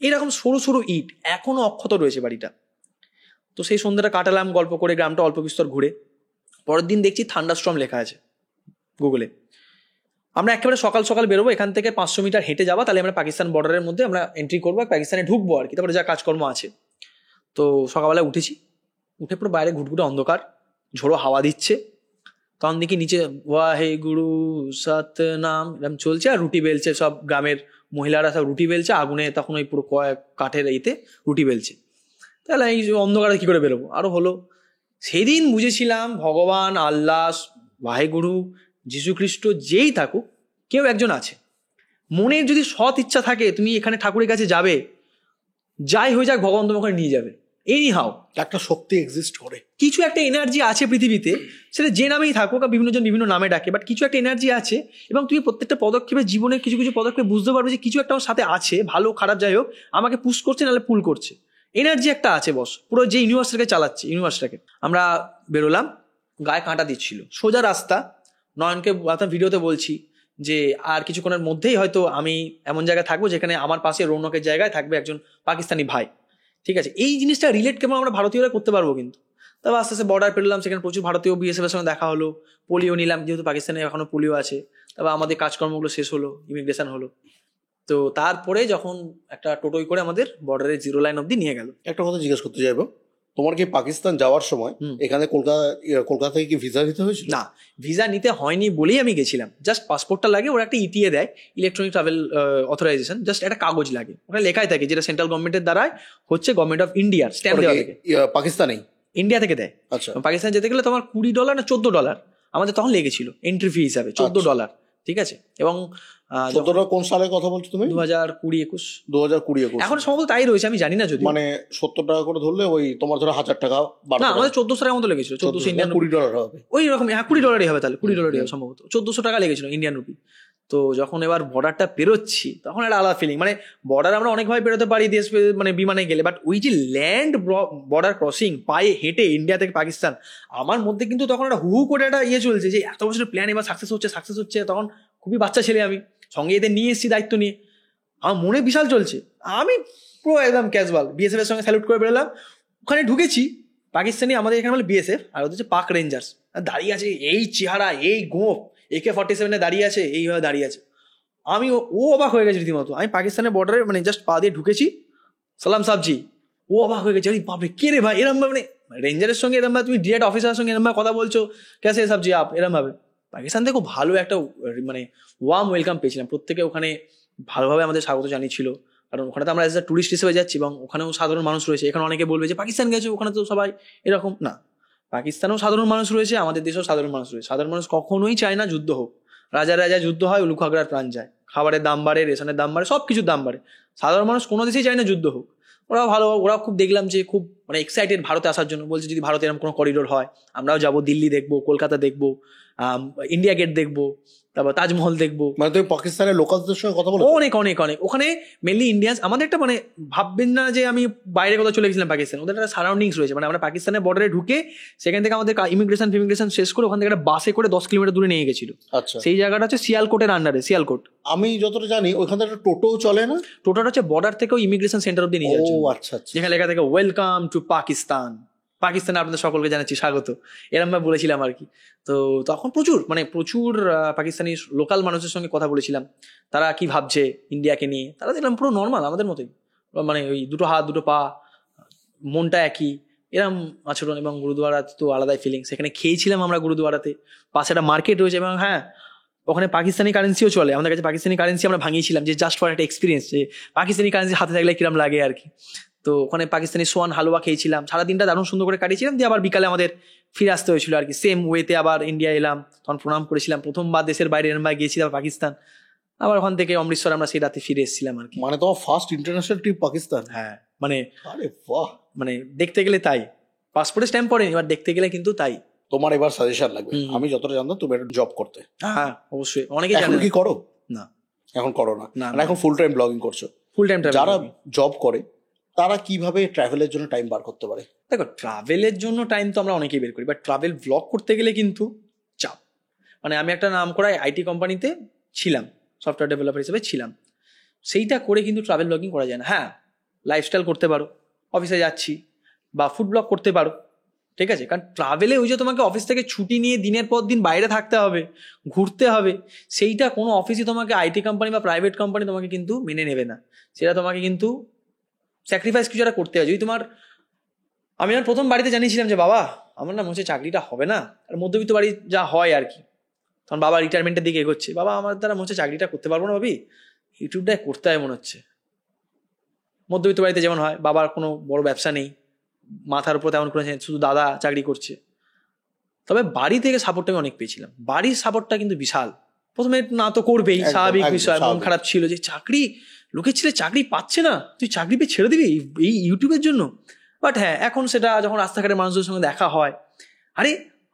এরকম সরু সরু ইট, এখনো অক্ষত রয়েছে বাড়িটা। তো সেই সন্ধ্যাটা কাটালাম গল্প করে, গ্রামটা অল্প বিস্তর ঘুরে। পরের দিন দেখছি থান্ডারস্টর্ম লেখা আছে গুগলে। আমরা একেবারে সকাল সকাল বেরোবো এখান থেকে, 500 মিটার হেঁটে যাবো, তাহলে আমরা পাকিস্তান বর্ডারের মধ্যে আমরা এন্ট্রি করবো, পাকিস্তানে ঢুকবো আর কি, তারপরে যা কাজকর্ম আছে। তো সকালবেলা উঠেছি, উঠে পুরো বাইরে ঘুটঘুটে অন্ধকার, ঝোড়ো হাওয়া দিচ্ছে, তখন দেখি নিচে ওয়াহে গুরু সতনাম এরকম চলছে, আর রুটি বেলছে সব গ্রামের মহিলারা, সব রুটি বেলছে আগুনে, তখন ওই পুরো কাঠের ইতে রুটি বেলছে। তাহলে এই যে অন্ধকারে কি করে বেরোবো, আরো হলো। সেদিন বুঝেছিলাম ভগবান, আল্লাহ, ওয়াহেগুরু, যীশু খ্রিস্ট যেই থাকুক, কেউ একজন আছে। মনের যদি সৎ ইচ্ছা থাকে, তুমি এখানে ঠাকুরের কাছে যাবে, যাই হয়ে যাক ভগবান তোমাকে ওখানে নিয়ে যাবে। এনি হাও একটা শক্তি এক্সিস্ট করে, কিছু একটা এনার্জি আছে পৃথিবীতে, সেটা যে নামেই থাকুক, বিভিন্ন জন বিভিন্ন নামে ডাকে, বাট কিছু একটা এনার্জি আছে। এবং তুমি প্রত্যেকটা পদক্ষেপে, জীবনের কিছু কিছু পদক্ষেপে বুঝতে পারবে যে কিছু একটা আমার সাথে আছে, ভালো খারাপ যাই হোক, আমাকে পুশ করছে, নাহলে পুল করছে। এনার্জি একটা আছে বস, পুরো যে ইউনিভার্সটাকে চালাচ্ছে, ইউনিভার্সটাকে। আমরা বেরোলাম, গায়ে কাঁটা দিচ্ছিল, সোজা রাস্তা। নয়নকে ভিডিওতে বলছি যে আর কিছুক্ষণের মধ্যেই হয়তো আমি এমন জায়গায় থাকবো যেখানে আমার পাশে রৌনকের জায়গায় থাকবে একজন পাকিস্তানি ভাই। ঠিক আছে, এই জিনিসটা রিলেট কেবল আমরা ভারতীয়রা করতে পারবো। কিন্তু তারপর আস্তে আস্তে বর্ডার পেরলাম, সেখানে প্রচুর ভারতীয় বিএসএফ এর সঙ্গে দেখা হলো, পোলিও নিলাম, যেহেতু পাকিস্তানে এখনো পোলিও আছে। তারপর আমাদের কাজকর্মগুলো শেষ হলো, ইমিগ্রেশন হলো। তো তারপরে যখন একটা টোটোই করে আমাদের বর্ডারের 0 লাইন অব্দি নিয়ে গেল। একটা কথা জিজ্ঞেস করতে চাইবো, তোমার কি পাকিস্তান যাওয়ার সময় এখানে কলকাতা থেকে কি ভিসা দিতে হয়েছিল? না, ভিসা নিতে হয়নি বলেই আমি গেছিলাম। জাস্ট পাসপোর্টটা লাগে, ওরা একটা ইটিএ দেয়, ইলেকট্রনিক ট্রাভেল অথরাইজেশন, জাস্ট একটা কাগজ লাগে, ওটা লেখাই থাকে, যেটা সেন্ট্রাল গভর্নমেন্টের দ্বারাই হচ্ছে, গভর্নমেন্ট অফ ইন্ডিয়ার স্ট্যাম্প দেওয়া থাকে। পাকিস্তানেই? ইন্ডিয়া থেকে দেয়। আচ্ছা, পাকিস্তান যেতে গেলে তোমার $20 না $14 আমাদের তখন লেগেছিল এন্ট্রি ফি হিসাবে, $14। ঠিক আছে, এবং $14 কোন সালের কথা বলছো তুমি? 2020-21। 2020-21 এখন সম্ভবত তাই রয়েছে, আমি জানি না, যদি মানে $70 করে ধরলে ওই তোমার ধরো $1000 না, আমাদের 1400 টাকার মতো লেগেছিল, 1400 ইন্ডিয়ান $20 হবে ওই রকম। হ্যাঁ, $20 হবে, তাহলে $20 হবে সম্ভবত, 1400 টাকা লেগেছিল ইন্ডিয়ান রুপি। তো যখন এবার বর্ডারটা পেরোচ্ছি, তখন একটা আলাদা ফিলিং। মানে বর্ডার আমরা অনেকভাবে পেরোতে পারি দেশ, মানে বিমানে গেলে, বাট ওই যে ল্যান্ড বর্ডার ক্রসিং, পায়ে হেঁটে ইন্ডিয়া থেকে পাকিস্তান, আমার মধ্যে কিন্তু তখন একটা হু করে একটা ইয়ে চলছে যে এত বছরের প্ল্যান এবার সাকসেস হচ্ছে। তখন খুবই বাচ্চা ছেলে আমি, সঙ্গে এদের নিয়ে এসেছি দায়িত্ব নিয়ে, আমার মনে বিশাল চলছে। আমি পুরো একদম ক্যাজুয়াল বিএসএফ এর সঙ্গে স্যালুট করে বেরোলাম। ওখানে ঢুকেছি, পাকিস্তানি, আমাদের এখানে বলে বিএসএফ, আর ওদের হচ্ছে পাক রেঞ্জার্স, দাঁড়িয়ে আছে, এই চেহারা, এই গোঁফ, AK-47 দাঁড়িয়ে আছে, এইভাবে দাঁড়িয়ে আছে। আমি ও অবাক হয়ে গেছে রীতিমতো। আমি পাকিস্তানের বর্ডারে মানে জাস্ট পা দিয়ে ঢুকেছি, সালাম সাবজি, ও অবাক হয়ে গেছে, আরে বাপরে কে রে ভাই, এরম ভাবে, মানে রেঞ্জারের সঙ্গে এরম ভাবে তুমি ডিরেক্ট অফিসারের সঙ্গে এরম ভাবে কথা বলছো, ক্যাসে সাবজি আপ, এরম ভাবে। পাকিস্তান থেকে খুব ভালো একটা মানে ওয়ার্ম ওয়েলকাম পেয়েছিলাম, প্রত্যেকে ওখানে ভালোভাবে আমাদের স্বাগত জানিয়েছিল। কারণ ওখানে তো আমরা এজ এ টুরিস্ট হিসেবে যাচ্ছি, এবং ওখানেও সাধারণ মানুষ রয়েছে। এখানে অনেকে বলবে যে পাকিস্তান গেছে, ওখানে তো সবাই এরকম না। পাকিস্তানেও সাধারণ মানুষ রয়েছে, আমাদের দেশেও সাধারণ মানুষ রয়েছে। সাধারণ মানুষ কখনোই চায় না যুদ্ধ হোক। রাজা যুদ্ধ হয়, উলু খাগড়ার প্রাণ যায়, খাবারের দাম বাড়ে, রেশনের দাম বাড়ে, সব কিছুর দাম বাড়ে। সাধারণ মানুষ কোনো দেশেই চায় না যুদ্ধ হোক। ওরা খুব দেখলাম যে খুব মানে এক্সাইটেড ভারতে আসার জন্য। বলছে যদি ভারতে এরকম কোনো করিডোর হয় আমরাও যাবো, দিল্লি দেখবো, কলকাতা দেখবো, ইন্ডিয়া গেট দেখবো, তারপর তাজমহল দেখবো। মানে তুমি পাকিস্তানের লোকালদের সঙ্গে কথা বলো? অনেক অনেক অনেক। ওখানে মেনলি ইন্ডিয়ান্স। আমাদের একটা মানে ভাববেন না যে আমি বাইরে কোথাও চলে গেছিলাম পাকিস্তান, ওদের একটা সারাউন্ডিংস রয়েছে। মানে আমরা পাকিস্তানের বর্ডারে ঢুকে সেখান থেকে আমাদের ইমিগ্রেশন শেষ করে ওখান থেকে একটা বাসে করে 10 কিলোমিটার দূরে নিয়ে গেছিল। আচ্ছা, সেই জায়গাটা হচ্ছে সিয়ালকোটের আন্ডারে, সিয়ালকোট। আমি যতটা জানি ওইখান থেকে টোটো চলে না? টোটোটা হচ্ছে বর্ডার থেকেও ইমিগ্রেশন সেন্টার অব্দি নিয়ে যাচ্ছে। ও আচ্ছা আচ্ছা। যেখানে লেখা থাকে ওয়েলকাম টু পাকিস্তান, পাকিস্তানে আপনাদের সকলকে জানাচ্ছি স্বাগত, এরম ভাবে বলেছিলাম আর কি। তো তখন প্রচুর পাকিস্তানি লোকাল মানুষের সঙ্গে কথা বলেছিলাম, তারা কি ভাবছে ইন্ডিয়াকে নিয়ে। তারা দেখলাম পুরো নর্মাল আমাদের মতোই, মানে ওই দুটো হাত দুটো পা, মনটা একই, এরম আচরণ। এবং গুরুদুয়ারা তো আলাদাই ফিলিং। সেখানে খেয়েছিলাম আমরা গুরুদুয়ারাতে, পাশে একটা মার্কেট রয়েছে, এবং হ্যাঁ ওখানে পাকিস্তানি কারেন্সিও চলে। আমাদের কাছে পাকিস্তানি কারেন্সি আমরা ভাঙিয়েছিলাম, যে জাস্ট ফর একটা এক্সপিরিয়েন্স, যে পাকিস্তানি কারেন্সি হাতে থাকলে কিরম লাগে আর কি। তো ওখানে পাকিস্তানি সোয়ান হালুয়া খেয়েছিলাম, সারাদিনটা দারুণ সুন্দর করে কাটিয়েছিলাম। দিয়ে আবার বিকালে আমাদের ফিরে আসতে হয়েছিল আর কি, সেম ওয়েতে আবার ইন্ডিয়া এলাম। তখন প্রণাম করেছিলাম, প্রথমবার দেশের বাইরে এরমভাবে গিয়েছিলাম পাকিস্তান। আবার ওখান থেকে অমৃতসর আমরা সেই রাতে ফিরে এসেছিলাম আর কি। মানে তোমার ফার্স্ট ইন্টারন্যাশনাল ট্রিপ পাকিস্তান? হ্যাঁ, মানে আরে বাহ, মানে দেখতে গেলে তাই, পাসপোর্টে স্ট্যাম্প পড়েনি, এবার দেখতে গেলে কিন্তু তাই। তোমার এবার সাজেশন লাগবে। আমি যতটা জানতাম তুমি একটা জব করতে। হ্যাঁ অবশ্যই, অনেকেই এখন জানে। কি করো? না, এখন করো না? না, এখন ফুল টাইম ব্লগিং করছো? Full time. যারা জব করে তারা কিভাবে ট্রাভেলের জন্য টাইম বার করতে পারে? দেখো, ট্রাভেলের জন্য টাইম তো আমরা অনেকেই বের করি, বাট ট্রাভেল ব্লগ করতে গেলে কিন্তু চাপ। মানে আমি একটা নাম করা আইটি কোম্পানিতে ছিলাম, সফটওয়্যার ডেভেলপার হিসেবে ছিলাম। সেইটা করে কিন্তু ট্রাভেল ব্লগিং করা যায় না। হ্যাঁ, লাইফস্টাইল করতে পারো, অফিসে যাচ্ছি, বা ফুড ব্লগ করতে পারো, ঠিক আছে। কারণ ট্রাভেলে ওই যে তোমাকে অফিস থেকে ছুটি নিয়ে দিনের পর দিন বাইরে থাকতে হবে, ঘুরতে হবে, সেইটা কোনো অফিসই তোমাকে, আইটি কোম্পানি বা প্রাইভেট কোম্পানি তোমাকে কিন্তু মেনে নেবে না। সেটা তোমাকে কিন্তু স্যাক্রিফাইস কিছু একটা করতে হয়। যদি তোমার, আমি আমার প্রথম বাড়িতে জানিয়েছিলাম যে বাবা আমার না মনে হচ্ছে চাকরিটা হবে না। আর মধ্যবিত্ত বাড়ি যা হয় আর কি, তখন বাবা রিটায়ারমেন্টের দিকে এগোচ্ছে, বাবা আমার দ্বারা মনে হচ্ছে চাকরিটা করতে পারবো না ভাবি, ইউটিউবটাই করতে হয় মনে হচ্ছে। মধ্যবিত্ত বাড়িতে যেমন হয়, বাবার কোনো বড় ব্যবসা নেই, মাথার উপর তেমন করে শুধু দাদা চাকরি করছে। তবে বাড়ি থেকে সাপোর্টটা আমি অনেক পেয়েছিলাম, বাড়ির সাপোর্টটা কিন্তু বিশাল। প্রথমে না তো করবেই, স্বাভাবিক বিষয়, মন খারাপ ছিল যে চাকরি, লোকের ছেলে চাকরি পাচ্ছে না, তুই চাকরি পেয়ে ছেড়ে দিবি এই ইউটিউবের জন্য। বাট হ্যাঁ, এখন সেটা যখন রাস্তাঘাটের মানুষদের সঙ্গে দেখা হয়, আরে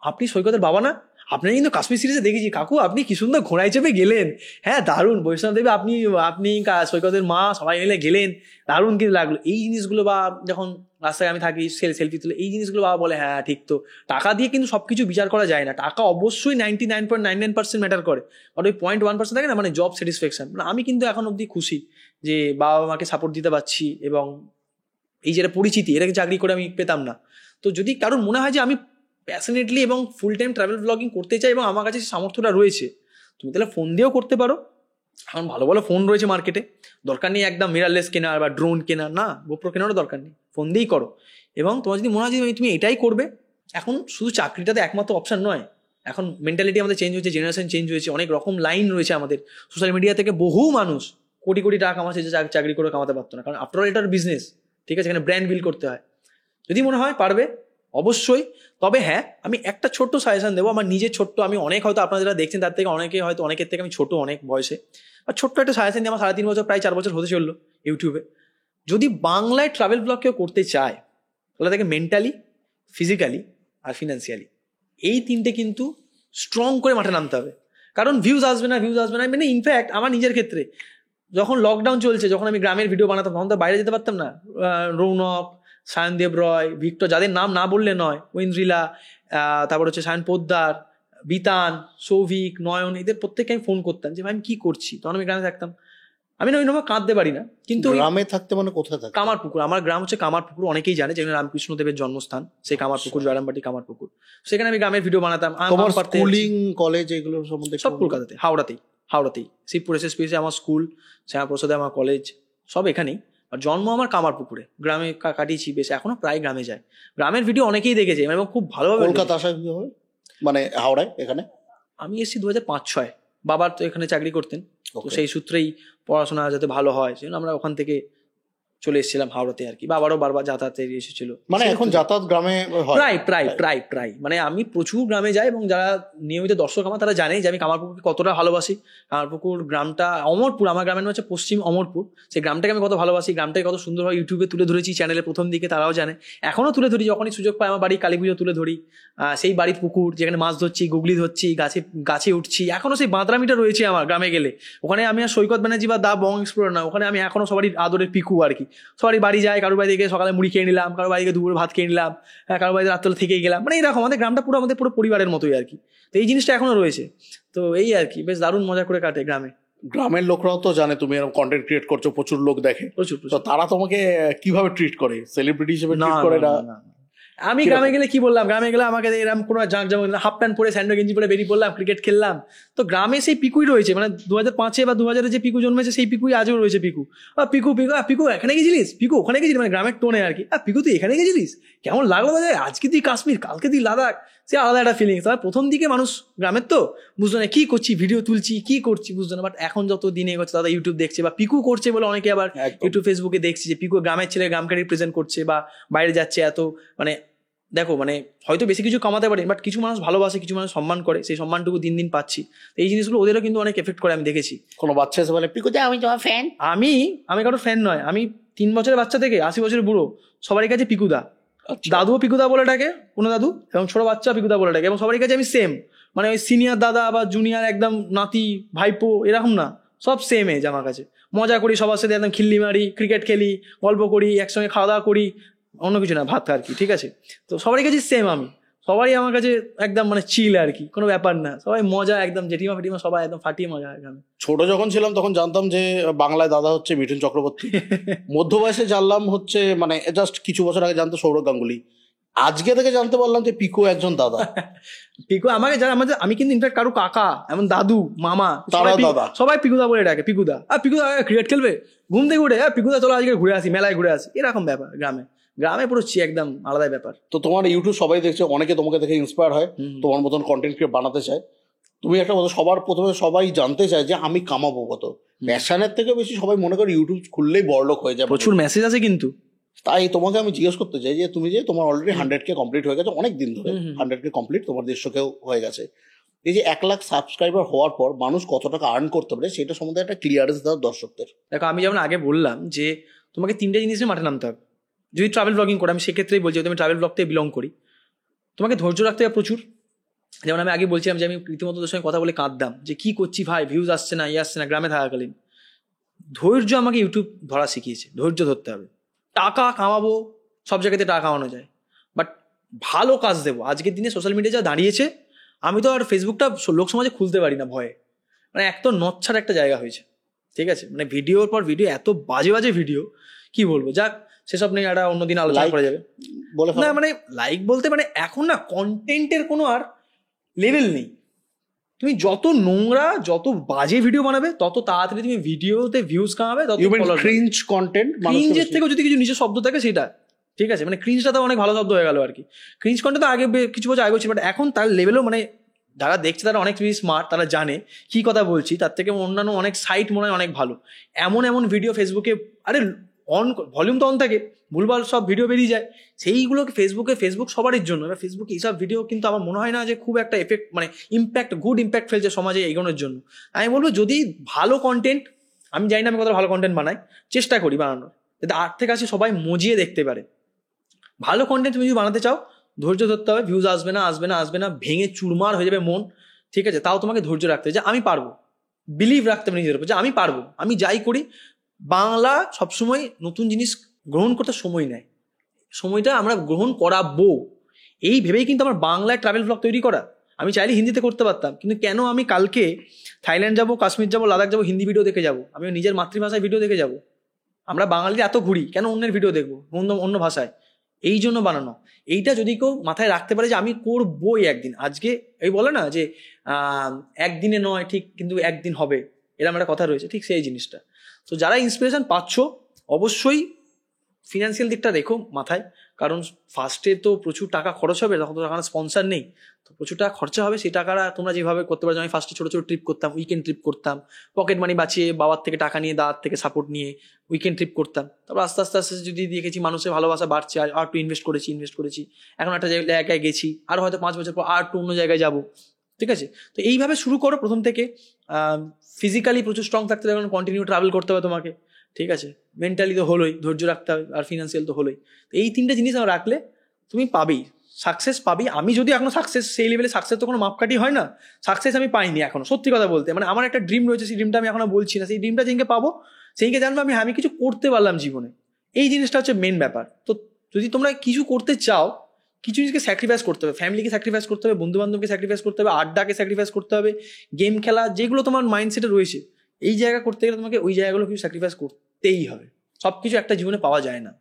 আপনি সৈকতের বাবা না, আপনারা কিন্তু কাশ্মীর সিরিজে দেখেছি কাকু আপনি কি সুন্দর ঘোড়ায় চেপে গেলেন, হ্যাঁ দারুণ, বৈষ্ণব দেবী আপনি আপনি সৈকতের মা সবাই মিলে গেলেন, দারুণ কিন্তু লাগলো। এই জিনিসগুলো বা যখন রাস্তায় আমি থাকি সেলফি তুলে, এই জিনিসগুলো বাবা বলে হ্যাঁ ঠিক। তো টাকা দিয়ে কিন্তু সবকিছু বিচার করা যায় না, টাকা অবশ্যই 99.99% ম্যাটার করে, বাট ওই 0.1% থাকে না, মানে জব স্যাটিসফ্যাকশন। মানে আমি কিন্তু এখন অব্দি খুশি যে বাবা মাকে সাপোর্ট দিতে পারছি, এবং এই যেটা পরিচিতি, এটাকে চাকরি করে আমি পেতাম না। তো যদি কারোর মনে হয় যে আমি প্যাশনেটলি এবং ফুল টাইম ট্রাভেল ব্লগিং করতে চাই এবং আমার কাছে সামর্থ্যটা রয়েছে, তুমি তাহলে ফোন দিয়েও করতে পারো। এখন ভালো ভালো ফোন রয়েছে মার্কেটে, দরকার নেই একদম মিরারলেস কেনার বা ড্রোন কেনার, না গোপ্রো কেনারও দরকার নেই, ফোন দিয়েই করো। এবং তোমার যদি মনে হয় যে তুমি এটাই করবে, এখন শুধু চাকরিটাতে একমাত্র অপশন নয়, এখন মেন্টালিটি আমাদের চেঞ্জ হয়েছে, জেনারেশন চেঞ্জ হয়েছে, অনেক রকম লাইন রয়েছে আমাদের। সোশ্যাল মিডিয়া থেকে বহু মানুষ কোটি কোটি টাকা কামাচ্ছে যে চাকরি করে কামাতে পারতো না, কারণ আফটার অল এটার বিজনেস, ঠিক আছে, এখানে ব্র্যান্ড বিল্ড করতে হয়। যদি মনে হয় পারবে অবশ্যই। তবে হ্যাঁ, আমি একটা ছোট্ট সাজেশন দেবো, আমার নিজের ছোট্ট, আমি অনেক হয়তো আপনারা যারা দেখছেন তার থেকে অনেকে হয়তো অনেকের থেকে আমি ছোট অনেক বয়সে, আর ছোট্ট একটা সাজেশন দিয়ে আমার 3.5 বছর প্রায় 4 বছর হতে চললো ইউটিউবে। যদি বাংলায় ট্রাভেল ব্লগ কেউ করতে চায় তাহলে তাকে মেন্টালি, ফিজিক্যালি আর ফিনান্সিয়ালি এই তিনটে কিন্তু স্ট্রং করে মাঠে নামতে হবে। কারণ ভিউজ আসবে না, মানে ইনফ্যাক্ট আমার নিজের ক্ষেত্রে যখন লকডাউন চলছে, যখন আমি গ্রামের ভিডিও বানাতাম তখন তো বাইরে যেতে পারতাম না। রৌনক, সায়নদেব রয়, ভিক্টর, যাদের নাম না বললে নয়, ঐন্দ্রিলা, তারপর হচ্ছে সায়ন পোদ্দার, বিতান, সৌভিক, নয়ন, এদের প্রত্যেককে আমি ফোন করতাম যে ভাই আমি কি করছি। তখন আমি গ্রামে থাকতাম, আমি না ওই নম্বর কাঁদতে পারি না, কিন্তু গ্রামে থাকতে মানে কোথায় থাকে? কামারপুকুর, আমার গ্রাম হচ্ছে কামারপুকুর, অনেকেই জানে, যেখানে রামকৃষ্ণদেবের জন্মস্থান, সেই কামারপুকুর, জয়রামবাটি কামারপুকুর। সেখানে আমি গ্রামের ভিডিও বানাতাম। তোমার স্কুলিং, কলেজ এগুলোর সম্বন্ধে? সব কলকাতাতে, হাওড়াতেই শিবপুর এসএসপিতে আমার স্কুল, শ্যামাপ্রসাদে আমার কলেজ, সব এখানেই। আর জন্ম আমার কামারপুকুরে, গ্রামে কাটিয়েছি বেশ, এখনো প্রায় গ্রামে যায়। গ্রামের ভিডিও অনেকেই দেখেছে এবং খুব ভালোভাবে। কলকাতা আসা কিভাবে, মানে হাওড়ায় এখানে? আমি এসেছি 2005-06, বাবার তো এখানে চাকরি করতেন, তো সেই সূত্রেই পড়াশোনা যাতে ভালো হয় সেজন্য আমরা ওখান থেকে চলে এসেছিলাম হাওড়াতে আর কি। বাবারও বারবার যাতায়াতে এসেছিল, মানে এখন যাতায়াত গ্রামে প্রায় মানে আমি প্রচুর গ্রামে যাই, এবং যারা নিয়মিত দর্শক আমার তারা জানে যে আমি কামারপুকুরকে কতটা ভালোবাসি। কামারপুকুর গ্রামটা, অমরপুর আমার গ্রামের নাম হচ্ছে পশ্চিম অমরপুর, সেই গ্রামটাকে আমি কত ভালোবাসি, গ্রামটাকে কত সুন্দরভাবে ইউটিউবে তুলে ধরেছি চ্যানেলে প্রথম দিকে, তারাও জানে, এখনো তুলে ধরি, যখনই সুযোগ পাই। আমার বাড়ি কালী পুজো তুলে ধরি, সেই বাড়ির পুকুর যেখানে মাছ ধরছি, গুগলি ধরছি, গাছে উঠছি, এখনো সেই বাঁদরামিটা রয়েছে আমার গ্রামে গেলে। ওখানে আমি আর সৈকত ব্যানার্জি বা দা বং এক্সপ্লোরার না, ওখানে আমি এখনো সবারই আদরের পিকু আর কি। সবারই বাড়ি যায়, কারোর বাড়ি থেকে সকালে মুড়ি খেয়ে নিলাম, কারোর বাড়ি থেকে দুপুরে ভাত খেয়ে নিলাম, কারোর বাড়িতে রাত্রে থেকেই গেলাম, মানে এরকম আমাদের গ্রামটা পুরো আমাদের পুরো পরিবারের মতোই আর কি। তো এই জিনিসটা এখনো রয়েছে, তো এই আর কি, বেশ দারুণ মজা করে কাটে গ্রামে। গ্রামের লোকরাও তো জানে তুমি এরকম কন্টেন্ট ক্রিয়েট করছো, প্রচুর লোক দেখে, প্রচুর। তো তারা তোমাকে কিভাবে ট্রিট করে? সেলিব্রিটি হিসেবে ট্রিট করে না? আমি গ্রামে গেলে কি বললাম, গ্রামে গেলে আমাকে এরকম কোনো হাফ প্যান্ট পরে স্যান্ডো গেঞ্জি পরে বেরিয়ে পড়লাম, ক্রিকেট খেললাম। তো গ্রামে সেই পিকুই রয়েছে, মানে 2005 বা 2000 যে পিকু জন্মেছে সেই পিকুই আজও রয়েছে। পিকু পিকু এখানে গেছিলিস, পিকু ওখানে গেছিলিস, মানে গ্রামের টোনে আর কি। পিকু তুই এখানে গেছিলিস, কেমন লাগলো দাদা, আজকে তুই কাশ্মীর, কালকে তুই লাদাখ, সে আলাদা একটা ফিলিংস। তার প্রথম দিকে মানুষ গ্রামের তো বুঝতো না কি করছি, ভিডিও তুলছি কি করছি বুঝতো না, বাট এখন যত দিনে এগোচ্ছে দাদা ইউটিউব দেখছে বা পিকু করছে বলে অনেকে আবার ইউটিউব ফেসবুকে দেখছি যে পিকু গ্রামের ছেলে গ্রামকে রিপ্রেজেন্ট করছে বা বাইরে যাচ্ছে। এত মানে দেখো, মানে হয়তো বেশি কিছু কামাতে পারে, বাট কিছু মানুষ ভালোবাসে, কিছু মানুষ সম্মান করে, সেই সম্মানটুকু দিন দিন পাচ্ছি। এই জিনিসগুলো ওদেরও কিন্তু অনেক এফেক্ট করে, আমি দেখেছি। কোনো বাচ্চা এসে বলে পিকু আমি তোমার ফ্যান, আমি কারোর ফ্যান নয়, আমি 3 বছরের বাচ্চা থেকে 80 বছরের বুড়ো সবারই কাছে পিকুদা, দাদুও পিকুদা বলে ডাকে কোনো দাদু, এবং ছোট বাচ্চা পিকুদা বলে ডাকে, এবং সবারই কাছে আমি সেম, মানে ওই সিনিয়র দাদা বা জুনিয়র একদম নাতি ভাইপো এরকম না, সব সেম এজ আমার কাছে। মজা করি সবার সাথে, একদম খিল্লি মারি, ক্রিকেট খেলি, গল্প করি, একসঙ্গে খাওয়া দাওয়া করি, অন্য কিছু না, ভাত আর কি, ঠিক আছে। তো সবারই কাছে সেম, আমি সবাই আমার কাছে একদম মানে চিল আর কি, কোনো ব্যাপার না, সবাই মজা একদম, জেঠিমা ফেটিমা সবাই একদম ফাটিয়ে মজা হয়। আমি ছোট যখন ছিলাম তখন জানতাম যে বাংলায় দাদা হচ্ছে মিঠুন চক্রবর্তী, মধ্য বয়সে জানলাম হচ্ছে মানে জাস্ট কিছু বছর আগে জানতো সৌরভ গাঙ্গুলি, আজকে থেকে জানতে পারলাম যে পিকু একজন দাদা। পিকু আমাকে যারা আমাদের, আমি কিন্তু ইনফ্যাক্ট কারো কাকা এমন দাদু মামা সবাই পিকুদা বলে ডাকে, পিকুদা। আর পিকুদা ক্রিকেট খেলবে, ঘুম থেকে উঠে পিকুদা চলো আজকে ঘুরে আসি, মেলায় ঘুরে আসি, এরকম ব্যাপার গ্রামে। গ্রামে পুরো একদম আলাদাই ব্যাপার। তো তোমার ইউটিউব সবাই দেখছে, অনেকে তোমাকে দেখে ইন্সপায়ার হয়, তোমার মতন কন্টেন্ট ক্রিয়েট বানাতে চায়। তুমি একটা কথা, সবার প্রথমে সবাই জানতে চায় যে আমি কামাবো কত। প্যাশনের থেকে বেশি সবাই মনে করে ইউটিউব খুললেই বড়লোক হয়ে যায়। প্রচুর মেসেজ আছে কিন্তু। তাই তোমাকে আমি জিজ্ঞেস করতে চাই যে তুমি যে তোমার অলরেডি 100K কমপ্লিট হয়ে গেছে অনেক দিন ধরে, 100K কমপ্লিট, তোমার 150Kও হয়ে গেছে, এই যে 1 লাখ সাবস্ক্রাইবার হওয়ার পর মানুষ কত টাকা আর্ন করতে পারে সেটা সম্বন্ধে একটা ক্লিয়ারেন্স দাও দর্শকদের। দেখো, আমি যেমন আগে বললাম যে তোমাকে 3টে জিনিসে মাঠে নামতে হবে যদি ট্রাভেল ব্লগিং করো। আমি সেক্ষেত্রেই বলছি, যদি আমি ট্রাভেল ব্লগ থেকে বিলং করি, তোমাকে ধৈর্য রাখতে হবে প্রচুর। যেমন আমি আগে বলছিলাম যে আমি রীতিমতো তোর সঙ্গে কথা বলে কাঁদতাম যে কি করছি ভাই, ভিউজ আসছে না, আসছে না গ্রামে থাকাকালীন। ধৈর্য আমাকে ইউটিউব ধরা শিখিয়েছে, ধৈর্য ধরতে হবে। টাকা কামাবো, সব জায়গাতে টাকা কামানো যায়, বাট ভালো কাজ দেবো। আজকের দিনে সোশ্যাল মিডিয়া যা দাঁড়িয়েছে, আমি তো আর ফেসবুকটা লোক সমাজে খুলতে পারি না ভয়ে, মানে এক তো নচ্ছার একটা জায়গা হয়েছে, ঠিক আছে? মানে ভিডিওর পর ভিডিও, এত বাজে বাজে ভিডিও, কি বলবো, যাক সেসব নিয়ে একটা অন্যদিন আলোচনা করা যাবে। না মানে লাইক বলতে মানে এখন না কন্টেন্টের কোনো আর লেভেল নেই। তুমি যত নোংরা, যত বাজে ভিডিও বানাবে, তত তাড়াতাড়ি তুমি ভিডিওতে ভিউজ কামাবে। ক্রিঞ্জ কন্টেন্ট, ক্রিঞ্জের থেকেও যদি কিছু নিজের শব্দ থাকে সেটা ঠিক আছে, মানে ক্রিঞ্জটা তো অনেক ভালো শব্দ হয়ে গেল আর কি। ক্রিঞ্জ কন্টেন্ট তো আগে কিছু বছর আগে ছিল, বাট এখন তার লেভেলও, মানে যারা দেখছে তারা অনেক বেশি স্মার্ট, তারা জানে কি কথা বলছি। তার থেকে অন্যান্য অনেক সাইট মনে হয় অনেক ভালো। এমন এমন ভিডিও ফেসবুকে, আরে ভলিউম তো অন থাকে, ভুলভাল সব ভিডিও বেরিয়ে যায়, সেইগুলোকে ফেসবুক সবারই জন্য। এবার ফেসবুক এইসব ভিডিও কিন্তু আমার মনে হয় না যে খুব একটা এফেক্ট, মানে ইম্প্যাক্ট, গুড ইম্প্যাক্ট ফেলছে সমাজে এগোনোর জন্য। আমি বলবো যদি ভালো কন্টেন্ট, আমি জানি না আমি কতটা ভালো কন্টেন্ট বানাই, চেষ্টা করি বানানোর, যাতে আট থেকে আসে সবাই মজিয়ে দেখতে পারে। ভালো কন্টেন্ট তুমি যদি বানাতে চাও, ধৈর্য ধরতে হবে। ভিউজ আসবে না, আসবে না, আসবে না, ভেঙে চুরমার হয়ে যাবে মন, ঠিক আছে? তাও তোমাকে ধৈর্য রাখতে হবে যে আমি পারবো, বিলিভ রাখতে হবে নিজের উপর যে আমি পারবো, আমি যাই করি। বাংলা সবসময় নতুন জিনিস গ্রহণ করতে সময় নেয়, সময়টা আমরা গ্রহণ করাবো এই ভেবেই কিন্তু আমার বাংলায় ট্রাভেল ব্লগ তৈরি করা। আমি চাইলে হিন্দিতে করতে পারতাম, কিন্তু কেন আমি কালকে থাইল্যান্ড যাবো, কাশ্মীর যাবো, লাদাখ যাবো, হিন্দি ভিডিও দেখে যাবো? আমি নিজের মাতৃভাষায় ভিডিও দেখে যাবো। আমরা বাঙালিরা এত ঘুরি কেন অন্যের ভিডিও দেখবো অন্য ভাষায়? এই জন্য বানানো। এইটা যদি কেউ মাথায় রাখতে পারে যে আমি করবোই একদিন, আজকে এই বলে না যে একদিনে নয় ঠিক, কিন্তু একদিন হবে, এরকম একটা কথা রয়েছে, ঠিক সেই জিনিসটা। তো যারা ইন্সপিরেশন পাচ্ছ, অবশ্যই ফিনান্সিয়াল দিকটা রেখো মাথায়, কারণ ফার্স্টে তো প্রচুর টাকা খরচ হবে, তখন তো টাকা স্পন্সার নেই, তো প্রচুর টাকা খরচা হবে। সেই টাকাটা তোমরা যেভাবে করতে পারো, আমি ফার্স্টে ছোটো ছোটো ট্রিপ করতাম, উইকেন্ড ট্রিপ করতাম, পকেট মানি বাঁচিয়ে বাবার থেকে টাকা নিয়ে, দাদার থেকে সাপোর্ট নিয়ে উইকেন্ড ট্রিপ করতাম। তারপর আস্তে আস্তে আস্তে যদি দেখেছি মানুষের ভালোবাসা বাড়ছে, আর একটু ইনভেস্ট করেছি, এখন একটা জায়গায় গেছি, আর হয়তো 5 বছর পর আর একটু অন্য জায়গায় যাবো, ঠিক আছে? তো এইভাবে শুরু করো প্রথম থেকে। ফিজিক্যালি প্রচুর স্ট্রং থাকতে হবে, কারণ কন্টিনিউ ট্রাভেল করতে হবে তোমাকে, ঠিক আছে? মেন্টালি তো হলোই, ধৈর্য রাখতে হবে, আর ফিনান্সিয়াল তো হলোই। তো এই 3টে জিনিস আমার রাখলে তুমি পাবেই, সাকসেস পাবি। আমি যদি এখনো সাকসেস, সেই লেভেলে সাকসেস তো কোনো মাপকাঠি হয় না, সাকসেস আমি পাইনি এখনো, সত্যি কথা বলতে। মানে আমার একটা ড্রিম রয়েছে, সেই ড্রিমটা আমি এখনো বলছি না, সেই ড্রিমটা যেদিনকে পাবো সেইকে জানবো আমি কিছু করতে পারলাম জীবনে। এই জিনিসটা হচ্ছে মেন ব্যাপার। তো যদি তোমরা কিছু করতে চাও, কিছু জিনিসকে স্যাক্রিফাইস করতে হবে, ফ্যামিলিকে স্যাক্রিফাইস করতে হবে, বন্ধু বান্ধবকে স্যাক্রিফাইস করতে হবে, আড্ডাকে স্যাক্রিফাইস করতে হবে, গেম খেলা, যেগুলো তোমার মাইন্ডসেটে রয়েছে, এই জায়গা করতে গেলে তোমাকে ওই জায়গাগুলো কিছু স্যাক্রিফাইস করতেই হবে। সবকিছু একটা জীবনে পাওয়া যায় না।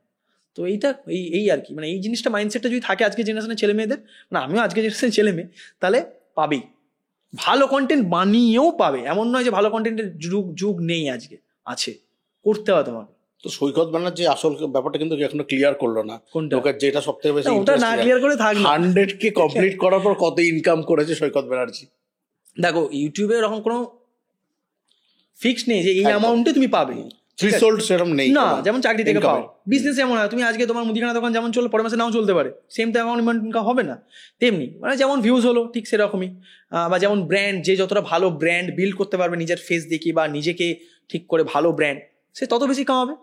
তো এইটা এই আর কি, মানে এই জিনিসটা মাইন্ডসেটটা যদি থাকে আজকের জেনারেশনের ছেলে মেয়েদের, মানে আমিও আজকের জেনারেশনের ছেলে মেয়ে, তাহলে পাবেই, ভালো কন্টেন্ট বানিয়েও পাবে। এমন নয় যে ভালো কন্টেন্টের যুগ নেই, আজকে আছে, করতে হবে তোমাকে। তো সৈকত ব্যানার্জি আসল ব্যাপারটা কিন্তু এখনো ক্লিয়ার করলো না, যেটা সব থেকে বেশি, ওটা না ক্লিয়ার করে থাক। 100K কমপ্লিট করার পর কত ইনকাম করেছে সৈকত ব্যানার্জি? দেখো, ইউটিউবে এরকম কোনো ফিক্স নেই যে এই অ্যামাউন্টে তুমি পাবে, থ্রেশহোল্ড সেরকম নেই না। যেমন চাকরি থেকে পাও, বিজনেস যেমন হয়, তুমি আজকে তোমার মুদিখানা দোকান যেমন চলে, পরের মাসে নাও চলতে পারে, সেম তো অ্যামাউন্ট ইনকাম হবে না। তেমনি মানে যেমন ভিউজ হলো ঠিক সেরকমই, বা যেমন ব্র্যান্ড, যে যতটা ভালো ব্র্যান্ড বিল্ড করতে পারবে নিজের ফেস দেখি বা নিজেকে ঠিক করে, ভালো ব্র্যান্ড, সে তত বেশি কামাবে।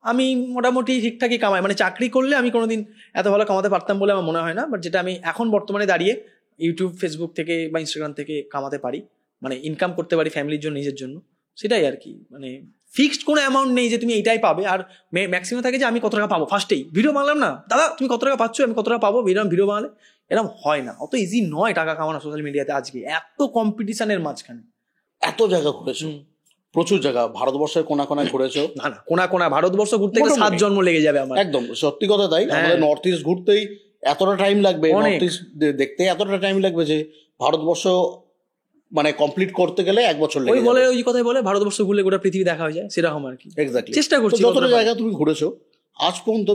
আমি মোটামুটি ঠিকঠাকই কামাই, মানে চাকরি করলে আমি কোনোদিন এত ভালো কামাতে পারতাম বলে আমার মনে হয় না, বাট যেটা আমি এখন বর্তমানে দাঁড়িয়ে ইউটিউব, ফেসবুক থেকে বা ইনস্টাগ্রাম থেকে কামাতে পারি, মানে ইনকাম করতে পারি ফ্যামিলির জন্য, নিজের জন্য, সেটাই আর কি। মানে ফিক্সড কোনো অ্যামাউন্ট নেই যে তুমি এইটাই পাবে। আর ম্যাক্সিমাম থাকে যে আমি কত টাকা পাবো, ফার্স্টেই ভিডিও বানালাম না, দাদা তুমি কত টাকা পাচ্ছ, আমি কত টাকা পাবো, ভিডিও বানালে। এরকম হয় না, অত ইজি নয় টাকা কামানো সোশ্যাল মিডিয়াতে আজকে, এত কম্পিটিশনের মাঝখানে। এত জায়গা ঘুরেছো, প্রচুর জায়গা, ভারতবর্ষের কোনা কোনায় ঘুরেছো। না কোনা ভারতবর্ষ ঘুরতে গেলে 7 জন্ম লেগে যাবে আমার, একদম সত্যি কথা। তাই আমাদের নর্থ ইস্ট ঘুরতেই এতটা টাইম লাগবে, নর্থ ইস্ট দেখতে এতটা টাইম লাগবে যে ভারতবর্ষ মানে কমপ্লিট করতে গেলে 1 বছর লেগে যাবে। ওই কথাই বলে ভারতবর্ষ ঘুরলে গোটা পৃথিবী দেখা হয়ে যায়, সেরকম আর কি। এক্স্যাক্টলি, চেষ্টা করছি। যতটা জায়গা তুমি ঘুরেছো আজ পর্যন্ত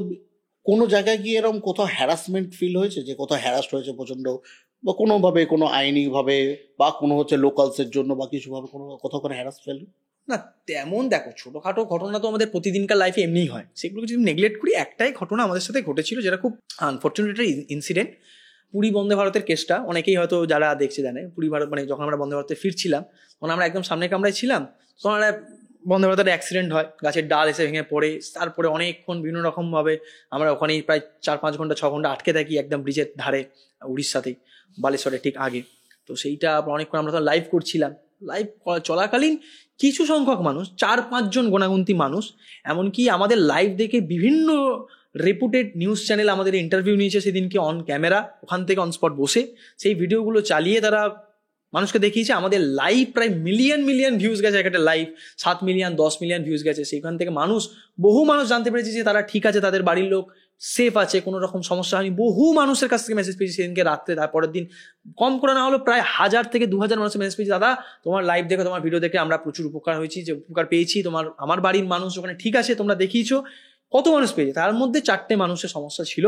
কোনো জায়গায় গিয়ে এরকম কোথাও হ্যারাসমেন্ট ফিল হয়েছে, যে কোথাও হ্যারাস্ট হয়েছে প্রচন্ড, বা কোনোভাবে কোনো আইনিভাবে বা কোনো হচ্ছে লোকালসের জন্য বা কিছুভাবে কোনো কোথাও কোনো হ্যারাস ফেল? না তেমন দেখো, ছোটখাটো ঘটনা তো আমাদের প্রতিদিনকার লাইফে এমনিই হয়, সেগুলোকে যদি নেগলেক্ট করি, একটাই ঘটনা আমাদের সাথে ঘটেছিল যেটা খুব আনফর্চুনেট ইনসিডেন্ট। পুরী বন্দে ভারতের কেসটা অনেকেই হয়তো যারা দেখছে জানে। পুরী ভারত মানে যখন আমরা বন্দে ভারতে ফিরছিলাম, তখন আমরা একদম সামনে কামরায় ছিলাম, তখন একটা বন্দে ভারতের অ্যাক্সিডেন্ট হয়, গাছের ডাল এসে ভেঙে পড়ে। তারপরে অনেকক্ষণ বিভিন্ন রকমভাবে আমরা ওখানেই প্রায় 4-5 ঘন্টা 6 ঘন্টা আটকে থাকি একদম ব্রিজের ধারে, উড়িষ্যাতেই, বালেশ্বরের ঠিক আগে। তো সেইটা অনেকক্ষণ আমরা তো লাইভ করছিলাম। লাইভ চলাকালীন কিছু সংখ্যক মানুষ, 4-5 জন গোনাগুন্তি মানুষ, এমনকি আমাদের লাইভ দেখে বিভিন্ন রেপুটেড নিউজ চ্যানেল আমাদের ইন্টারভিউ নিয়েছে সেদিনকে অন ক্যামেরা, ওখান থেকে অন স্পট বসে সেই ভিডিওগুলো চালিয়ে তারা মানুষকে দেখিয়েছে। আমাদের লাইভ প্রায় মিলিয়ন ভিউজ গেছে, একটা লাইভ 7 মিলিয়ন 10 মিলিয়ন ভিউজ গেছে। সেইখান থেকে বহু মানুষ জানতে পেরেছে যে তারা ঠিক আছে, তাদের বাড়ির লোক সেফ আছে, কোনো রকম সমস্যা হয়নি। বহু মানুষের কাছ থেকে মেসেজ পেয়েছি সেদিনকে রাত্রে, তারপরের দিন কম করে না হলো প্রায় 1000 থেকে 2000 মানুষের মেসেজ পেয়েছি, দাদা তোমার লাইভ দেখে, তোমার ভিডিও দেখে আমরা প্রচুর উপকার হয়েছি, যে উপকার পেয়েছি, আমার বাড়ির মানুষ ওখানে ঠিক আছে, তোমরা দেখিয়েছো। কত মানুষ পেয়েছে, তার মধ্যে 4টে মানুষের সমস্যা ছিল।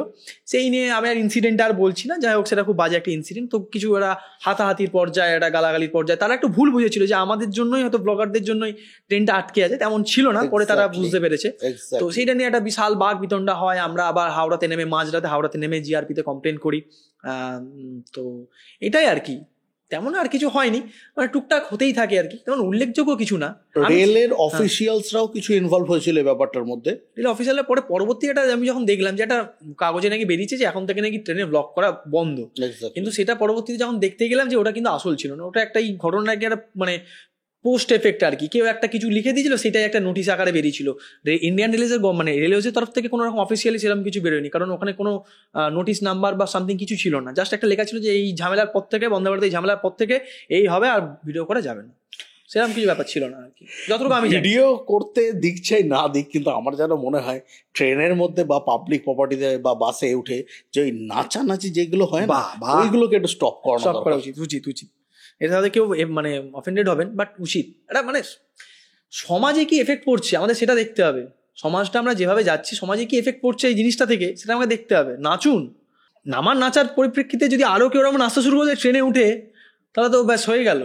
সেই নিয়ে আমি আর ইনসিডেন্ট আর বলছি না, যাই হোক সেটা খুব বাজে একটা ইনসিডেন্ট। তো কিছু ওরা হাতাহাতির পর্যায়ে, একটা গালাগালির পর্যায়ে, তারা একটু ভুল বুঝেছিল যে আমাদের জন্যই হয়তো ব্লগারদের জন্যই ট্রেনটা আটকে আছে, তেমন ছিল না, পরে তারা বুঝতে পেরেছে। তো সেইটা নিয়ে একটা বিশাল বাঘ বিতণ্ডা হয়। আমরা আবার মাঝরাতে হাওড়াতে নেমে জিআরপিতে কমপ্লেন করি। তো এটাই আর কি, তেমন আর কিছু হয়নি, মানে টুকটাক হতেই থাকে আর কি, তেমন উল্লেখযোগ্য কিছু না। রেলের অফিসিয়ালসরাও কিছু ইনভলভ হয়েছিল এই ব্যাপারটার মধ্যে। রেল অফিসিয়ালের পরে পরবর্তী এটা আমি যখন দেখলাম যে একটা কাগজে নাকি বেরিয়েছে যে এখন থেকে নাকি ট্রেনে ব্লক করা বন্ধ, কিন্তু সেটা পরবর্তীতে যখন দেখতে গেলাম যে ওটা কিন্তু আসল ছিল না, ওটা একটা এই ঘটনাকে একটা মানে পোস্ট এফেক্ট আর কি, কেউ একটা কিছু লিখে দিয়েছিল, সেটাই একটা নোটিশ আকারে বেরিয়েছিল। ইন্ডিয়ান রেলওয়েজের মানে রেলওয়েজের তরফ থেকে কোনো রকম অফিসিয়ালি সেরকম কিছু বেরোয়নি, কারণ ওখানে কোনো নোটিশ নাম্বার বা সামথিং কিছু ছিল না। জাস্ট একটা লেখা ছিল যে এই ঝামেলার পর থেকে, বন্দে ভারত এই ঝামেলার পর থেকে এই হবে, আর ভিডিও করা যাবে না, সেরকম কিছু ব্যাপার ছিল না আর কি, যতটুকু আমি ভিডিও করতে দিক চাই না দিক, কিন্তু আমার যেন মনে হয় ট্রেনের মধ্যে বা পাবলিক প্রপার্টিতে বা বাসে উঠে যে ওই নাচানাচি যেগুলো হয় না, ওইগুলোকে একটু স্টপ করা উচিত। এটা তাদের কেউ মানে অফেন্ডেড হবেন, বাট উচিত। এটা মানে সমাজে কি এফেক্ট পড়ছে আমাদের সেটা দেখতে হবে। সমাজটা আমরা যেভাবে যাচ্ছি, সমাজে কি এফেক্ট পড়ছে এই জিনিসটা থেকে, সেটা আমাকে দেখতে হবে। নাচার পরিপ্রেক্ষিতে যদি আরো কেউ আমরা নাচতে শুরু করে ট্রেনে উঠে, তাহলে তো ব্যাস হয়ে গেল,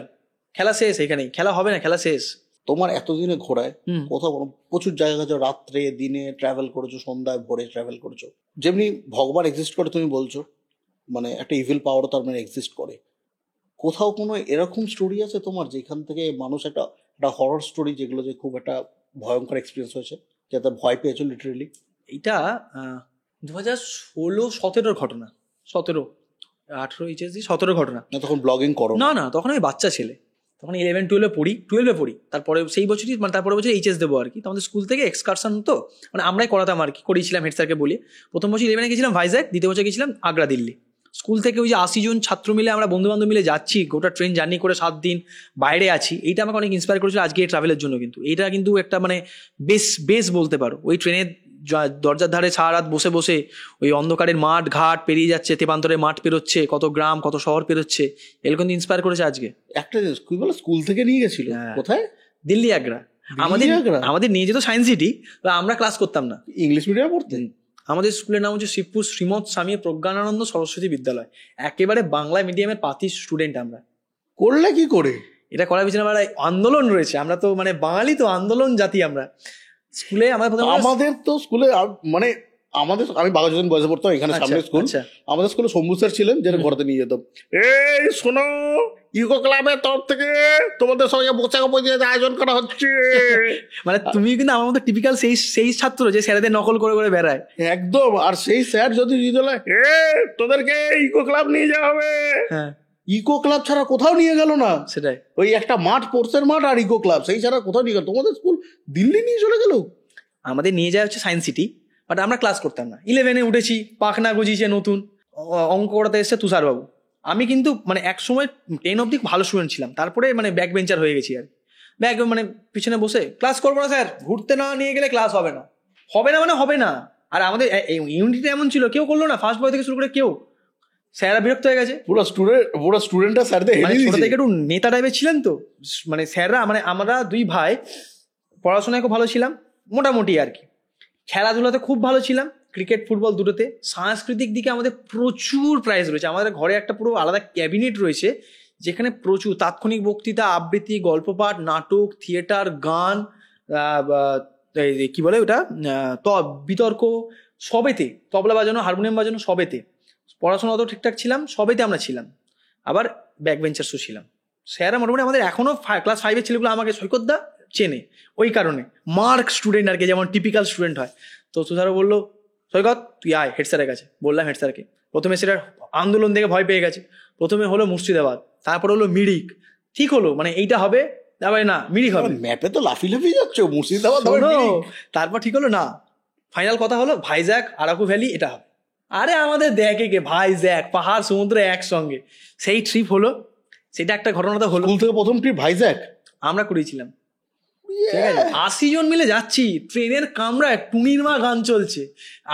খেলা শেষ। এখানেই খেলা হবে না, খেলা শেষ। তোমার এতদিনে ঘোরায় কোথাও প্রচুর জায়গা আছে, রাত্রে দিনে ট্রাভেল করেছো, সন্ধ্যায় ভোরে ট্রাভেল করেছো। যেমনি ভগবান এক্সিস্ট করে তুমি বলছো, মানে একটা ইভিল পাওয়ারও তার মানে এক্সিস্ট করে। কোথাও কোনো এরকম স্টোরি আছে তোমার যেখান থেকে মানুষ একটা হরর স্টোরি, যেগুলো যে খুব একটা ভয়ঙ্কর এক্সপিরিয়েন্স হয়েছে, যাতে ভয় পেয়েছো লিটারেলি? এইটা 2016-17 ঘটনা, 17-18 ঘটনা। তখন ব্লগিং করো? না, তখন আমি বাচ্চা ছেলে, তখন 11-12 পড়ি। তারপরে সেই বছরই মানে তারপরে বছর এইচএস দেবো আর কি। তো আমাদের স্কুল থেকে এক্সকারশন তো মানে আমরাই করাতাম আর কি, করিয়েছিলাম হেড স্যারকে বলে। প্রথম বছর 11-এ গেছিলাম ভাইজ্যাক, দ্বিতীয় বছর গেছিলাম আগ্রা, দিল্লি। স্কুল থেকে ওই যে 80 জন ছাত্র মিলে আমরা বন্ধুবান্ধব মিলে যাচ্ছি, গোটা ট্রেন জার্নি করে 7 দিন বাইরে আছি। এইটা আমাকে অনেক ইন্সপায়ার করেছিল আজকে এই ট্রাভেলের জন্য। কিন্তু এইটা কিন্তু একটা মানে বেশ বলতে পারো, ওই ট্রেনের দরজার ধারে সারা রাত বসে বসে ওই অন্ধকারের মাঠ ঘাট পেরিয়ে যাচ্ছে, তেপান্তরের মাঠ পেরোচ্ছে, কত গ্রাম কত শহর পেরোচ্ছে, এগুলো কিন্তু ইন্সপায়ার করেছে আজকে। একটা স্কুল থেকে নিয়ে গেছিল কোথায়? দিল্লি আগ্রা। আমাদের নিয়ে যেত সায়েন্স সিটি, আমরা ক্লাস করতাম না, ইংলিশ মিডিয়ামে পড়তেন। আমাদের স্কুলের নাম হচ্ছে শিবপুর শ্রীমৎ স্বামী প্রজ্ঞানানন্দ সরস্বতী বিদ্যালয়, একেবারে বাংলা মিডিয়ামের পাতি স্টুডেন্ট আমরা। করলে কি করে এটা করার পিছনে আমার আন্দোলন রয়েছে, আমরা তো মানে বাঙালি তো আন্দোলন জাতি। আমরা স্কুলে আমাদের তো স্কুলে মানে আমি বাঘাযতীন বয়সে পড়তাম, এখানে সামনে স্কুল। আমাদের স্কুলে শম্ভু স্যার ছিলেন, যেটা ঘরেতে নিয়ে যেতাম। এই শোনো, ইকো ক্লাবের তরফ থেকে তোমাদের সবাই পোশাক পরিয়ে আয়োজন করা হচ্ছে। মানে তুমি কিন্তু আমার মতো টিপিক্যাল সেই ছাত্র যে স্যারদের নকল করে করে বেড়ায় একদম। আর সেই স্যার যদি তোদেরকে ইকো ক্লাব নিয়ে যাওয়া হবে, ইকো ক্লাব ছাড়া কোথাও নিয়ে গেল না। সেটাই, ওই একটা মাঠ, স্পোর্টসের মাঠ আর ইকো ক্লাব, সেই ছাড়া কোথাও নিয়ে গেল। তোমাদের স্কুল দিল্লি নিয়ে চলে গেল। আমাদের নিয়ে যাওয়া হচ্ছে সায়েন্স সিটি, বাট আমরা ক্লাস করতাম না। 11-এ উঠেছি, পাখনা গজিয়েছে নতুন, অঙ্ক করাতে এসছে তুষারবাবু। আমি কিন্তু মানে এক সময় 10 অব্দি ভালো স্টুডেন্ট ছিলাম, তারপরে মানে ব্যাক বেঞ্চার হয়ে গেছি আর মানে পিছনে বসে ক্লাস করবো না স্যার, ঘুরতে না নিয়ে গেলে ক্লাস হবে না মানে হবে না। আর আমাদের ইউনিটটা এমন ছিল, কেউ করলো না, ফার্স্ট বয় থেকে শুরু করে কেউ। স্যাররা বিরক্ত হয়ে গেছে, পুরো স্টুডেন্টরা স্যারদের ছোট থেকে একটু নেতা টাইপের ছিলেন তো মানে স্যাররা। মানে আমরা 2 ভাই পড়াশোনায় খুব ভালো ছিলাম মোটামুটি আর কি, খেলাধুলাতে খুব ভালো ছিলাম, ক্রিকেট ফুটবল দুটোতে। সাংস্কৃতিক দিকে আমাদের প্রচুর প্রাইজ রয়েছে, আমাদের ঘরে একটা পুরো আলাদা ক্যাবিনেট রয়েছে যেখানে প্রচুর তাৎক্ষণিক বক্তৃতা, আবৃত্তি, গল্পপাঠ, নাটক, থিয়েটার, গান, কি বলে ওটা, বিতর্ক, সবেতে, তবলা বাজানো, হারমোনিয়াম বাজানো, সবেতে। পড়াশোনা অত ঠিকঠাক ছিলাম, সবেতে আমরা ছিলাম। আবার ব্যাক বেঞ্চার্সও ছিলাম। স্যাররা মোটামুটি আমাদের এখনো ক্লাস 5-এর ছেলেগুলো আমাকে সৈকতদা চেনে ওই কারণে, মার্ক স্টুডেন্ট আর কি, যেমন টিপিক্যাল স্টুডেন্ট হয়। তো সুধারও বললো সৈকত তুই আয় হেড স্যারের কাছে। বললাম হেড স্যারকে। প্রথমে সেটার আন্দোলন দেখে ভয় পেয়ে গেছে। প্রথমে হলো মুর্শিদাবাদ, তারপর হলো মিরিক। ঠিক হলো, মানে এইটা হবে, তারপরে না মিরিক হবে। ম্যাপে তো লাফি লাফি যাচ্ছে মুর্শিদাবাদ। তারপর ঠিক হলো না, ফাইনাল কথা হলো ভাইজ্যাক, আরাকু ভ্যালি, এটা হবে। আরে আমাদের দেখে কে ভাইজ্যাক, পাহাড় সমুদ্র একসঙ্গে। সেই ট্রিপ হলো, সেটা একটা ঘটনা তো হলো। স্কুল থেকে প্রথম ট্রিপ ভাইজ্যাক আমরা করেছিলাম, ঠিক আছে? 80 জন মিলে যাচ্ছি, ট্রেনের কামরায় টুনির মা গান চলছে,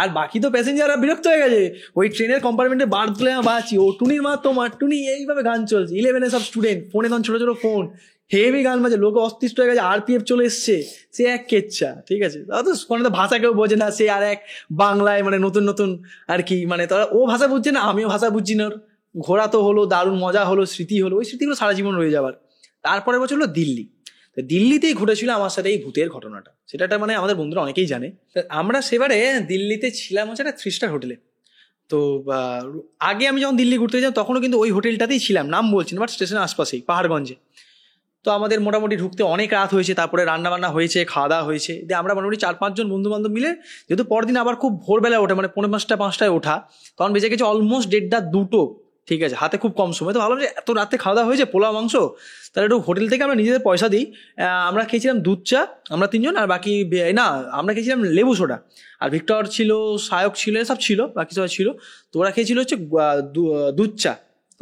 আর বাকি তো প্যাসেঞ্জাররা বিরক্ত হয়ে গেছে। ওই ট্রেনের কম্পার্টমেন্টে বার তুলে বাঁচি, ও টুনির মা তোমার টুনি, এইভাবে গান চলছে। 11 সব স্টুডেন্ট, ফোনে তখন ছোট ছোট ফোন, হেভি গান বাজে, লোক অস্তিষ্ঠ হয়ে গেছে, RPF চলে এসছে। সে এক কেচ্ছা, ঠিক আছে? তারা তো কোনো ভাষা কেউ বোঝে না, সে আর এক বাংলায় মানে নতুন নতুন আর কি, মানে তারা ও ভাষা বুঝছে না, আমিও ভাষা বুঝছি না। ঘোরা তো হলো, দারুণ মজা হলো, স্মৃতি হলো, ওই স্মৃতিগুলো সারা জীবন রয়ে যাবার। তারপরে বছর হলো দিল্লি। দিল্লিতেই ঘটেছিল আমার সাথে এই ভূতের ঘটনাটা। সেটা মানে আমাদের বন্ধুরা অনেকেই জানে। আমরা সেবারে দিল্লিতে ছিলাম হচ্ছে একটা 3 স্টার হোটেলে। তো আগে আমি যখন দিল্লি ঘুরতে যাই তখনও কিন্তু ওই হোটেলটাতেই ছিলাম, নাম বলছি না, বাট স্টেশনের আশপাশেই, পাহাড়গঞ্জে। তো আমাদের মোটামুটি ঢুকতে অনেক রাত হয়েছে, তারপরে রান্নাবান্না হয়েছে, খাওয়া দাওয়া হয়েছে। দিয়ে আমরা মোটামুটি 4-5 জন বন্ধু বান্ধব মিলে, যেহেতু পরদিন আবার খুব ভোরবেলায় ওঠা, মানে 4:45-5টায় ওঠা, তখন বেজে গেছে অলমোস্ট 1:30-2, ঠিক আছে? হাতে খুব কম সময়। তো ভাবলাম যে এত রাতে খাওয়া দাওয়া হয়েছে, পোলাও মাংস, তাহলে একটু হোটেল থেকে আমরা নিজেদের পয়সা দিই। আমরা খেয়েছিলাম দুধ চা, আমরা 3 জন, আর বাকি না, আমরা খেয়েছিলাম লেবু সোডা, আর ভিক্টর ছিল, সায়ক ছিল, সব ছিল, বাকি সবাই ছিল। তো ওরা খেয়েছিল হচ্ছে দুধ চা,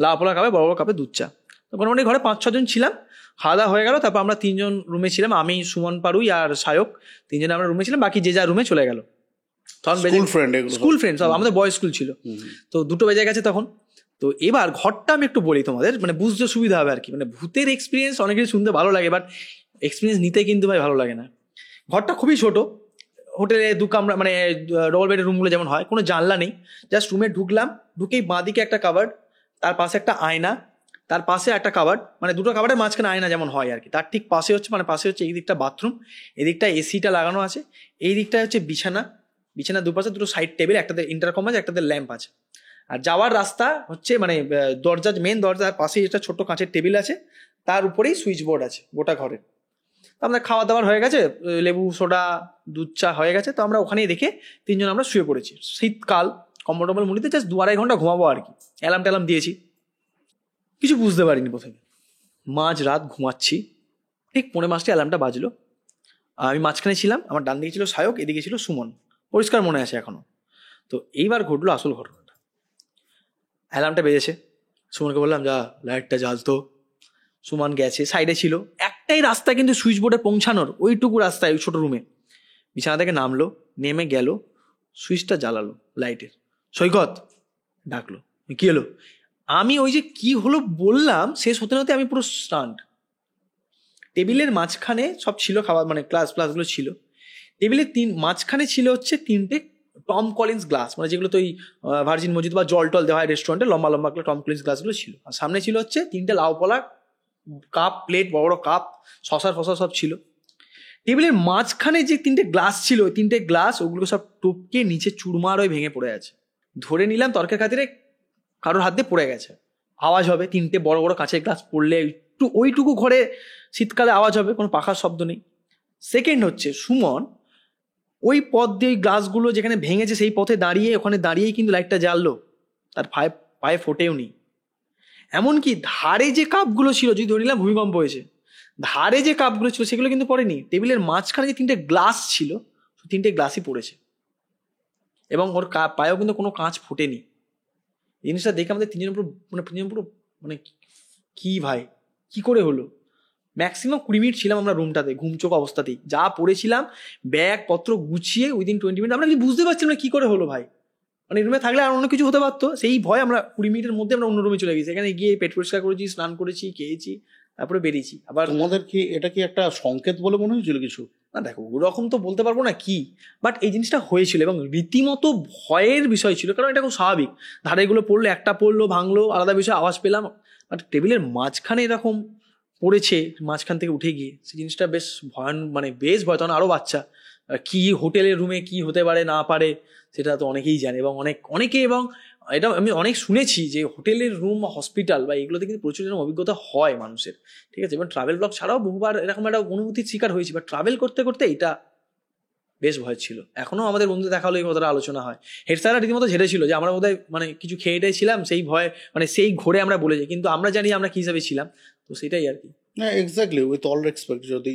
লাল পোলা কাপে, বড় বড় কাপে দুধ চা। তো মোটামুটি ঘরে 5-6 জন ছিলাম, খাওয়া দাওয়া হয়ে গেল। তারপর আমরা 3 জন রুমে ছিলাম, আমি, সুমন পারুই আর সায়ক, 3 জন আমরা রুমে ছিলাম, বাকি যে যা রুমে চলে গেল। তখন স্কুল ফ্রেন্ড সব, আমাদের বয়েজ স্কুল ছিল। তো 2টো বেজে গেছে তখন। তো এবার ঘরটা আমি একটু বলি তোমাদের, মানে বুঝতে সুবিধা হবে আর কি। মানে ভূতের এক্সপিরিয়েন্স অনেক কিছু শুনতে ভালো লাগে, বাট এক্সপিরিয়েন্স নিতে কিন্তু ভাই ভালো লাগে না। ঘরটা খুবই ছোট, হোটেলে 2 কামরা, মানে ডবল বেডের রুমগুলো যেমন হয়, কোনো জানলা নেই। জাস্ট রুমে ঢুকলাম, ঢুকেই বাঁদিকে একটা কাবার্ড, তার পাশে একটা আয়না, তার পাশে একটা কাবার্ড, মানে 2টো কাবার্ডের মাঝখানে আয়না যেমন হয় আর কি, তার ঠিক পাশে হচ্ছে, মানে পাশে হচ্ছে এই দিকটা বাথরুম, এদিকটা এসিটা লাগানো আছে, এই দিকটা হচ্ছে বিছানা, বিছানার দুপাশে 2টো সাইড টেবিল, একটাতে ইন্টারকম আছে, একটাতে ল্যাম্প আছে। আর যাওয়ার রাস্তা হচ্ছে মানে দরজা, মেন দরজার পাশেই একটা ছোট্ট কাঁচের টেবিল আছে, তার উপরেই সুইচ বোর্ড আছে গোটা ঘরে। তো আমরা খাওয়া দাওয়ার হয়ে গেছে, লেবু সোডা দুধ চা হয়ে গেছে, তো আমরা ওখানেই রেখে 3 জন আমরা শুয়ে পড়েছি। শীতকাল, কমফোর্টেবল মুড়িতে জাস্ট 2-2.5 ঘন্টা ঘুমাবো আর কি। অ্যালার্ম ট্যালার্ম দিয়েছি, কিছু বুঝতে পারিনি প্রথমে। মাঝ রাত ঘুমাচ্ছি, ঠিক 5:45 অ্যালার্মটা বাজলো। আমি মাঝখানে ছিলাম, আমার ডান দিকে ছিল সায়ক, এদিকে ছিল সুমন, পরিষ্কার মনে আছে এখনো। তো এইবার ঘটলো আসল ঘটনাটা। অ্যালার্মটা বেজেছে, সুমনকে বললাম যা লাইটটা জ্বালতো। সুমন গেছে, সাইডে ছিল, একটাই রাস্তা কিন্তু সুইচ বোর্ডে পৌঁছানোর, ওইটুকু রাস্তায়, ওই ছোটো রুমে। বিছানা থেকে নামলো, নেমে গেল, সুইচটা জ্বালালো লাইটের। সৈকত ডাকলো, কি হলো? আমি ওই যে কি হলো বললাম, শেষ হতে হতে আমি পুরো স্টান্ট। টেবিলের মাঝখানে সব ছিল খাবার, মানে গ্লাসগুলো ছিল টেবিলের, মাঝখানে ছিল হচ্ছে 3টে টম কলিন্স গ্লাস, মানে যেগুলো তো ওই ভার্জিন মসজিদ বা জল টল দেওয়া হয় রেস্টুরেন্টে, লম্বা লম্বা টম কলিন্স গ্লাসগুলো ছিল। আর সামনে ছিল হচ্ছে 3টে লাউ পলা কাপ, প্লেট, বড় বড় কাপ, শসা ফসা সব ছিল। টেবিলের মাঝখানে যে 3টে গ্লাস ছিল, ওই 3টে গ্লাস, ওগুলো সব টপকে নিচে চুরমার হয়ে ভেঙে পড়ে আছে। ধরে নিলাম তর্কের খাতিরে কারোর হাত দিয়ে পড়ে গেছে, আওয়াজ হবে। 3টে বড় বড় কাঁচের গ্লাস পড়লে একটু ওইটুকু ঘরে শীতকালে আওয়াজ হবে, কোনো পাখার শব্দ নেই। সেকেন্ড হচ্ছে সুমন ওই পথ দিয়ে, ওই গ্লাসগুলো যেখানে ভেঙেছে সেই পথে দাঁড়িয়ে, ওখানে দাঁড়িয়েই কিন্তু লাইটটা জ্বাললো, তার পায়ে ফোটেও নি। এমনকি ধারে যে কাপগুলো ছিল, যদি ধরে নিলাম ভূমিকম্প হয়েছে, ধারে যে কাপগুলো ছিল সেগুলো কিন্তু পড়েনি। টেবিলের মাঝখানে যে 3টে গ্লাস ছিল, 3টে গ্লাসই পড়েছে, এবং ওর পায়েও কিন্তু কোনো কাঁচ ফুটেনি। জিনিসটা দেখে আমাদের 3 জন পুরো মানে কি ভাই, কি করে হলো? ম্যাক্সিমাম 20 মিনিট ছিলাম আমরা রুমটাতে, ঘুমচোখ অবস্থাতেই, যা পড়েছিলাম ব্যাগ পত্র গুছিয়ে উইদিন 20 মিনিট আমরা কিছু বুঝতে পারছিলাম না কি করে হলো ভাই। মানে রুমে থাকলে আর অন্য কিছু হতে পারতো, সেই ভয় আমরা 20 মিনিটের মধ্যে আমরা অন্য রুমে চলে গেছি। এখানে গিয়ে পেট পরিষ্কার করেছি, স্নান করেছি, খেয়েছি, তারপরে বেরিয়েছি আবার। তোমাদের কি এটা কি একটা সংকেত বলে মনে হয়েছিল কিছু? না দেখো ওরকম তো বলতে পারবো না কি, বাট এই জিনিসটা হয়েছিল এবং রীতিমতো ভয়ের বিষয় ছিল, কারণ এটা খুব স্বাভাবিক, ধারেগুলো পড়লো, একটা পড়লো ভাঙলো আলাদা বিষয়, আওয়াজ পেলাম, বাট টেবিলের মাঝখানে এরকম পড়েছে, মাঝখান থেকে উঠে গিয়ে সেই জিনিসটা বেশ মানে বেশ ভয়। তখন আরও বাচ্চা, কি হোটেলের রুমে কি হতে পারে না পারে সেটা তো অনেকেই জানে, এবং অনেকে, এবং এটা আমি অনেক শুনেছি যে হোটেলের রুম বা হসপিটাল বা এগুলোতে কিন্তু প্রচুর যেন অভিজ্ঞতা হয় মানুষের, ঠিক আছে। এবং ট্রাভেল ব্লগ ছাড়াও বহুবার এরকম একটা অনুভূতির শিকার হয়েছি, বাট ট্রাভেল করতে করতে এটা বেশ ভয় ছিল। এখনো আমাদের বন্ধুদের দেখা হলো এই কথাটা আলোচনা হয়, হেড স্যাররা রীতিমতো ঝেড়েছিল যে আমরা বোধহয় মানে কিছু খেয়ে ছিলাম, সেই ভয় মানে সেই ঘোরে আমরা বলে যাই, কিন্তু আমরা জানি আমরা কি হিসাবে ছিলাম, তো সেটাই আর কি। না এক্স্যাক্টলি, উইথ অল রেসপেক্ট যদি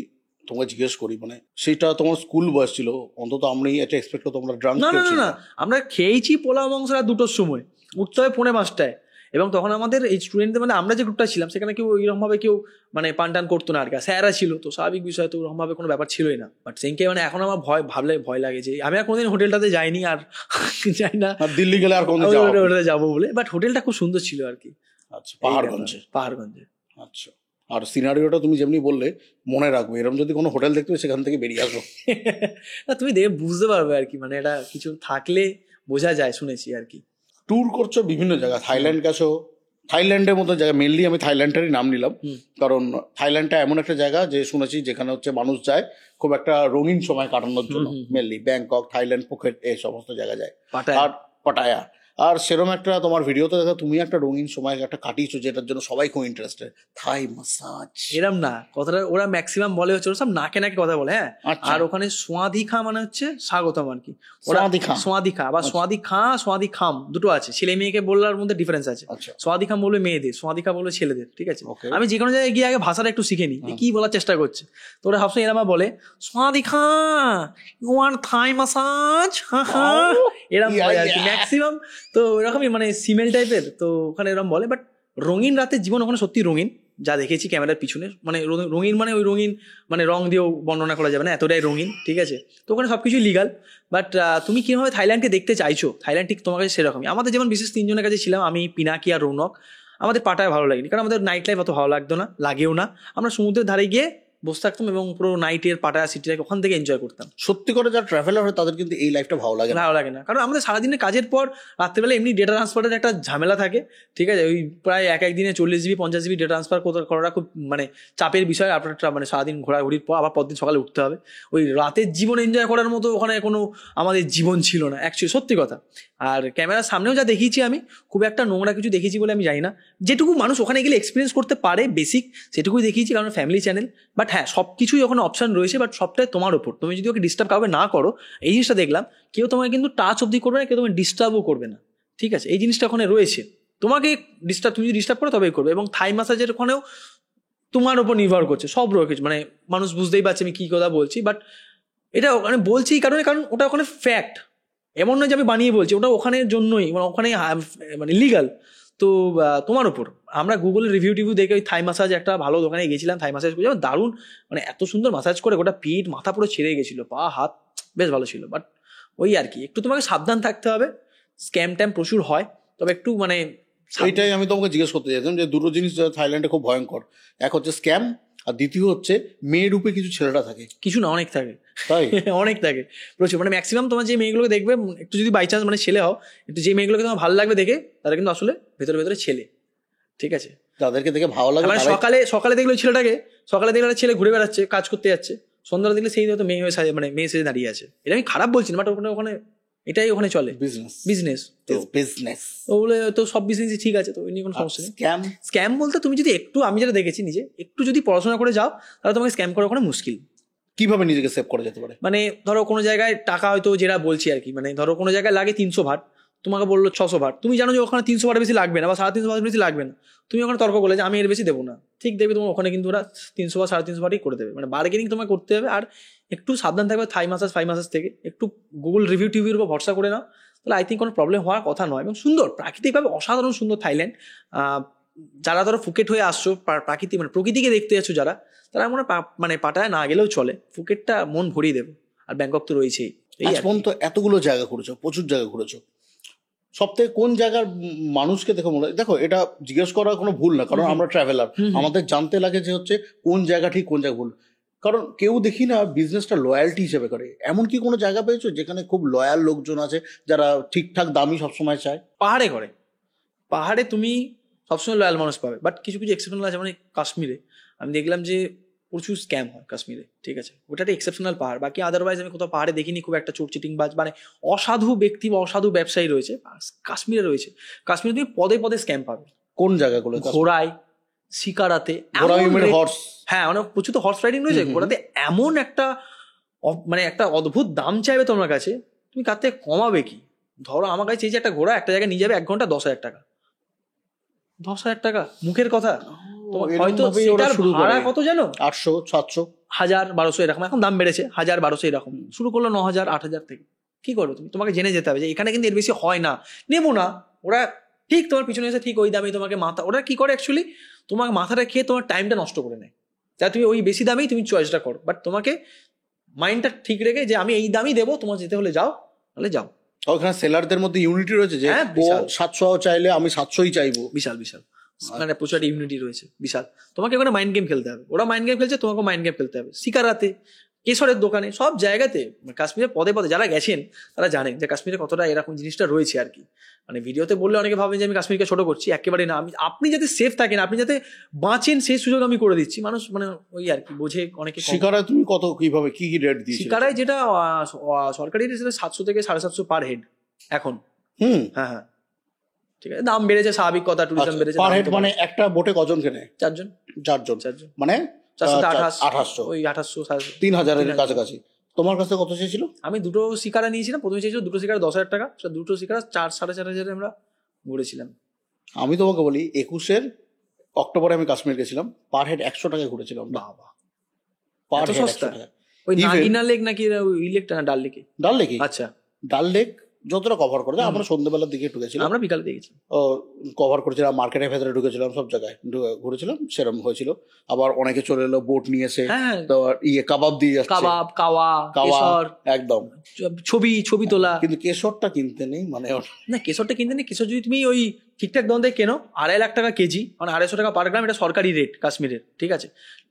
তোমাকে জিজ্ঞেস করি, মানে সেটা তোমার স্কুল বয়স ছিল, অন্তত আমি এটা এক্সপেক্ট করতাম তোমরা ড্রাঙ্ক না না না না, আমরা খেয়েছি পোলাও মাংস রাত 2টোর সময়, উঠতে হবে 4:45টায়, এবং তখন আমাদের এই স্টুডেন্টদের মানে আমরা যে গ্রুপটা ছিলাম সেখানে কেউ ওইরকম ভাবে কেউ মানে পান টান করতো না আর কি, স্যাররা ছিল তো স্বাভাবিক বিষয়, তো ওরকম ভাবে কোনো ব্যাপার ছিলই না। বাট সেনকে মানে এখন আমার ভাবলে ভয় লাগে যে আমি আর কোনোদিন হোটেলটাতে যাইনি, আর যাই না দিল্লি গেলে আর কোনোদিন ওটাতে যাবো বলে, বাট হোটেলটা খুব সুন্দর ছিল আর কি। আচ্ছা, পাহাড়গঞ্জে। আচ্ছা, আর সিনারিওটা তুমি যেমনি বললে মনে রাখবো, এরকম যদি কোনো হোটেল দেখতে সেখান থেকে বেরিয়ে আসবো। না তুমি দেখে বুঝতে পারবে আর কি, মানে এটা কিছু থাকলে বোঝা যায়, শুনেছি আর কি। ট্যুর করছো বিভিন্ন জায়গা, থাইল্যান্ড গেছো, থাইল্যান্ডের মতো জায়গা, মেনলি আমি থাইল্যান্ডেরই নাম নিলাম কারণ থাইল্যান্ডটা এমন একটা জায়গা যে শুনেছি যেখানে হচ্ছে মানুষ যায় খুব একটা রঙিন সময় কাটানোর জন্য, মেনলি ব্যাংকক, থাইল্যান্ড, ফুকেট এই সমস্ত জায়গা যায়, আর পাটায়া। আর সেরকম একটা তোমার ভিডিওতে দেখা তুমি একটা রঙিন সময় একটা কাটিয়েছো যেটার জন্য সবাই খুব ইন্টারেস্টেড, থাই মাসাজ। এরম না কথাটা ওরা ম্যাক্সিমাম বলে হচ্ছে, ওরা সব নাকে নাকে কথা বলে, হ্যাঁ। আর ওখানে সোয়াদিখা মানে হচ্ছে স্বাগতম আর কি, সোয়াদিখা বা সোয়াদি খাম দুটো আছে, ছেলে মেয়েকে বলার মধ্যে ডিফারেন্স আছে। সোয়াদিখাম বলবে মেয়েদের, সোয়াদিখা বলবে ছেলেদের, ঠিক আছে। আমি যে কোনো জায়গায় গিয়ে আগে ভাষাটা একটু শিখে নিই কি বলার চেষ্টা করছে, তো ওরা সবসময় এরম বলে সোয়াদিখা, ইউ ওয়ান্ট থাই মাসাজ, এরম বলে আর কি ম্যাক্সিমাম। তো এরকমই মানে সিমেল টাইপের, তো ওখানে এরকম বলে। বাট রঙিন রাতের জীবন ওখানে সত্যি রঙিন, যা দেখেছি ক্যামেরার পিছনে, মানে রঙিন মানে ওই রঙিন মানে রং দিয়েও বর্ণনা করা যাবে না, এতটাই রঙিন, ঠিক আছে। তো ওখানে সবকিছু লিগাল। বাট তুমি কিভাবে থাইল্যান্ডকে দেখতে চাইছো, থাইল্যান্ড ঠিক তোমার কাছে সেরকমই। আমাদের যেমন বিশেষ 3জনের কাছে ছিলাম, আমি, পিনাকি আর রৌনক, আমাদের পাটায় ভালো লাগেনি, কারণ আমাদের নাইট লাইফ অত ভালো লাগতো না, লাগেও না। আমরা সমুদ্রের ধারে গিয়ে বসে থাকতাম এবং পুরো নাইটের পাটায়া সিটিটাকে ওখান থেকে এনজয় করতাম। সত্যি করে যারা ট্রাভেলার হয় তাদের কিন্তু এই লাইফটা ভালো লাগে না, কারণ আমাদের সারাদিনের কাজের পর রাত্রেবেলা এমনি ডেটা ট্রান্সফারের একটা ঝামেলা থাকে, ঠিক আছে। ওই প্রায় এক দিনে 40 GB 50 GB ডেটা ট্রান্সফার করাটা খুব মানে চাপের বিষয়। আপনার মানে সারাদিন ঘোরাঘুরির পর আবার পরদিন সকালে উঠতে হবে, ওই রাতের জীবন এনজয় করার মতো ওখানে কোনো আমাদের জীবন ছিল না অ্যাকচুয়ালি, সত্যি কথা। আর ক্যামেরার সামনেও যা দেখিয়েছি আমি, খুব একটা নোংরা কিছু দেখেছি বলে আমি জানি না, যেটুকু মানুষ ওখানে গেলে এক্সপিরিয়েন্স করতে পারে বেসিক সেটুকুই দেখিয়েছি, কারণ ফ্যামিলি চ্যানেল। বাট হ্যাঁ, সব কিছুই ওখানে অপশন রয়েছে, বাট সবটাই তোমার ওপর, তুমি যদি ওকে ডিস্টার্ব কাউকে না করো। এই জিনিসটা দেখলাম, কেউ তোমাকে কিন্তু টাচ অবধি করবে না, কেউ তোমাকে ডিস্টার্বও করবে না, ঠিক আছে। এই জিনিসটা ওখানে রয়েছে, তোমাকে তুমি যদি ডিস্টার্ব করো তবেই করবে। এবং থাই মাসাজের ওখানেও তোমার ওপর নির্ভর করছে, সব রয়েছে, মানে মানুষ বুঝতেই পারছে আমি কী কথা বলছি। বাট এটা ওখানে বলছি এই কারণে, কারণ ওটা ওখানে ফ্যাক্ট, এমন নয় যে আমি বানিয়ে বলছি, ওটা ওখানের জন্যই, মানে ওখানে মানে লিগাল। তো তোমার ওপর। আমরা গুগলের রিভিউ দেখে ওই থাই মাসাজ একটা ভালো দোকানে গেছিলাম, থাই মাসাজ করে দারুণ, মানে এত সুন্দর মাসাজ করে গোটা পিঠ মাথা পুরো ছেড়ে গেছিলো, পা হাত বেশ ভালো ছিল। বাট ওই আর কি, একটু তোমাকে সাবধান থাকতে হবে, স্ক্যাম ট্যাম প্রচুর হয়, তবে একটু মানে এইটাই আমি তোমাকে জিজ্ঞেস করতে চাইতাম যে দুটো জিনিস থাইল্যান্ডে খুব ভয়ঙ্কর, এক হচ্ছে স্ক্যাম, আর দ্বিতীয় হচ্ছে মেয়ে রূপে কিছু ছেলেরা থাকে। কিছু না, অনেক থাকে, তাই অনেক থাকে প্রচুর। মানে ম্যাক্সিমাম তোমার যে মেয়েগুলোকে দেখবে, একটু যদি বাই চান্স মানে ছেলে হও, একটু যে মেয়েগুলোকে তোমার ভালো লাগবে দেখে, তারা কিন্তু আসলে ভেতরে ভেতরে ছেলে, ঠিক আছে। তাদেরকে দেখে ভালো লাগে, মানে সকালে দেখলো ছেলেটাকে, সকালে দেখলো ছেলে ঘুরে বেড়াচ্ছে, কাজ করতে যাচ্ছে, সন্ধ্যাবেলা দেখলে সেই হয়তো মেয়ে হয়ে সাজে, মানে মেয়ে সেজে দাঁড়িয়ে আছে। এটা আমি খারাপ বলছি না, বাট ওখানে এটাই ওখানে চলে, বিজনেস ওগুলো তো সব বিজনেসই ঠিক আছে, তো ওই নিয়ে কোনো সমস্যা নেই। স্ক্যাম বলতে তুমি যদি একটু, আমি যেটা দেখেছি নিজে, একটু যদি পড়াশোনা করে যাও, তাহলে তোমাকে স্ক্যাম করা ওখানে মুশকিল। কিভাবে নিজেকে সেভ করা যেতে পারে? মানে ধরো কোনো জায়গায় টাকা হয়তো, যেটা বলছি আর কি, মানে ধরো কোনো জায়গায় লাগে 300 ভাট, তোমাকে বললো 600 ভাট, তুমি জানো যে ওখানে 300 ভাটের বেশি লাগবে না বা 350 ভাটের বেশি লাগবে না, তুমি ওখানে তর্ক করলে যে আমি এর বেশি দেবো না, ঠিক দেবে তোমার ওখানে, কিন্তু ওরা 300 বা 350 ভাটই করে দেবে। মানে বার্গেনিং তোমাকে করতে হবে, আর একটু সাবধান থাকবে থাই মাসাজ ফাই মাসাজ থেকে, একটু গুগল রিভিউ টিভির উপর ভরসা করে নাও, তাহলে আই থিঙ্ক কোনো প্রবলেম হওয়ার কথা নয়। এবং সুন্দর, প্রাকৃতিকভাবে অসাধারণ সুন্দর থাইল্যান্ড। যারা ধরো ফুকেট হয়ে আসছো, প্রাকৃতিক মানে প্রকৃতিকে দেখতে যাচ্ছ যারা, তারা মানে পাটায় না গেলেও চলে, ফুকেটটা মন ভরিয়ে দেবে। আর ব্যাংকক তো রয়েছেই। তো এতগুলো জায়গা ঘুরেছো, প্রচুর জায়গা ঘুরেছো, সব থেকে কোন জায়গার মানুষকে দেখো মনে হয়, দেখো এটা জিজ্ঞেস করা কোনো ভুল না, কারণ আমরা ট্রাভেলার, আমাদের জানতে লাগে যে হচ্ছে কোন জায়গা ঠিক কোন জায়গা ভুল। কারণ কেউ দেখি না বিজনেসটা লয়্যালটি হিসেবে করে। এমন কি কোনো জায়গা পেয়েছো যেখানে খুব লয়াল লোকজন আছে যারা ঠিকঠাক দামই সবসময় চায়? পাহাড়ে করে, পাহাড়ে তুমি সবসময় লয়াল মানুষ পাবে, বাট কিছু কিছু এক্সেপশনাল আছে। মানে কাশ্মীরে আমি দেখলাম যে প্রচুর স্ক্যাম হয় কাশ্মীরে, ঠিক আছে, ওটা একটা এক্সেপশনাল পাহাড়। বাকি আদারওয়াইজ আমি কোথাও পাহাড়ে দেখিনি খুব একটা চোর চিটিং বাজ, মানে অসাধু ব্যক্তি বা অসাধু ব্যবসায়ী রয়েছে কাশ্মীরে রয়েছে। কাশ্মীরে তুমি পদে পদে স্ক্যাম পাবে। কোন জায়গাগুলো? ঘোড়ায়, শিকারাতে, হর্স, হ্যাঁ অনেক প্রচুর তো হর্স রাইডিং রয়েছে। ঘোড়াতে এমন একটা মানে একটা অদ্ভুত দাম চাইবে তোমার কাছে, তুমি কার থেকে কমাবে কি? ধরো আমার কাছে চেয়েছে একটা ঘোড়া একটা জায়গায় নিয়ে যাবে 1 ঘন্টা 10,000 টাকা। 10,000 টাকা মুখের কথা। হয়তো সেটার ভাড়া কত জানো? 800, 700, 1000, 1200 এরকম। এখন দাম বেড়েছে, 1000, 1200 এরকম। শুরু করলো 9,000, 8,000 থেকে। কি করো তুমি? তোমাকে জেনে যেতে হবে যে এখানে কিন্তু এর বেশি হয় না, নেবো না। ওরা ঠিক তোমার পিছনে এসে ঠিক ওই দামে তোমাকে ওরা কি করে অ্যাকচুয়ালি তোমার মাথাটা খেয়ে তোমার টাইমটা নষ্ট করে নেয়। তাই তুমি ওই বেশি দামেই তুমি চয়েসটা করো, বাট তোমাকে মাইন্ডটা ঠিক রেখে যে আমি এই দামই দেবো, তোমার যেতে হলে যাও, তাহলে যাও। ওখানে সেলারদের মধ্যে ইউনিটি রয়েছে যে 700 চাইলে আমি 700ই চাইবো। বিশাল বিশাল মানে প্রচুর একটা ইউনিটি রয়েছে, বিশাল। তোমাকে ওখানে মাইন্ড গেম খেলতে হবে, ওরা মাইন্ড গেম খেলছে, তোমাকে মাইন্ড গেম খেলতে হবে। শিকারাতে, কেশরের দোকানে, সব জায়গাতে কাশ্মীরে পদে পদে যারা গেছেন তারা জানেন যে কাশ্মীরে কতটা এরকম জিনিসটা রয়েছে আর কি। মানে ভিডিওতে বললে অনেকে ভাবেন যে আমি কাশ্মীরকে ছোট করছি, একেবারে না। আপনি যাতে সেফ থাকেন, আপনি যাতে বাঁচেন, সেই সুযোগ আমি করে দিচ্ছি। মানুষ মানে ওই আর কি বোঝে অনেকে। শিকারায় তুমি কত কিভাবে কি কি রেট দিয়েছো? শিকারায় যেটা সরকারি রেট সেটা 700 থেকে 750 পার হেড এখন। হ্যাঁ হ্যাঁ, ঠিক আছে, দাম বেড়েছে, স্বাভাবিক কথা, ট্যুরিজম বেড়েছে। পার হেড মানে একটা বোটে কজন কেনে? 4 জন। 4 জন মানে 428, ওই 2800, 3000-এর কাছাকাছি। তোমার কাছে কত চেয়েছিল? আমি 2টো শিকারা নিয়েছিলাম। প্রথমে চেয়েছিল 2টো শিকারা 10,000 টাকা, 2টো শিকারা 4-4.5 আমরা ঘুরেছিলাম। আমি তোমাকে বলি 21-এর অক্টোবরে আমি কাশ্মীর গেছিলাম, পার হেড 100 টাকায় ঘুরেছিলাম। বাবা, পার হেড 100 টাকা। ওই নাগিনা লেক নাকি ওই লেকটা? না, ডাল লেকে। ডাল লেকে, আচ্ছা। ডাল লেক যতটা কভার করে দেয়, আমরা সন্ধ্যেবেলার দিকে ঢুকেছিলাম, আমরা বিকালে দেখেছি। কভার করেছিলাম, মার্কেটের ভেতরে ঢুকেছিলাম, সব জায়গায় ঘুরেছিলাম, সেরকম হয়েছিল। আবার অনেকে চলে এলো বোট নিয়ে এসে, কাবাব দিয়ে যাচ্ছে, কাবাব, কাওয়া, কেশর, একদম ছবি তোলা। কিন্তু কেশরটা কিনতে নেই, মানে না, কেশরটা কিনতে নেই। কেশর যদি তুমি ওই ঠিকঠাক দাম দিয়ে কেনো, 2.5 লাখ টাকা কেজি, মানে 250 টাকা পার গ্রাম, এটা সরকারি রেট কাশ্মীরের, ঠিক আছে।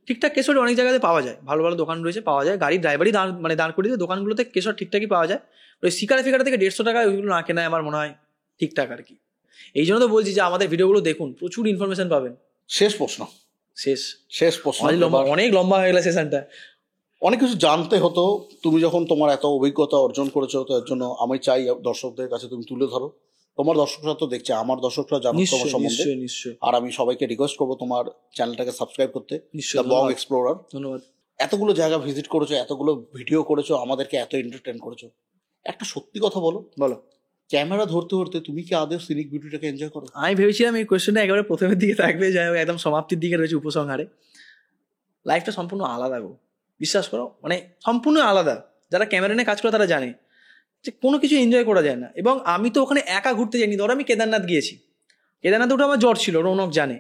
ঠিকঠাক কেশর অনেক জায়গাতে পাওয়া যায়, ভালো ভালো দোকান রয়েছে, পাওয়া যায়। গাড়ির ড্রাইভারই দাঁড় করে দিয়ে দোকানগুলোতে কেশর ঠিকঠাকই পাওয়া যায়। ওই শিকারা ফিকারা থেকে 150 টাকা ওইগুলো না কেনায় আমার মনে হয় ঠিকঠাক আর কি। এই জন্য তো বলছি যে আমাদের ভিডিওগুলো দেখুন, প্রচুর ইনফরমেশন পাবেন। শেষ প্রশ্ন, অনেক লম্বা হয়ে গেল সেশনটা। অনেক কিছু জানতে হতো। তুমি যখন তোমার এত অভিজ্ঞতা অর্জন করেছো, তার জন্য আমি চাই দর্শকদের কাছে তুমি তুলে ধরো। তোমার দর্শকরা তো দেখছে, আমার দর্শকরা জানো তোমার সম্বন্ধে। আর আমি সবাইকে রিকোয়েস্ট করবো তোমার চ্যানেলটাকে সাবস্ক্রাইব করতে, দ্য বং এক্সপ্লোরার। ধন্যবাদ। এতগুলো জায়গা ভিজিট করেছো, এতগুলো ভিডিও করেছো, আমাদেরকে এত এন্টারটেইন করেছো। একটা সত্যি কথা বলো, ক্যামেরা ধরতে ধরতে তুমি কি আদৌ সিনিক বিউটিটাকে এনজয় করো? আমি ভেবেছিলাম এই কোয়েশ্চেনটা একেবারে প্রথমের দিকে থাকবে, যাই হোক একদম সমাপ্তির দিকে রয়েছে, উপসংহারে। লাইফটা সম্পূর্ণ আলাদা গো, বিশ্বাস করো, মানে সম্পূর্ণ আলাদা। যারা ক্যামেরা নিয়ে কাজ করে তারা জানে যে কোনো কিছু এনজয় করা যায় না। এবং আমি তো ওখানে একা ঘুরতে যাইনি। ধরো আমি কেদারনাথ গিয়েছি, কেদারনাথে ওটা আমার জ্বর ছিল, রৌনক জানে।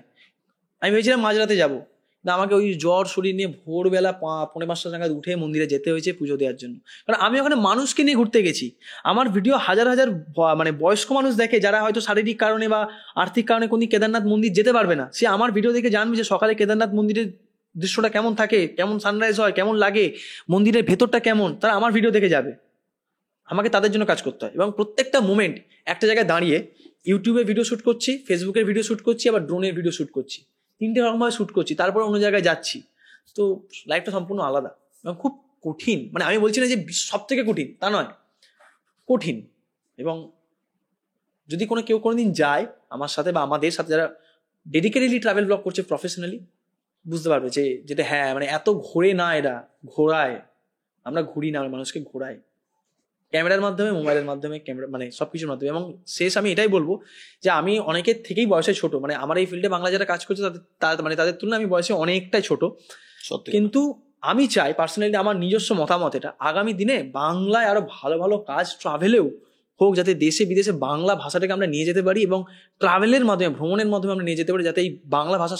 আমি ভেবেছিলাম মাঝরাতে যাবো, না, আমাকে ওই জ্বর শরীর নিয়ে ভোরবেলা 4:30 নাগাদ উঠে মন্দিরে যেতে হয়েছে পুজো দেওয়ার জন্য। কারণ আমি ওখানে মানুষকে নিয়ে ঘুরতে গেছি। আমার ভিডিও হাজার হাজার মানে বয়স্ক মানুষ দেখে, যারা হয়তো শারীরিক কারণে বা আর্থিক কারণে কোন কেদারনাথ মন্দির যেতে পারবে না। সে আমার ভিডিও দেখে জানবে যে সকালে কেদারনাথ মন্দিরের দৃশ্যটা কেমন থাকে, কেমন সানরাইজ হয়, কেমন লাগে, মন্দিরের ভেতরটা কেমন, তারা আমার ভিডিও দেখে যাবে। আমাকে তাদের জন্য কাজ করতে হয়। এবং প্রত্যেকটা মোমেন্ট একটা জায়গায় দাঁড়িয়ে ইউটিউবে ভিডিও শ্যুট করছি, ফেসবুকের ভিডিও শ্যুট করছি, আবার ড্রোনের ভিডিও শ্যুট করছি, 3টে রকমভাবে শ্যুট করছি, তারপর অন্য জায়গায় যাচ্ছি। তো লাইফটা সম্পূর্ণ আলাদা এবং খুব কঠিন। মানে আমি বলছি না যে সব থেকে কঠিন, তা নয়, কঠিন। এবং যদি কেউ কোনোদিন যায় আমার সাথে বা আমাদের সাথে, যারা ডেডিকেটেডলি ট্রাভেল ব্লগ করছে প্রফেশনালি, বুঝতে পারবে যে যেটা হ্যাঁ, মানে এত ঘোরে না, এরা ঘোরায়। আমরা ঘুরি না, মানুষকে ঘোরায় ক্যামেরার মাধ্যমে, মোবাইলের মাধ্যমে, ক্যামেরা মানে সবকিছুর মাধ্যমে। এবং শেষ আমি এটাই বলবো যে আমি অনেকের থেকেই বয়সে ছোট, মানে আমার এই ফিল্ডে বাংলা যারা কাজ করছে তাদের তুলনায় আমি বয়সে অনেকটাই ছোট। কিন্তু আমি চাই পার্সোনালি, আমার নিজস্ব মতামত এটা, আগামী দিনে বাংলায় আরো ভালো ভালো কাজ ট্রাভেলেও হোক, যাতে দেশে বিদেশে বাংলা ভাষাটাকে আমরা নিয়ে যেতে পারি এবং ট্রাভেলের মাধ্যমে, ভ্রমণের মাধ্যমে আমরা নিয়ে যেতে পারি, যাতে এই বাংলা ভাষা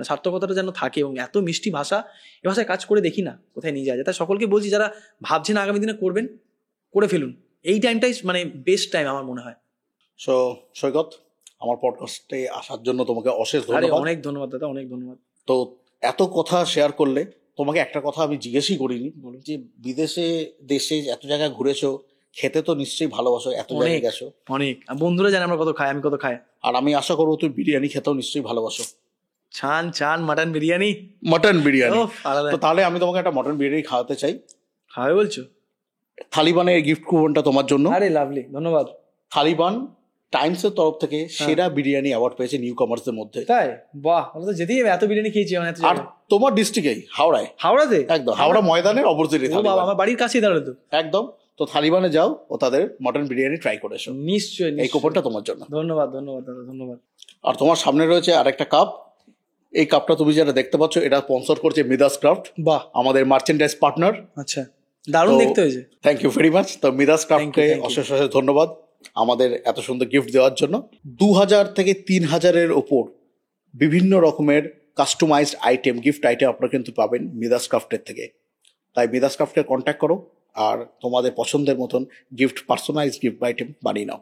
সার্থকতাটা যেন থাকে। এবং এত মিষ্টি ভাষা, এই ভাষায় কাজ করে দেখি না কোথায় নিয়ে যায়। যাতে সকলকে বলছি, যারা ভাবছেন আগামী দিনে করবেন, করে ফেলুন। এই টাইমটাই মানে বেস্ট টাইম আমার মনে হয়। সো সৈকত, আমার পডকাস্টে আসার জন্য তোমাকে অশেষ ধন্যবাদ। অনেক ধন্যবাদ দাদা, অনেক ধন্যবাদ। তো এত কথা শেয়ার করলে তোমাকে একটা কথা আমি জিজ্ঞেসই করিনি, যে বিদেশে দেশে এত জায়গায় ঘুরেছো, খেতে তো নিশ্চয়ই ভালোবাসো, এত জায়গায় অনেক গেছো, অনেক। আর বন্ধুরা জানে আমরা কত খাই, আমি কত খাই। আর আমি আশা করবো তুমি বিরিয়ানি খেতেও নিশ্চয়ই ভালোবাসো। ছান ছান মাটন বিরিয়ানি, মটন বিরিয়ানি। ওফ, আলাদা। তো তাহলে আমি তোমাকে একটা মটন বিরিয়ানি খাওয়াতে চাই। খাবে বলছো? থালিবানের গিফট কুপনটা তোমার জন্য। আরে লাভলি, ধন্যবাদ। থালিবান টাইমসের তরফ থেকে সেরা বিরিয়ানি অ্যাওয়ার্ড পেয়েছে নিউ কমার্সের মধ্যে। তাই? বাহ, আমরা তো যেতেই হবে, এত বিরিয়ানি খেয়েছি আমরা এত আর জায়গায়। তোমার ডিস্ট্রিক্টেই, হাওড়ায়, হাওড়াতে? একদম হাওড়া ময়দানের অপোজিটে ও বাবা, আমার বাড়ির কাছেই তাহলে তো। একদম। তো থালিবানে যাও ও তাদের মটন বিরিয়ানি ট্রাই করে এসো। নিশ্চয়ই এই নিশ্চয়ই। কুপনটা তোমার জন্য। ধন্যবাদ ধন্যবাদ দাদা, ধন্যবাদ। আর তোমার সামনে রয়েছে আরেকটা কাপ। এই কাপটা তুমি যেটা দেখতে পাচ্ছ, এটা স্পন্সর করছে মিদাস ক্রাফট, বাহ, আমাদের মার্চেন্ডাইজ পার্টনার। আচ্ছা, দারুণ তো দেখতে হয়েছে। Thank you very much. তো মিদাস ক্রাফটকে thank you. অশেষ অশেষ ধন্যবাদ আমাদের এত সুন্দর গিফট দেওয়ার জন্য। 2000 থেকে 3000-এর ওপর বিভিন্ন রকমের কাস্টমাইজড আইটেম, গিফট আইটেম আপনারা কিন্তু পাবেন মিদাস ক্রাফটের থেকে। তাই মিদাস ক্রাফটকে কন্ট্যাক্ট করো আর তোমাদের পছন্দের মতন গিফট, পার্সোনালাইজ গিফট আইটেম বানিয়ে নাও।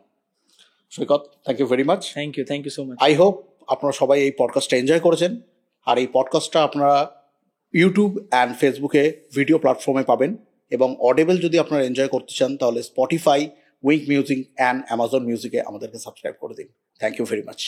Saikat, thank you very much. Thank you so much. I hope আপনারা সবাই এই পডকাস্টটা এনজয় করেছেন। আর এই পডকাস্টটা আপনারা ইউটিউব অ্যান্ড ফেসবুকে ভিডিও প্ল্যাটফর্মে পাবেন, এবং অডিবল যদি আপনারা এনজয় করতে চান তাহলে Spotify, Wynk music and Amazon মিউজিকে আমাদেরকে সাবস্ক্রাইব করে দিন। Thank you very much.